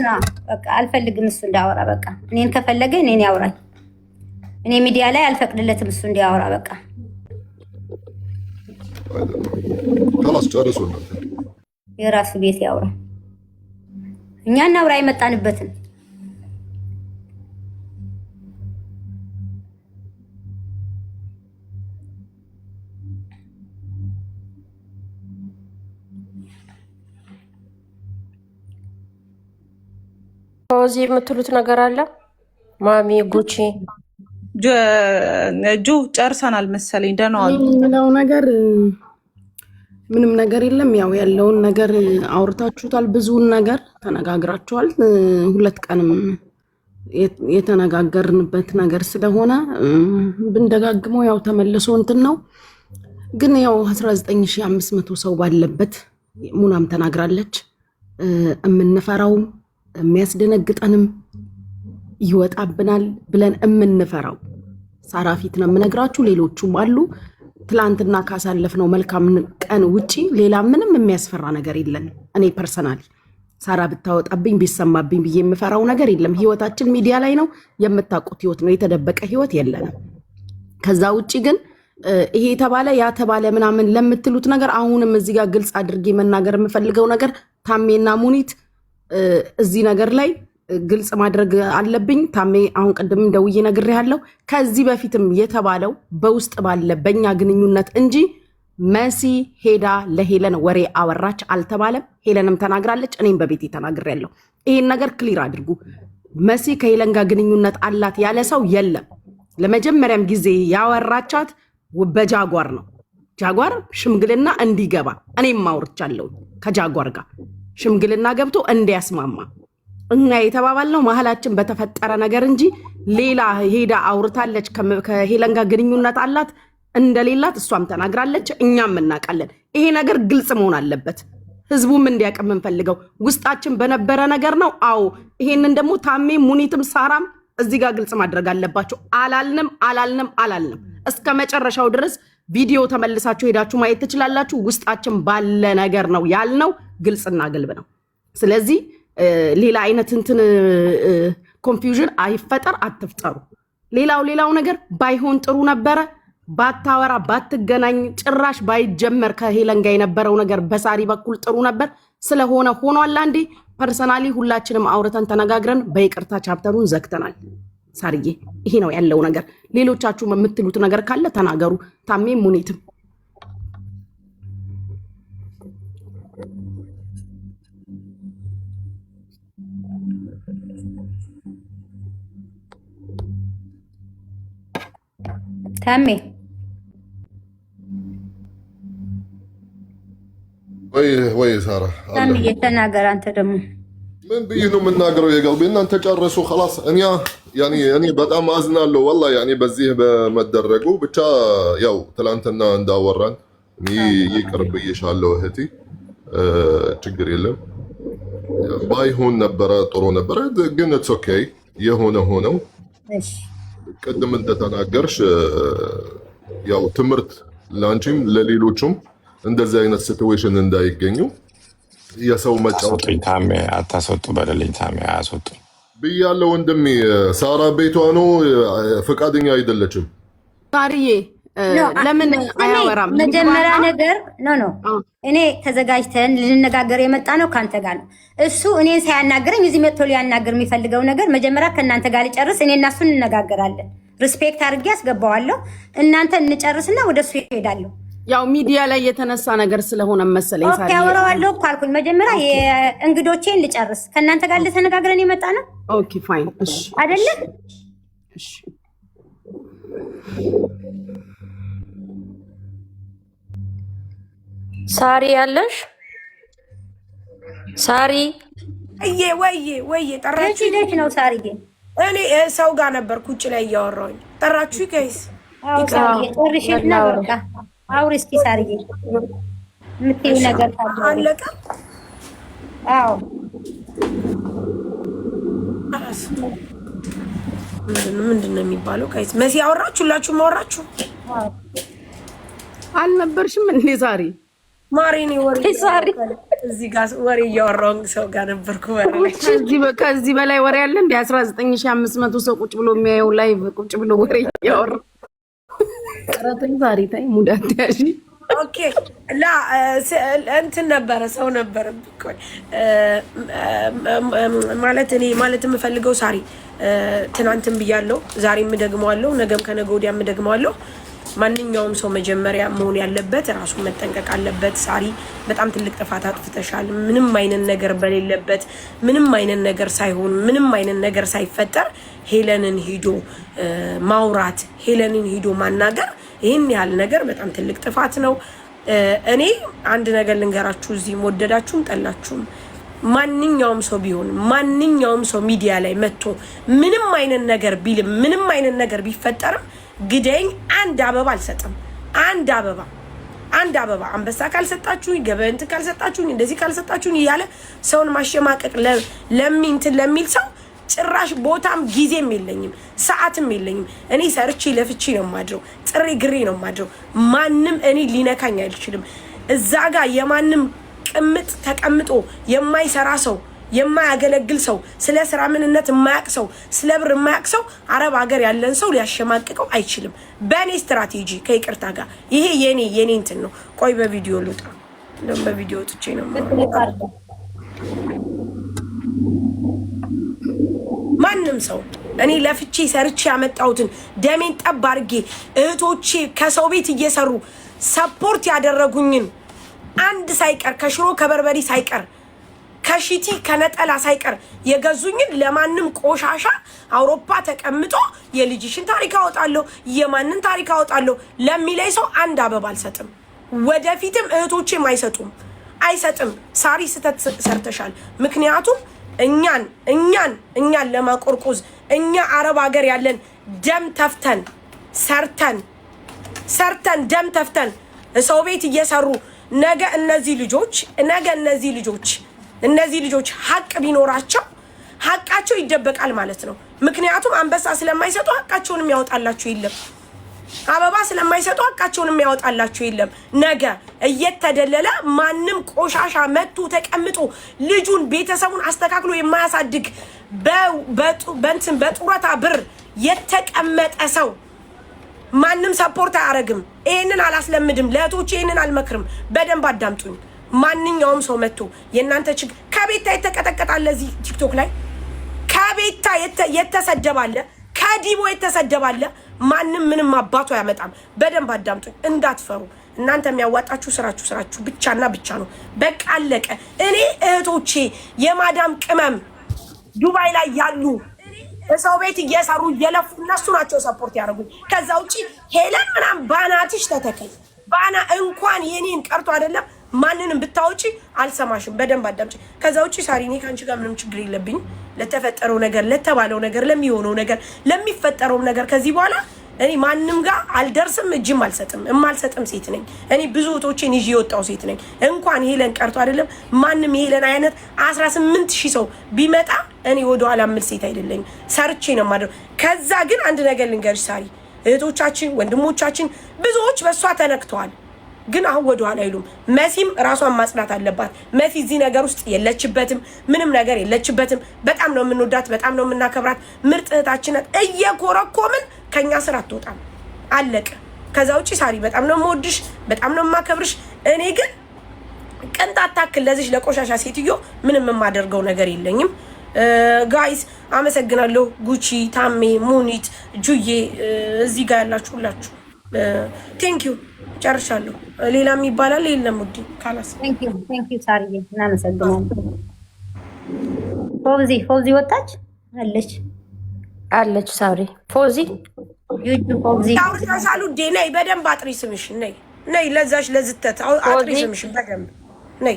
በቃ አልፈልግም እሱ እንዳወራ። በቃ እኔን ከፈለገ እኔን ያውራኝ። እኔ ሚዲያ ላይ አልፈቅድለትም እሱ እንዲያወራ። በቃ خلاص ጨርሱ። የራሱ ቤት ያውራ። እኛ እናውራ የመጣንበትን። እዚህ የምትሉት ነገር አለ? ማሚ ጉቺ ጁ ጨርሰናል መሰለኝ። ደህና ዋሉ። የምለው ነገር ምንም ነገር የለም። ያው ያለውን ነገር አውርታችሁታል፣ ብዙውን ነገር ተነጋግራችኋል። 2 ቀንም የተነጋገርንበት ነገር ስለሆነ ብንደጋግመው ያው ተመልሶ እንትን ነው። ግን ያው 19500 ሰው ባለበት ሙናም ተናግራለች። የምንፈራው የሚያስደነግጠንም ይወጣብናል ብለን የምንፈራው ሳራ ፊት ነው የምነግራችሁ። ሌሎቹም አሉ ትላንትና ካሳለፍነው መልካም ቀን ውጪ ሌላ ምንም የሚያስፈራ ነገር የለም። እኔ ፐርሰናሊ ሳራ ብታወጣብኝ ቢሰማብኝ ብዬ የምፈራው ነገር የለም። ህይወታችን ሚዲያ ላይ ነው፣ የምታውቁት ህይወት ነው፣ የተደበቀ ህይወት የለንም። ከዛ ውጪ ግን ይሄ ተባለ ያ ተባለ ምናምን ለምትሉት ነገር አሁንም እዚህ ጋር ግልጽ አድርጌ መናገር የምፈልገው ነገር ታሜና ሙኒት እዚህ ነገር ላይ ግልጽ ማድረግ አለብኝ። ታሜ አሁን ቅድም ደውዬ ነግሬሃለሁ። ከዚህ በፊትም የተባለው በውስጥ ባለ በእኛ ግንኙነት እንጂ መሲ ሄዳ ለሄለን ወሬ አወራች አልተባለም። ሄለንም ተናግራለች፣ እኔም በቤቴ ተናግሬያለሁ። ይሄን ነገር ክሊር አድርጉ። መሲ ከሄለን ጋር ግንኙነት አላት ያለ ሰው የለም። ለመጀመሪያም ጊዜ ያወራቻት በጃጓር ነው። ጃጓር ሽምግልና እንዲገባ እኔም ማውርቻለሁ። ከጃጓር ጋር ሽምግልና ገብቶ እንዲያስማማ እኛ የተባባልነው መሀላችን በተፈጠረ ነገር እንጂ ሌላ ሄዳ አውርታለች ከሄለን ጋር ግንኙነት አላት እንደሌላት እሷም ተናግራለች፣ እኛም እናውቃለን። ይሄ ነገር ግልጽ መሆን አለበት። ህዝቡም እንዲያውቅ የምንፈልገው ውስጣችን በነበረ ነገር ነው። አዎ ይሄንን ደግሞ ታሜ ሙኒትም ሳራም እዚህ ጋር ግልጽ ማድረግ አለባቸው። አላልንም እስከ መጨረሻው ድረስ ቪዲዮ ተመልሳችሁ ሄዳችሁ ማየት ትችላላችሁ። ውስጣችን ባለ ነገር ነው ያልነው፣ ግልጽና ግልብ ነው። ስለዚህ ሌላ አይነት እንትን ኮንፊውዥን አይፈጠር፣ አትፍጠሩ። ሌላው ነገር ባይሆን ጥሩ ነበረ። ባታወራ ባትገናኝ ጭራሽ ባይጀመር ከሄለን ጋር የነበረው ነገር በሳሪ በኩል ጥሩ ነበር። ስለሆነ ሆኗል። አንዴ ፐርሰናሊ ሁላችንም አውርተን ተነጋግረን በይቅርታ ቻፕተሩን ዘግተናል። ሳርዬ ይሄ ነው ያለው ነገር። ሌሎቻችሁ የምትሉት ነገር ካለ ተናገሩ። ታሜ ሙኒትም ታሜ ወይ ሳራ ታሜ የተናገር። አንተ ደግሞ ምን ብዬ ነው የምናገረው? የቀልቤ እናንተ ጨርሱ خلاص። እኔ በጣም አዝናለሁ ወላሂ ያኔ በዚህ በመደረጉ ብቻ። ያው ትላንትና እንዳወራን ይቅር ብዬሻለሁ እህቴ፣ ችግር የለም። ባይሆን ነበረ ጥሩ ነበረ፣ ግን ኢትስ ኦኬ። የሆነ ሆነው ቅድም እንደተናገርሽ ያው ትምህርት ላንቺም ለሌሎቹም እንደዚህ አይነት ሲትዌሽን እንዳይገኙ የሰው መጫወት ታሜ አታስወጡ በደለኝ። ታሜ አያስወጡ ብያለሁ ወንድሜ። ሳራ ቤቷ ነው፣ ፈቃደኛ አይደለችም። ሳርዬ ለምን አያወራም? መጀመሪያ ነገር ኖ እኔ ተዘጋጅተን ልንነጋገር የመጣ ነው ከአንተ ጋር ነው። እሱ እኔን ሳያናገረኝ እዚህ መጥቶ ሊያናገር የሚፈልገው ነገር መጀመሪያ ከእናንተ ጋር ሊጨርስ፣ እኔ እና እሱ እንነጋገራለን። ሪስፔክት አድርጌ ያስገባዋለሁ። እናንተ እንጨርስና ወደ እሱ ይሄዳለሁ። ያው ሚዲያ ላይ የተነሳ ነገር ስለሆነ መሰለኝ ኦኬ አወራዋለሁ እኮ አልኩኝ። መጀመሪያ የእንግዶቼን ልጨርስ። ከእናንተ ጋር ልተነጋግረን የመጣ ነው። ኦኬ ፋይን። እሺ አይደለ? እሺ ሳሪ ያለሽ ሳሪ ወይዬ ጠራችሁ? ደች ነው ሳሪ። እኔ ሰው ጋር ነበርኩ ውጭ ላይ እያወራሁኝ። ጠራችሁ ጋይስ? ጨርሽና በቃ አውሪ እስኪ ሳርዬ የምትይው ነገር አለቀ? አዎ ምንድን ነው የሚባለው? ጋይስ መሲ አወራችሁ? ሁላችሁም አወራችሁ? አልነበርሽም እንዴ ዛሬ? ማሪኔ ወሬ ሳሪ እዚህ ጋር ወሬ እያወራሁ ሰው ጋር ነበርኩ። ከዚህ በላይ ወሬ አለ እንዴ? 19500 ሰው ቁጭ ብሎ የሚያየው ላይቭ ቁጭ ብሎ ወሬ እያወራ ረተኝ ዛሬ ታይ ሙዳት ያሺ ኦኬ ላ እንትን ነበረ ሰው ነበረ ማለት እኔ ማለት የምፈልገው ሳሪ ትናንትም ብያለሁ፣ ዛሬም እደግመዋለሁ፣ ነገም ከነገ ወዲያም እደግመዋለሁ። ማንኛውም ሰው መጀመሪያ መሆን ያለበት ራሱ መጠንቀቅ አለበት። ሳሪ በጣም ትልቅ ጥፋት አጥፍተሻል። ምንም አይነት ነገር በሌለበት ምንም አይነት ነገር ሳይሆን ምንም አይነት ነገር ሳይፈጠር ሄለንን ሂዶ ማውራት፣ ሄለንን ሂዶ ማናገር፣ ይህን ያህል ነገር በጣም ትልቅ ጥፋት ነው። እኔ አንድ ነገር ልንገራችሁ፣ እዚህ ወደዳችሁም ጠላችሁም ማንኛውም ሰው ቢሆን ማንኛውም ሰው ሚዲያ ላይ መጥቶ ምንም አይነት ነገር ቢልም ምንም አይነት ነገር ቢፈጠርም ግደኝ አንድ አበባ አልሰጥም። አንድ አበባ አንበሳ ካልሰጣችሁኝ፣ ገበንት ካልሰጣችሁኝ፣ እንደዚህ ካልሰጣችሁኝ እያለ ሰውን ማሸማቀቅ ለሚል ሰው ጭራሽ ቦታም ጊዜም የለኝም ሰዓትም የለኝም። እኔ ሰርቼ ለፍቼ ነው ማድረው፣ ጥሬ ግሬ ነው ማድረው። ማንም እኔ ሊነካኝ አይችልም። እዛ ጋር የማንም ቅምጥ ተቀምጦ የማይሰራ ሰው የማያገለግል ሰው ስለ ስራ ምንነት የማያቅ ሰው ስለ ብር የማያቅ ሰው አረብ ሀገር ያለን ሰው ሊያሸማቅቀው አይችልም። በእኔ ስትራቴጂ ከይቅርታ ጋር ይሄ የኔ እንትን ነው። ቆይ በቪዲዮ ልውጣ። እንደውም በቪዲዮ ወጥቼ ነው ማንም ሰው እኔ ለፍቼ ሰርቼ ያመጣሁትን ደሜን ጠብ አድርጌ እህቶቼ ከሰው ቤት እየሰሩ ሰፖርት ያደረጉኝን አንድ ሳይቀር ከሽሮ ከበርበሪ ሳይቀር ከሺቲ ከነጠላ ሳይቀር የገዙኝን ለማንም ቆሻሻ አውሮፓ ተቀምጦ የልጅሽን ታሪክ አወጣለሁ የማንን ታሪክ አወጣለሁ ለሚለይ ሰው አንድ አበባ አልሰጥም። ወደፊትም እህቶቼም አይሰጥም። ሳሪ ስተት ሰርተሻል። ምክንያቱም እኛን ለማቆርቆዝ እኛ አረብ ሀገር ያለን ደም ተፍተን ሰርተን ደም ተፍተን ሰው ቤት እየሰሩ ነገ እነዚህ ልጆች ሀቅ ቢኖራቸው ሀቃቸው ይደበቃል ማለት ነው። ምክንያቱም አንበሳ ስለማይሰጡ ሀቃቸውንም ያወጣላችሁ የለም። አበባ ስለማይሰጡ ሀቃቸውንም ያወጣላችሁ የለም። ነገ እየተደለለ ማንም ቆሻሻ መጥቶ ተቀምጦ ልጁን ቤተሰቡን አስተካክሎ የማያሳድግ በጡረታ ብር የተቀመጠ ሰው ማንም ሰፖርት አያረግም። ይሄንን አላስለምድም። ለእህቶቼ ይሄንን አልመክርም። በደንብ አዳምጡኝ። ማንኛውም ሰው መጥቶ የእናንተ ችግር ከቤታ የተቀጠቀጣለ እዚህ ቲክቶክ ላይ ከቤታ የተሰደባለ ከዲቦ የተሰደባለ ማንም ምንም አባቱ ያመጣም። በደንብ አዳምጡኝ፣ እንዳትፈሩ። እናንተ የሚያዋጣችሁ ስራችሁ ብቻና ብቻ ነው። በቃ አለቀ። እኔ እህቶቼ የማዳም ቅመም ዱባይ ላይ ያሉ ሰው ቤት እየሰሩ እየለፉ እነሱ ናቸው ሰፖርት ያደርጉኝ። ከዛ ውጪ ሄለን ምናምን ባናትሽ ተተከይ ባና እንኳን የኔን ቀርቶ አይደለም ማንንም ብታውጪ አልሰማሽም። በደንብ አዳምጪ። ከዛ ውጪ ሳሪ እኔ ካንቺ ጋር ምንም ችግር የለብኝ። ለተፈጠረው ነገር፣ ለተባለው ነገር፣ ለሚሆነው ነገር፣ ለሚፈጠረው ነገር ከዚህ በኋላ እኔ ማንም ጋር አልደርስም፣ እጅም አልሰጥም። የማልሰጥም ሴት ነኝ እኔ። ብዙ እህቶቼን ይዤ የወጣው ሴት ነኝ። እንኳን ሄለን ቀርቶ አይደለም ማንም የሄለን አይነት 18000 ሰው ቢመጣ እኔ ወደኋላ የምል ሴት አይደለኝም። ሰርቼ ነው የማደርገው። ከዛ ግን አንድ ነገር ልንገርሽ ሳሪ፣ እህቶቻችን ወንድሞቻችን ብዙዎች በእሷ ተነክተዋል። ግን አሁን ወደኋላ አይሉም። መሲም ራሷን ማጽናት አለባት። መሲ እዚህ ነገር ውስጥ የለችበትም፣ ምንም ነገር የለችበትም። በጣም ነው የምንወዳት፣ በጣም ነው የምናከብራት። ምርጥ እህታችን ናት። እየኮረኮምን ከኛ ስራ አትወጣም። አለቀ። ከዛ ውጪ ሳሪ በጣም ነው የምወድሽ፣ በጣም ነው የማከብርሽ። እኔ ግን ቅንጣት ታክል ለዚህ ለቆሻሻ ሴትዮ ምንም የማደርገው ነገር የለኝም። ጋይስ አመሰግናለሁ። ጉቺ፣ ታሜ፣ ሙኒት፣ ጁዬ እዚህ ጋር ያላችሁ ሁላችሁ ቴንክ ዩ። ጨርሻለሁ። ሌላም ይባላል የለም ውዴ? ካላስ ቴንክ ዩ ሳሪዬ፣ እናመሰግናለን። ፎዚ ወጣች አለች ሳሪ ፎዚ ታውርታሻሉ ዴ ነይ፣ በደንብ አጥሪ ስምሽ ነይ ለዛሽ ለዝተት አጥሪ ስምሽ በደንብ ነይ።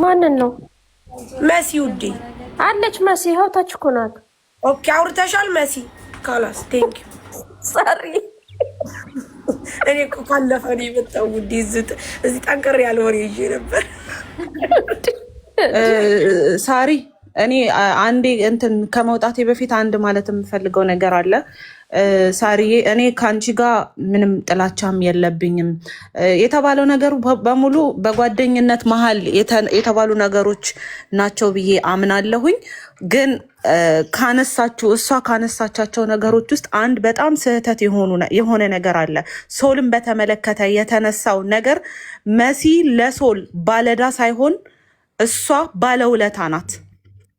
ማንን ነው? መሲ ውዴ አለች። መሲ ይኸው ታች እኮ ናት። ኦኬ አውርተሻል መሲ? ካላስ ቴንክ ዩ ሳሪ። እኔ እኮ ካለፈ ነው የመጣው ውዴ። እዚህ ጠንከር ያለ ወሬ ይዤ ነበር። ሳሪ እኔ አንዴ እንትን ከመውጣቴ በፊት አንድ ማለት የምፈልገው ነገር አለ። ሳሪዬ እኔ ከአንቺ ጋር ምንም ጥላቻም የለብኝም። የተባለው ነገር በሙሉ በጓደኝነት መሀል የተባሉ ነገሮች ናቸው ብዬ አምናለሁኝ። ግን እሷ ካነሳቻቸው ነገሮች ውስጥ አንድ በጣም ስህተት የሆነ ነገር አለ። ሶልን በተመለከተ የተነሳው ነገር መሲ ለሶል ባለዳ ሳይሆን እሷ ባለውለታ ናት።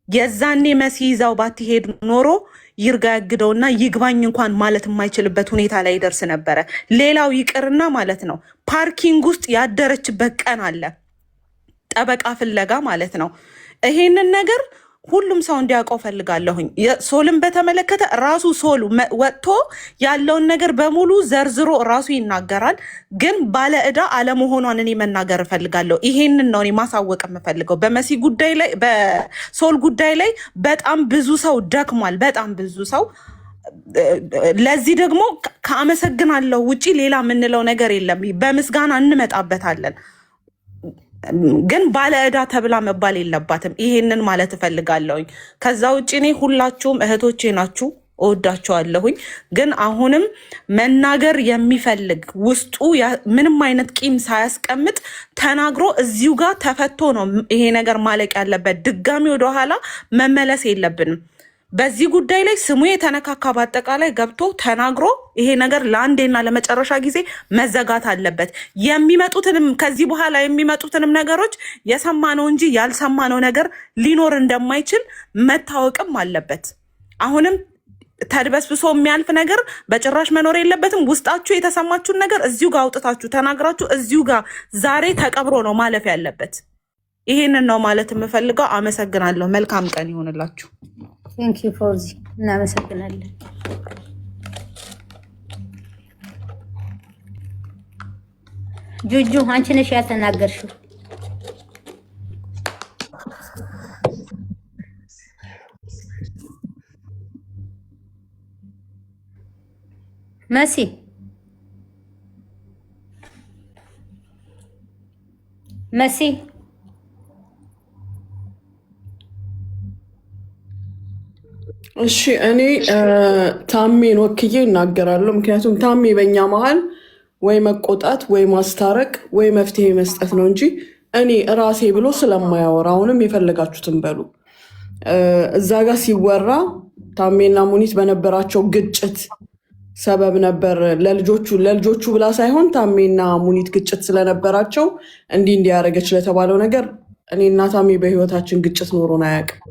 የዛኔ መሲ ይዛው ባትሄድ ኖሮ ይርጋ ያግደውና ይግባኝ እንኳን ማለት የማይችልበት ሁኔታ ላይ ይደርስ ነበረ። ሌላው ይቅርና ማለት ነው ፓርኪንግ ውስጥ ያደረችበት ቀን አለ፣ ጠበቃ ፍለጋ ማለት ነው። ይሄንን ነገር ሁሉም ሰው እንዲያውቀው ፈልጋለሁኝ። ሶልን በተመለከተ ራሱ ሶል ወጥቶ ያለውን ነገር በሙሉ ዘርዝሮ ራሱ ይናገራል። ግን ባለ ዕዳ አለመሆኗን እኔ መናገር እፈልጋለሁ። ይሄንን ነው እኔ ማሳወቅ የምፈልገው። በመሲ ጉዳይ ላይ በሶል ጉዳይ ላይ በጣም ብዙ ሰው ደክሟል፣ በጣም ብዙ ሰው። ለዚህ ደግሞ ከአመሰግናለሁ ውጪ ሌላ የምንለው ነገር የለም። በምስጋና እንመጣበታለን። ግን ባለ ዕዳ ተብላ መባል የለባትም። ይሄንን ማለት እፈልጋለሁኝ። ከዛ ውጭ እኔ ሁላችሁም እህቶቼ ናችሁ፣ እወዳችኋለሁኝ። ግን አሁንም መናገር የሚፈልግ ውስጡ ምንም አይነት ቂም ሳያስቀምጥ ተናግሮ እዚሁ ጋር ተፈቶ ነው ይሄ ነገር ማለቅ ያለበት። ድጋሚ ወደኋላ መመለስ የለብንም። በዚህ ጉዳይ ላይ ስሙ የተነካካ በአጠቃላይ ገብቶ ተናግሮ ይሄ ነገር ለአንዴና ለመጨረሻ ጊዜ መዘጋት አለበት። የሚመጡትንም ከዚህ በኋላ የሚመጡትንም ነገሮች የሰማነው እንጂ ያልሰማነው ነገር ሊኖር እንደማይችል መታወቅም አለበት። አሁንም ተድበስብሶ የሚያልፍ ነገር በጭራሽ መኖር የለበትም። ውስጣችሁ የተሰማችሁን ነገር እዚሁ ጋር አውጥታችሁ ተናግራችሁ እዚሁ ጋር ዛሬ ተቀብሮ ነው ማለፍ ያለበት። ይሄንን ነው ማለት የምፈልገው። አመሰግናለሁ። መልካም ቀን ይሆንላችሁ። ቴንክ ዩ ፎዚ፣ እናመሰግናለን። ጁጁ አንቺ ነሽ ያልተናገርሽው። መሲ እሺ እኔ ታሜን ወክዬ እናገራለሁ። ምክንያቱም ታሜ በእኛ መሀል ወይ መቆጣት ወይ ማስታረቅ ወይ መፍትሄ መስጠት ነው እንጂ እኔ እራሴ ብሎ ስለማያወራ አሁንም የፈለጋችሁትን በሉ። እዛ ጋር ሲወራ ታሜና ሙኒት በነበራቸው ግጭት ሰበብ ነበር ለልጆቹ ብላ ሳይሆን ታሜና ሙኒት ግጭት ስለነበራቸው እንዲያደረገች ለተባለው ነገር እኔና ታሜ በህይወታችን ግጭት ኖሮን አያውቅም።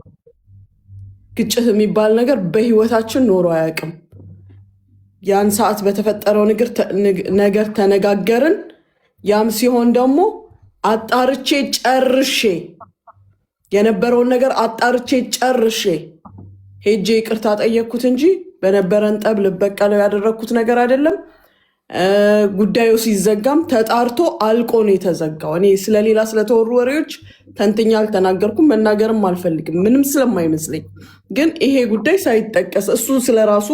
ግጭት የሚባል ነገር በህይወታችን ኖሮ አያውቅም። ያን ሰዓት በተፈጠረው ነገር ተነጋገርን። ያም ሲሆን ደግሞ አጣርቼ ጨርሼ የነበረውን ነገር አጣርቼ ጨርሼ ሄጄ ይቅርታ ጠየቅኩት እንጂ በነበረን ጠብ ልበቀለው ያደረግኩት ነገር አይደለም። ጉዳዩ ሲዘጋም ተጣርቶ አልቆ ነው የተዘጋው። እኔ ስለሌላ ስለተወሩ ወሬዎች ተንትኛ አልተናገርኩም፣ መናገርም አልፈልግም ምንም ስለማይመስለኝ። ግን ይሄ ጉዳይ ሳይጠቀስ እሱ ስለራሱ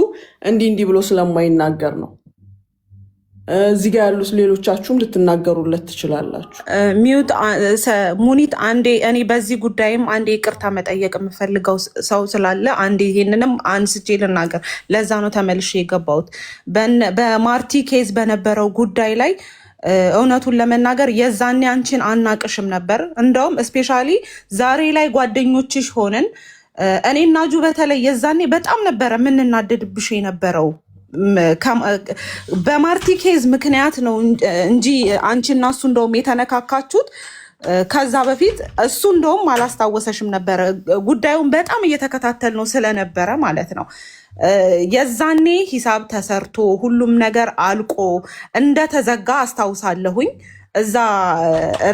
እንዲህ ብሎ ስለማይናገር ነው። እዚህ ጋር ያሉት ሌሎቻችሁም ልትናገሩለት ትችላላችሁ። ሚውት ሙኒት አንዴ እኔ በዚህ ጉዳይም አንዴ ይቅርታ መጠየቅ የምፈልገው ሰው ስላለ አንዴ ይሄንንም አንስቼ ልናገር። ለዛ ነው ተመልሼ የገባሁት። በማርቲ ኬዝ በነበረው ጉዳይ ላይ እውነቱን ለመናገር የዛኔ አንቺን አናቅሽም ነበር። እንደውም ስፔሻሊ ዛሬ ላይ ጓደኞችሽ ሆነን እኔና ጁ በተለይ የዛኔ በጣም ነበረ የምንናደድብሽ የነበረው በማርቲ ኬዝ ምክንያት ነው እንጂ አንቺና እሱ እንደውም የተነካካችሁት ከዛ በፊት እሱ እንደውም አላስታወሰሽም ነበረ። ጉዳዩን በጣም እየተከታተል ነው ስለነበረ ማለት ነው። የዛኔ ሂሳብ ተሰርቶ ሁሉም ነገር አልቆ እንደተዘጋ አስታውሳለሁኝ። እዛ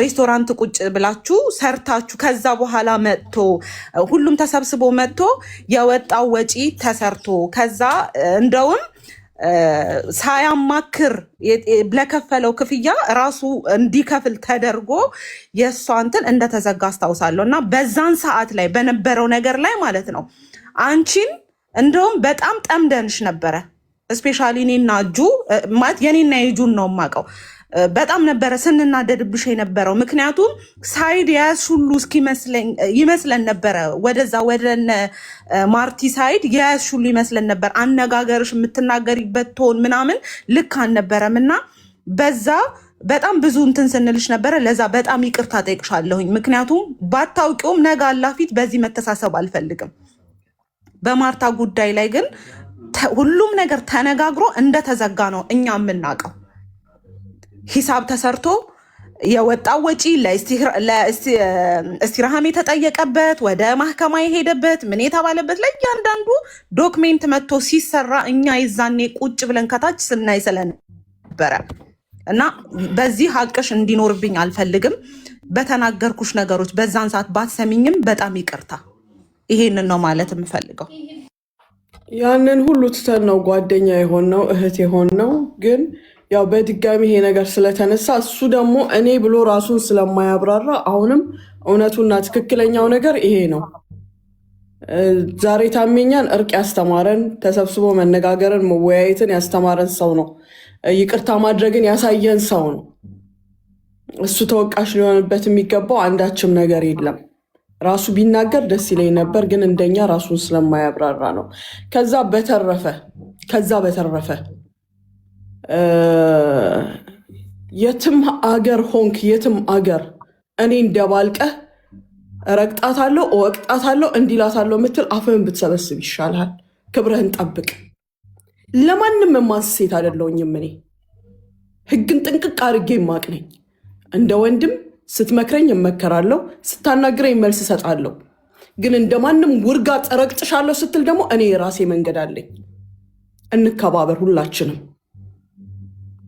ሬስቶራንት ቁጭ ብላችሁ ሰርታችሁ ከዛ በኋላ መጥቶ ሁሉም ተሰብስቦ መጥቶ የወጣው ወጪ ተሰርቶ ከዛ እንደውም ሳያማክር ለከፈለው ክፍያ ራሱ እንዲከፍል ተደርጎ የእሷ እንትን እንደተዘጋ አስታውሳለሁ። እና በዛን ሰዓት ላይ በነበረው ነገር ላይ ማለት ነው አንቺን እንደውም በጣም ጠምደንሽ ነበረ። እስፔሻሊ እኔና እጁ ማለት የኔና የጁን ነው የማውቀው በጣም ነበረ ስንናደድብሽ የነበረው። ምክንያቱም ሳይድ የያዝሽ ሁሉ ይመስለን ነበረ፣ ወደዛ ወደነ ማርቲ ሳይድ የያዝሽ ሁሉ ይመስለን ነበር። አነጋገርሽ፣ የምትናገሪበት ቶን ምናምን ልክ አልነበረም እና በዛ በጣም ብዙ እንትን ስንልሽ ነበረ። ለዛ በጣም ይቅርታ ጠይቅሻለሁኝ። ምክንያቱም ባታውቂውም ነገ አላፊት በዚህ መተሳሰብ አልፈልግም። በማርታ ጉዳይ ላይ ግን ሁሉም ነገር ተነጋግሮ እንደተዘጋ ነው እኛ የምናውቀው። ሂሳብ ተሰርቶ የወጣው ወጪ ለእስቲራሃም የተጠየቀበት ወደ ማህከማ የሄደበት ምን የተባለበት ለእያንዳንዱ ዶክሜንት መጥቶ ሲሰራ እኛ የዛኔ ቁጭ ብለን ከታች ስናይ ስለነበረ እና በዚህ ሀቅሽ እንዲኖርብኝ አልፈልግም። በተናገርኩሽ ነገሮች በዛን ሰዓት ባትሰሚኝም በጣም ይቅርታ። ይሄንን ነው ማለት የምፈልገው። ያንን ሁሉ ትተን ነው ጓደኛ የሆነው እህት የሆነው። ግን ያው በድጋሚ ይሄ ነገር ስለተነሳ እሱ ደግሞ እኔ ብሎ ራሱን ስለማያብራራ አሁንም እውነቱና ትክክለኛው ነገር ይሄ ነው። ዛሬ ታሜኛን እርቅ ያስተማረን፣ ተሰብስቦ መነጋገርን መወያየትን ያስተማረን ሰው ነው። ይቅርታ ማድረግን ያሳየን ሰው ነው። እሱ ተወቃሽ ሊሆንበት የሚገባው አንዳችም ነገር የለም። ራሱ ቢናገር ደስ ይለኝ ነበር፣ ግን እንደኛ ራሱን ስለማያብራራ ነው። ከዛ በተረፈ የትም አገር ሆንክ የትም አገር እኔ እንደባልቀህ ረግጣታለሁ፣ እወቅጣታለሁ፣ እንዲላታለሁ የምትል አፍህን ብትሰበስብ ይሻልሃል። ክብርህን ጠብቅ። ለማንም የማንስ ሴት አይደለሁኝም። እኔ ህግን ጥንቅቅ አድርጌ የማቅ ነኝ። እንደ ወንድም ስትመክረኝ እመከራለሁ፣ ስታናግረኝ መልስ እሰጣለሁ። ግን እንደማንም ውርጋጥ ረግጥሻለሁ ስትል ደግሞ እኔ የራሴ መንገድ አለኝ። እንከባበር ሁላችንም።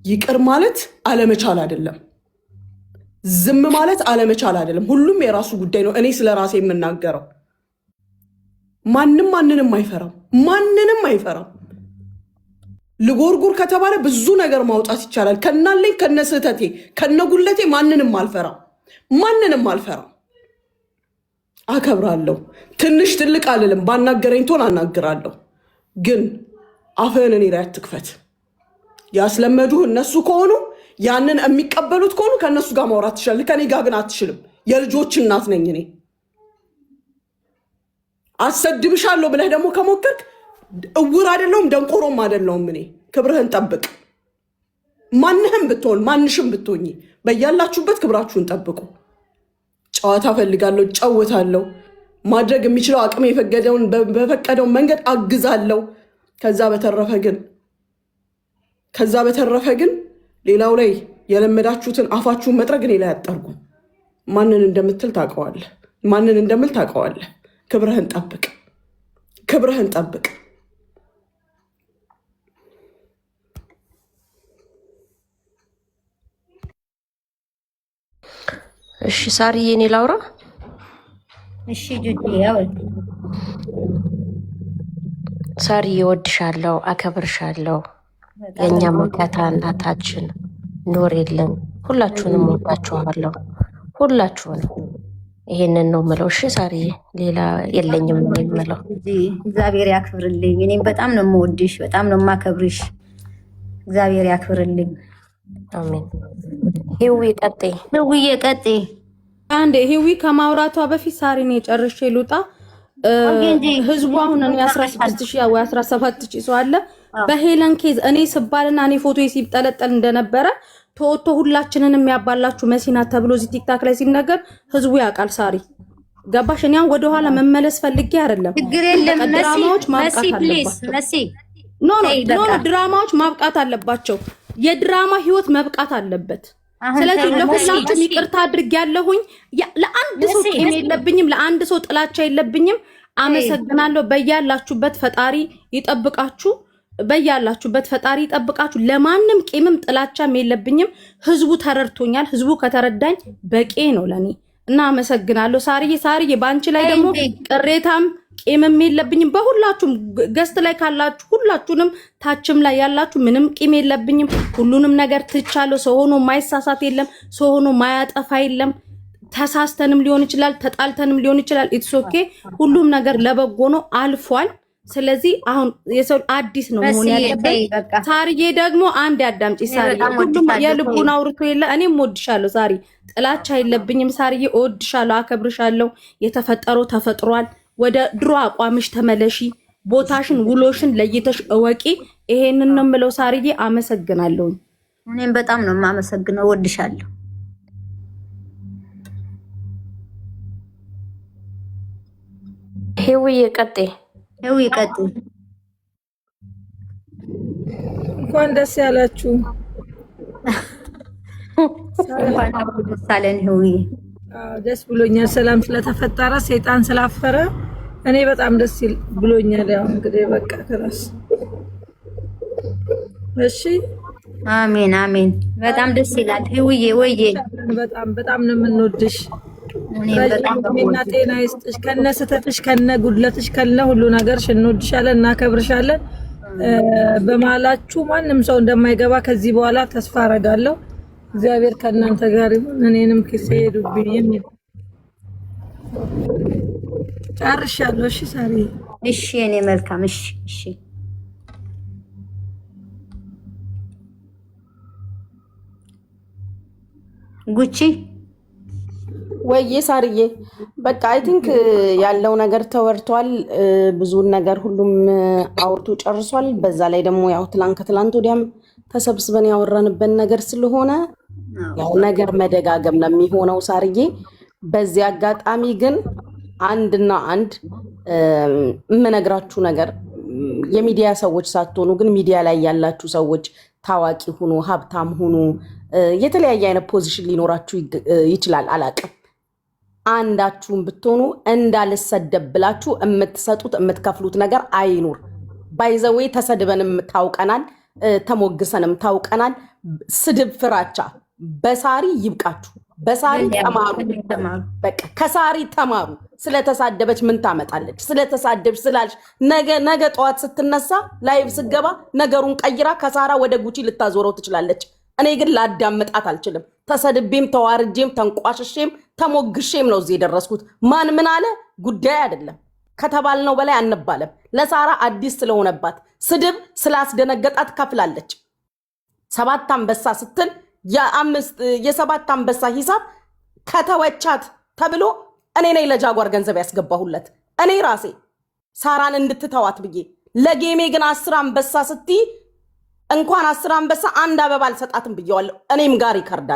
ይቅር ማለት አለመቻል አይደለም፣ ዝም ማለት አለመቻል አይደለም። ሁሉም የራሱ ጉዳይ ነው። እኔ ስለ ራሴ የምናገረው ማንንም አይፈራም። ልጎርጉር ከተባለ ብዙ ነገር ማውጣት ይቻላል። ከናለኝ ከነ ስህተቴ ከነ ጉለቴ ማንንም አልፈራም። አከብራለሁ። ትንሽ ትልቅ አልልም። ባናገረኝ ቶን አናግራለሁ። ግን አፍህን እኔ ላይ አትክፈት። ያስለመዱህ እነሱ ከሆኑ ያንን የሚቀበሉት ከሆኑ ከእነሱ ጋር ማውራት ትችላለህ። ከኔ ጋር ግን አትችልም። የልጆች እናት ነኝ እኔ። አሰድብሻለሁ ብለህ ደግሞ ከሞከርክ እውር አይደለሁም ደንቆሮም አይደለሁም። እኔ ክብርህን ጠብቅ። ማንሽም ብትሆኝ በያላችሁበት ክብራችሁን ጠብቁ። ጨዋታ ፈልጋለሁ፣ ጨውታለሁ። ማድረግ የሚችለው አቅም የፈቀደውን በፈቀደው መንገድ አግዛለሁ። ከዛ በተረፈ ግን ሌላው ላይ የለመዳችሁትን አፋችሁን መጥረግ እኔ ላይ አጠርጉ። ማንን እንደምትል ታውቀዋለህ። ክብርህን ጠብቅ። እሺ ሳርዬ እኔ ላውራ። እሺ ጁጂ ያው ሳርዬ እወድሻለሁ፣ አከብርሻለሁ። የእኛ መከታ እናታችን ኖር የለን። ሁላችሁንም ወዳችኋለሁ፣ ሁላችሁንም። ይሄንን ነው የምለው። እሺ ሳርዬ ሌላ የለኝም የምለው። እግዚአብሔር ያክብርልኝ። እኔም በጣም ነው የምወድሽ፣ በጣም ነው የማከብርሽ። እግዚአብሔር ያክብርልኝ። አሜን። ሂዊ ቀጤ አንዴ ሂዊ ከማውራቷ በፊት ሳሪን የጨርሼ ልውጣ። ህዝቡ አሁን እኔ 16,000 ወይ 17,000 ሰው አለ። በሄለን ኬዝ እኔ ስባልና እኔ ፎቶ ሲጠለጠል እንደነበረ ተወጥቶ ሁላችንን የሚያባላችሁ መሲና ተብሎ እዚህ ቲክታክ ላይ ሲነገር ህዝቡ ያውቃል። ሳሪ ገባሽ? እኔ ወደ ኋላ መመለስ ፈልጌ አይደለም። ችግር የለም። ድራማዎች ማብቃት አለባቸው። ኖ ድራማዎች ማብቃት አለባቸው። የድራማ ህይወት መብቃት አለበት። ስለዚህ ለሁላችሁም ይቅርታ አድርጌያለሁኝ። ለአንድ ሰው ቂም የለብኝም፣ ለአንድ ሰው ጥላቻ የለብኝም። አመሰግናለሁ። በያላችሁበት ፈጣሪ ይጠብቃችሁ። ለማንም ቂምም ጥላቻም የለብኝም። ህዝቡ ተረድቶኛል። ህዝቡ ከተረዳኝ በቂ ነው ለኔ እና አመሰግናለሁ። ሳርዬ በአንቺ ላይ ደግሞ ቅሬታም ቂምም የለብኝም። በሁላችሁም ገስት ላይ ካላችሁ ሁላችሁንም ታችም ላይ ያላችሁ ምንም ቂም የለብኝም። ሁሉንም ነገር ትቻለሁ። ሰው ሆኖ ማይሳሳት የለም። ሰው ሆኖ ማያጠፋ የለም። ተሳስተንም ሊሆን ይችላል፣ ተጣልተንም ሊሆን ይችላል። ኢትስ ኦኬ። ሁሉም ነገር ለበጎ ነው፣ አልፏል። ስለዚህ አሁን የሰው አዲስ ነው መሆን ያለበት። ሳርዬ ደግሞ አንድ አዳምጪ። ሳርዬ ሁሉም የልቡን አውርቶ የለ። እኔም እወድሻለሁ ሳሪ፣ ጥላቻ የለብኝም። ሳርዬ እወድሻለሁ፣ አከብርሻለሁ። የተፈጠረው ተፈጥሯል። ወደ ድሮ አቋምሽ ተመለሺ። ቦታሽን ውሎሽን ለይተሽ እወቂ። ይሄንን ነው የምለው። ሳርዬ አመሰግናለሁ። እኔም በጣም ነው የማመሰግነው። እወድሻለሁ። ሂዊ ቀጤ እንኳን ደስ ያላችሁ። ደስ አለን ሂዊ። ደስ ብሎኛል። ሰላም ስለተፈጠረ ሰይጣን ስላፈረ እኔ በጣም ደስ ብሎኛል። ያው እንግዲህ በቃ ከራስ እሺ። አሜን። በጣም ደስ ይላል ሂዊዬ። ወይዬ በጣም ነው የምንወድሽ። ረጅምና ጤና ይስጥሽ። ከነ ስተትሽ ከነ ጉድለትሽ ከነ ሁሉ ነገርሽ እንወድሻለን፣ እናከብርሻለን። በመሀላችሁ ማንም ሰው እንደማይገባ ከዚህ በኋላ ተስፋ አደርጋለሁ። እግዚአብሔር ከእናንተ ጋር ይሁን። እኔንም ኪስ ሄዱብኝ ጨርሻለሁ። እሺ ሳሪ። እሺ እኔ መልካም። እሺ ጉቺ ወይዬ ሳርዬ በቃ አይ ቲንክ ያለው ነገር ተወርቷል። ብዙን ነገር ሁሉም አውርቶ ጨርሷል። በዛ ላይ ደግሞ ያው ከትላንት ወዲያም ተሰብስበን ያወራንበት ነገር ስለሆነ ያው ነገር መደጋገም ነው የሚሆነው ሳርዬ። በዚህ አጋጣሚ ግን አንድና አንድ የምነግራችሁ ነገር የሚዲያ ሰዎች ሳትሆኑ ግን ሚዲያ ላይ ያላችሁ ሰዎች ታዋቂ ሁኑ፣ ሀብታም ሁኑ፣ የተለያየ አይነት ፖዚሽን ሊኖራችሁ ይችላል፣ አላቅም። አንዳችሁም ብትሆኑ እንዳልሰደብ ብላችሁ የምትሰጡት የምትከፍሉት ነገር አይኑር። ባይዘዌ ተሰድበንም ታውቀናል፣ ተሞግሰንም ታውቀናል። ስድብ ፍራቻ በሳሪ ይብቃችሁ። በሳሪ ተማሩ፣ በቃ ከሳሪ ተማሩ። ስለተሳደበች ምን ታመጣለች? ስለተሳደበች ስላልሽ ነገ ጠዋት ስትነሳ ላይቭ ስገባ ነገሩን ቀይራ ከሳራ ወደ ጉቺ ልታዞረው ትችላለች። እኔ ግን ላዳምጣት አልችልም። ተሰድቤም ተዋርጄም ተንቋሽሼም ተሞግሼም ነው እዚህ የደረስኩት። ማን ምን አለ ጉዳይ አይደለም። ከተባልነው በላይ አንባለም። ለሳራ አዲስ ስለሆነባት ስድብ ስላስደነገጣት ከፍላለች። 7 አንበሳ ስትል የ7 አንበሳ ሂሳብ ከተወቻት ተብሎ እኔ ነኝ ለጃጓር ገንዘብ ያስገባሁለት እኔ ራሴ ሳራን እንድትተዋት ብዬ። ለጌሜ ግን 10 አንበሳ ስትይ እንኳን 10 አንበሳ 1 አበባ አልሰጣትም ብየዋለሁ። እኔም ጋር ሪከርድ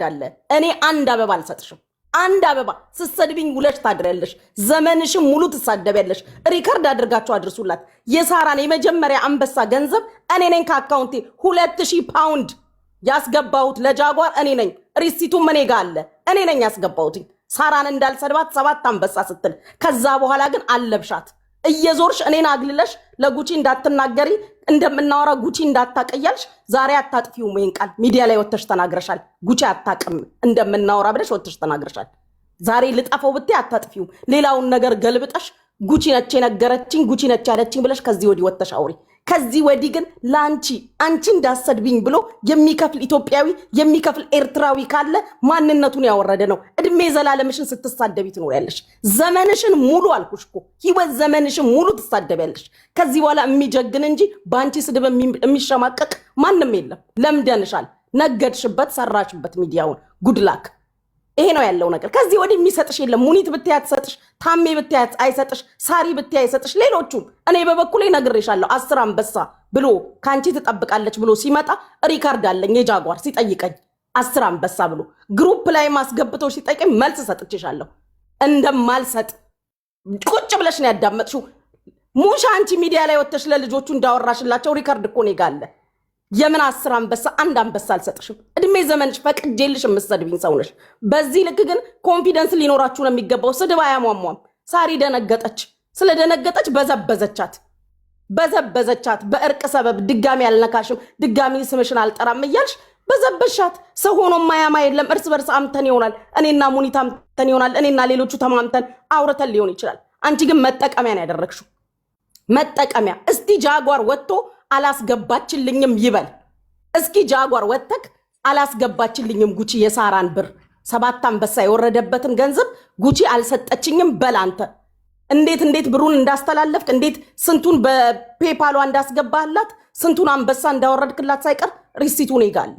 አለ። እኔ 1 አበባ አልሰጥሽም። 1 አበባ ስትሰድብኝ ውለሽ ታድሪያለሽ። ዘመንሽም ሙሉ ትሳደቢያለሽ። ሪከርድ አድርጋችሁ አድርሱላት። የሳራን የመጀመሪያ አንበሳ ገንዘብ እኔ ነኝ ከአካውንቴ 2000 ፓውንድ ያስገባሁት ለጃጓር እኔ ነኝ። ሪሲቱም እኔ ጋር አለ። እኔ ነኝ ያስገባሁት ሳራን እንዳልሰድባት 7 አንበሳ ስትል። ከዛ በኋላ ግን አለብሻት እየዞርሽ እኔን አግልለሽ ለጉቺ እንዳትናገሪ እንደምናወራ ጉቺ እንዳታቀያልሽ። ዛሬ አታጥፊውም። ይሄን ቃል ሚዲያ ላይ ወጥተሽ ተናግረሻል። ጉቺ አታቅም እንደምናወራ ብለሽ ወጥተሽ ተናግረሻል። ዛሬ ልጠፈው ብትይ አታጥፊውም። ሌላውን ነገር ገልብጠሽ ጉቺ ነች የነገረችኝ፣ ጉቺ ነች ያለችኝ ብለሽ ከዚህ ወዲህ ወጥተሽ አውሪ። ከዚህ ወዲህ ግን አንቺ እንዳሰድብኝ ብሎ የሚከፍል ኢትዮጵያዊ የሚከፍል ኤርትራዊ ካለ ማንነቱን ያወረደ ነው። እድሜ ዘላለምሽን ስትሳደቢ ትኖሪያለሽ። ዘመንሽን ሙሉ አልኩሽ እኮ ህይወት ዘመንሽን ሙሉ ትሳደቢያለሽ። ከዚህ በኋላ የሚጀግን እንጂ በአንቺ ስድብ የሚሸማቀቅ ማንም የለም። ለምደንሻል። ነገድሽበት፣ ሰራሽበት ሚዲያውን። ጉድላክ። ይሄ ነው ያለው ነገር። ከዚህ ወዲህ የሚሰጥሽ የለም። ሙኒት ብትያት ሰጥሽ፣ ታሜ ብትያት አይሰጥሽ፣ ሳሪ ብትያ አይሰጥሽ። ሌሎቹም እኔ በበኩሌ ነግሬሻለሁ። 10 አንበሳ ብሎ ካንቺ ትጠብቃለች ብሎ ሲመጣ ሪካርድ አለኝ። የጃጓር ሲጠይቀኝ 10 አንበሳ ብሎ ግሩፕ ላይ ማስገብተው ሲጠይቀኝ መልስ ሰጥቼሻለሁ። እንደማልሰጥ ቁጭ ብለሽ ነው ያዳመጥሽው። ሙሻ አንቺ ሚዲያ ላይ ወጥተሽ ለልጆቹ እንዳወራሽላቸው ሪካርድ እኮ ነው ጋለ። የምን 10 አንበሳ 1 አንበሳ አልሰጥሽም። እድሜ ዘመንሽ ፈቅጄልሽ የምትሰድቢኝ ሰው ነሽ። በዚህ ልክ ግን ኮንፊደንስ ሊኖራችሁ ነው የሚገባው። ስድብ አያሟሟም። ሳሪ ደነገጠች። ስለደነገጠች በዘበዘቻት። በእርቅ ሰበብ ድጋሚ አልነካሽም፣ ድጋሚ ስምሽን አልጠራም እያልሽ በዘበሻት። ሰው ሆኖ ማያማ የለም። እርስ በርስ አምተን ይሆናል። እኔና ሙኒት አምተን ይሆናል። እኔና ሌሎቹ ተማምተን አውርተን ሊሆን ይችላል። አንቺ ግን መጠቀሚያ ነው ያደረግሽው። መጠቀሚያ። እስቲ ጃጓር ወጥቶ አላስገባችልኝም ይበል። እስኪ ጃጓር ወጥተክ አላስገባችልኝም ጉቺ የሳራን ብር 7 አንበሳ የወረደበትን ገንዘብ ጉቺ አልሰጠችኝም በል አንተ። እንዴት ብሩን እንዳስተላለፍክ፣ እንዴት ስንቱን በፔፓሏ እንዳስገባህላት፣ ስንቱን አንበሳ እንዳወረድክላት ሳይቀር ሪሲቱን ይጋለ።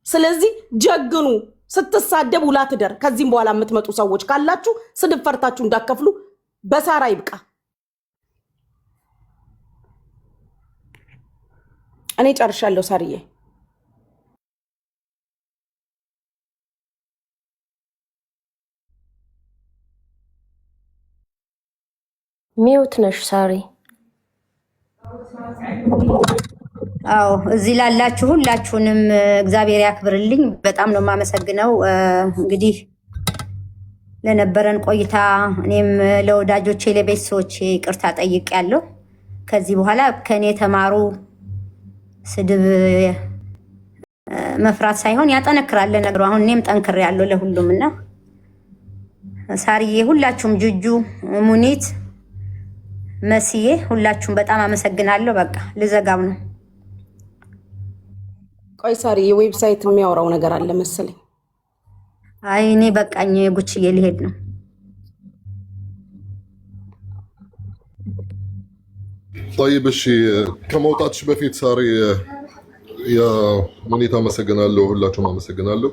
ስለዚህ ጀግኑ። ስትሳደብ ውላ ትደር። ከዚህም በኋላ የምትመጡ ሰዎች ካላችሁ ስድብ ፈርታችሁ እንዳከፍሉ። በሳራ ይብቃ። እኔ ጨርሻለሁ ሳርዬ። ሚውት ነሽ ሳሪ። አዎ እዚህ ላላችሁ ሁላችሁንም እግዚአብሔር ያክብርልኝ። በጣም ነው የማመሰግነው። እንግዲህ ለነበረን ቆይታ እኔም ለወዳጆቼ ለቤተሰቦቼ ይቅርታ ጠይቄያለሁ። ከዚህ በኋላ ከኔ ተማሩ። ስድብ መፍራት ሳይሆን ያጠነክራል ነገሩ። አሁን እኔም ጠንክሬያለሁ ለሁሉም እና ሳርዬ፣ ሁላችሁም፣ ጁጁ፣ ሙኒት፣ መስዬ፣ ሁላችሁም በጣም አመሰግናለሁ። በቃ ልዘጋው ነው። ቆይ ሳርዬ፣ ዌብሳይት የሚያወራው ነገር አለ መሰለኝ። አይ እኔ በቃኝ ጉቺዬ፣ ልሄድ ነው። طيب እሺ፣ ከመውጣትሽ በፊት ሳሪ ሙኒት አመሰግናለሁ። ሁላችሁም አመሰግናለሁ።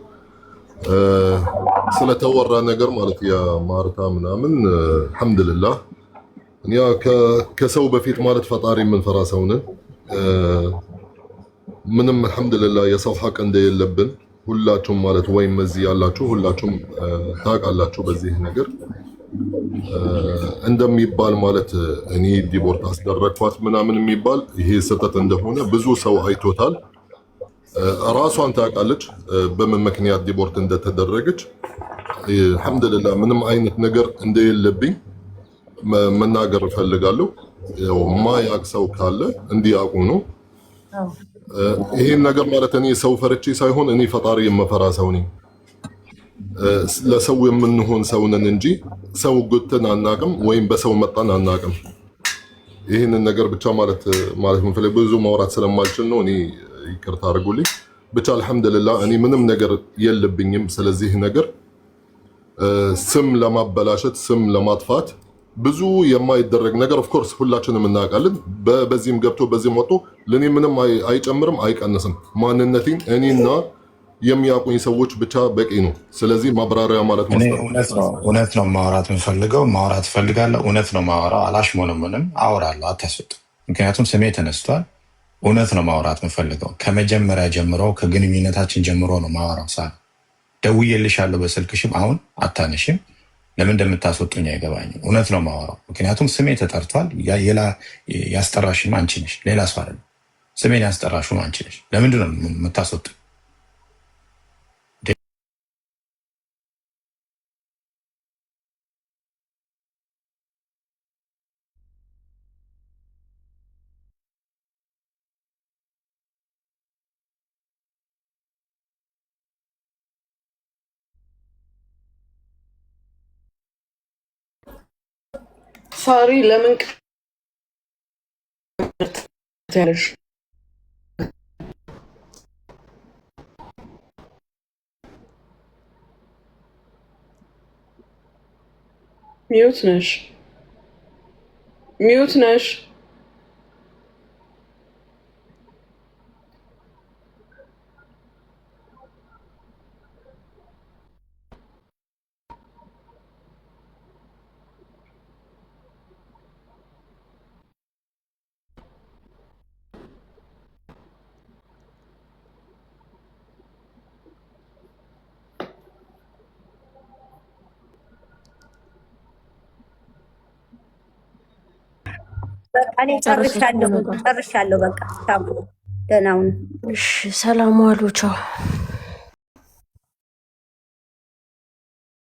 ስለተወራ ነገር ማለት የማርታ ምናምን አልሐምዱሊላህ እኛ ከሰው በፊት ማለት ፈጣሪ የምንፈራ ሰው ነን። ምንም አልሐምዱሊላህ የሰው ሐቅ እንደሌለብን ሁላችሁም ማለት ወይም እዚህ ያላችሁ ሁላችሁም ታውቃላችሁ። በዚህ ነገር እንደሚባል ማለት እኔ ዲቦርት አስደረግኳት ምናምን የሚባል ይሄ ስህተት እንደሆነ ብዙ ሰው አይቶታል። ራሷን ታውቃለች በምን ምክንያት ዲቦርት እንደተደረገች። አልሐምዱሊላህ ምንም አይነት ነገር እንደሌለብኝ መናገር እፈልጋለሁ። ያው ማያውቅ ሰው ካለ እንዲያውቁ ነው። ይሄን ነገር ማለት እኔ ሰው ፈርቼ ሳይሆን እኔ ፈጣሪ የምፈራ ሰው ነኝ። ለሰው የምንሆን ሰው ነን እንጂ ሰው ጉትን አናቅም ወይም በሰው መጣን አናቅም። ይህንን ነገር ብቻ ማለት ምንፈልግ ብዙ ማውራት ስለማልችል ነው። እኔ ይቅርታ አድርጉልኝ። ብቻ አልሐምዱሊላህ እኔ ምንም ነገር የለብኝም። ስለዚህ ነገር ስም ለማበላሸት ስም ለማጥፋት ብዙ የማይደረግ ነገር ኦፍኮርስ ሁላችንም እናውቃለን። በዚህም ገብቶ በዚህም ወጥቶ ለኔ ምንም አይጨምርም አይቀንስም። ማንነቴን እኔና የሚያውቁኝ ሰዎች ብቻ በቂ ነው። ስለዚህ ማብራሪያ ማለት እውነት ነው ማውራት የምፈልገው ማውራት እፈልጋለሁ። እውነት ነው ማውራው። አላሽሞነምንም አወራለሁ። አታስወጡ። ምክንያቱም ስሜ ተነስቷል። እውነት ነው ማውራት የምፈልገው። ከመጀመሪያ ጀምሮ ከግንኙነታችን ጀምሮ ነው ማውራው። ሳ ደውዬልሻለሁ በስልክሽም አሁን አታነሽም። ለምን እንደምታስወጡኝ አይገባኝም። እውነት ነው ማወራው። ምክንያቱም ስሜ ተጠርቷል። ያስጠራሽም አንቺ ነሽ፣ ሌላ ሰው አይደለም። ስሜን ያስጠራሽም አንቺ ነሽ። ለምንድን ነው የምታስወጡ? ሳሪ ለምን ያለሽ ሚዩት ነሽ። እኔ ጨርሻለሁ። በቃ ደህና ሁኑ። ሰላም ዋሉ። ቻው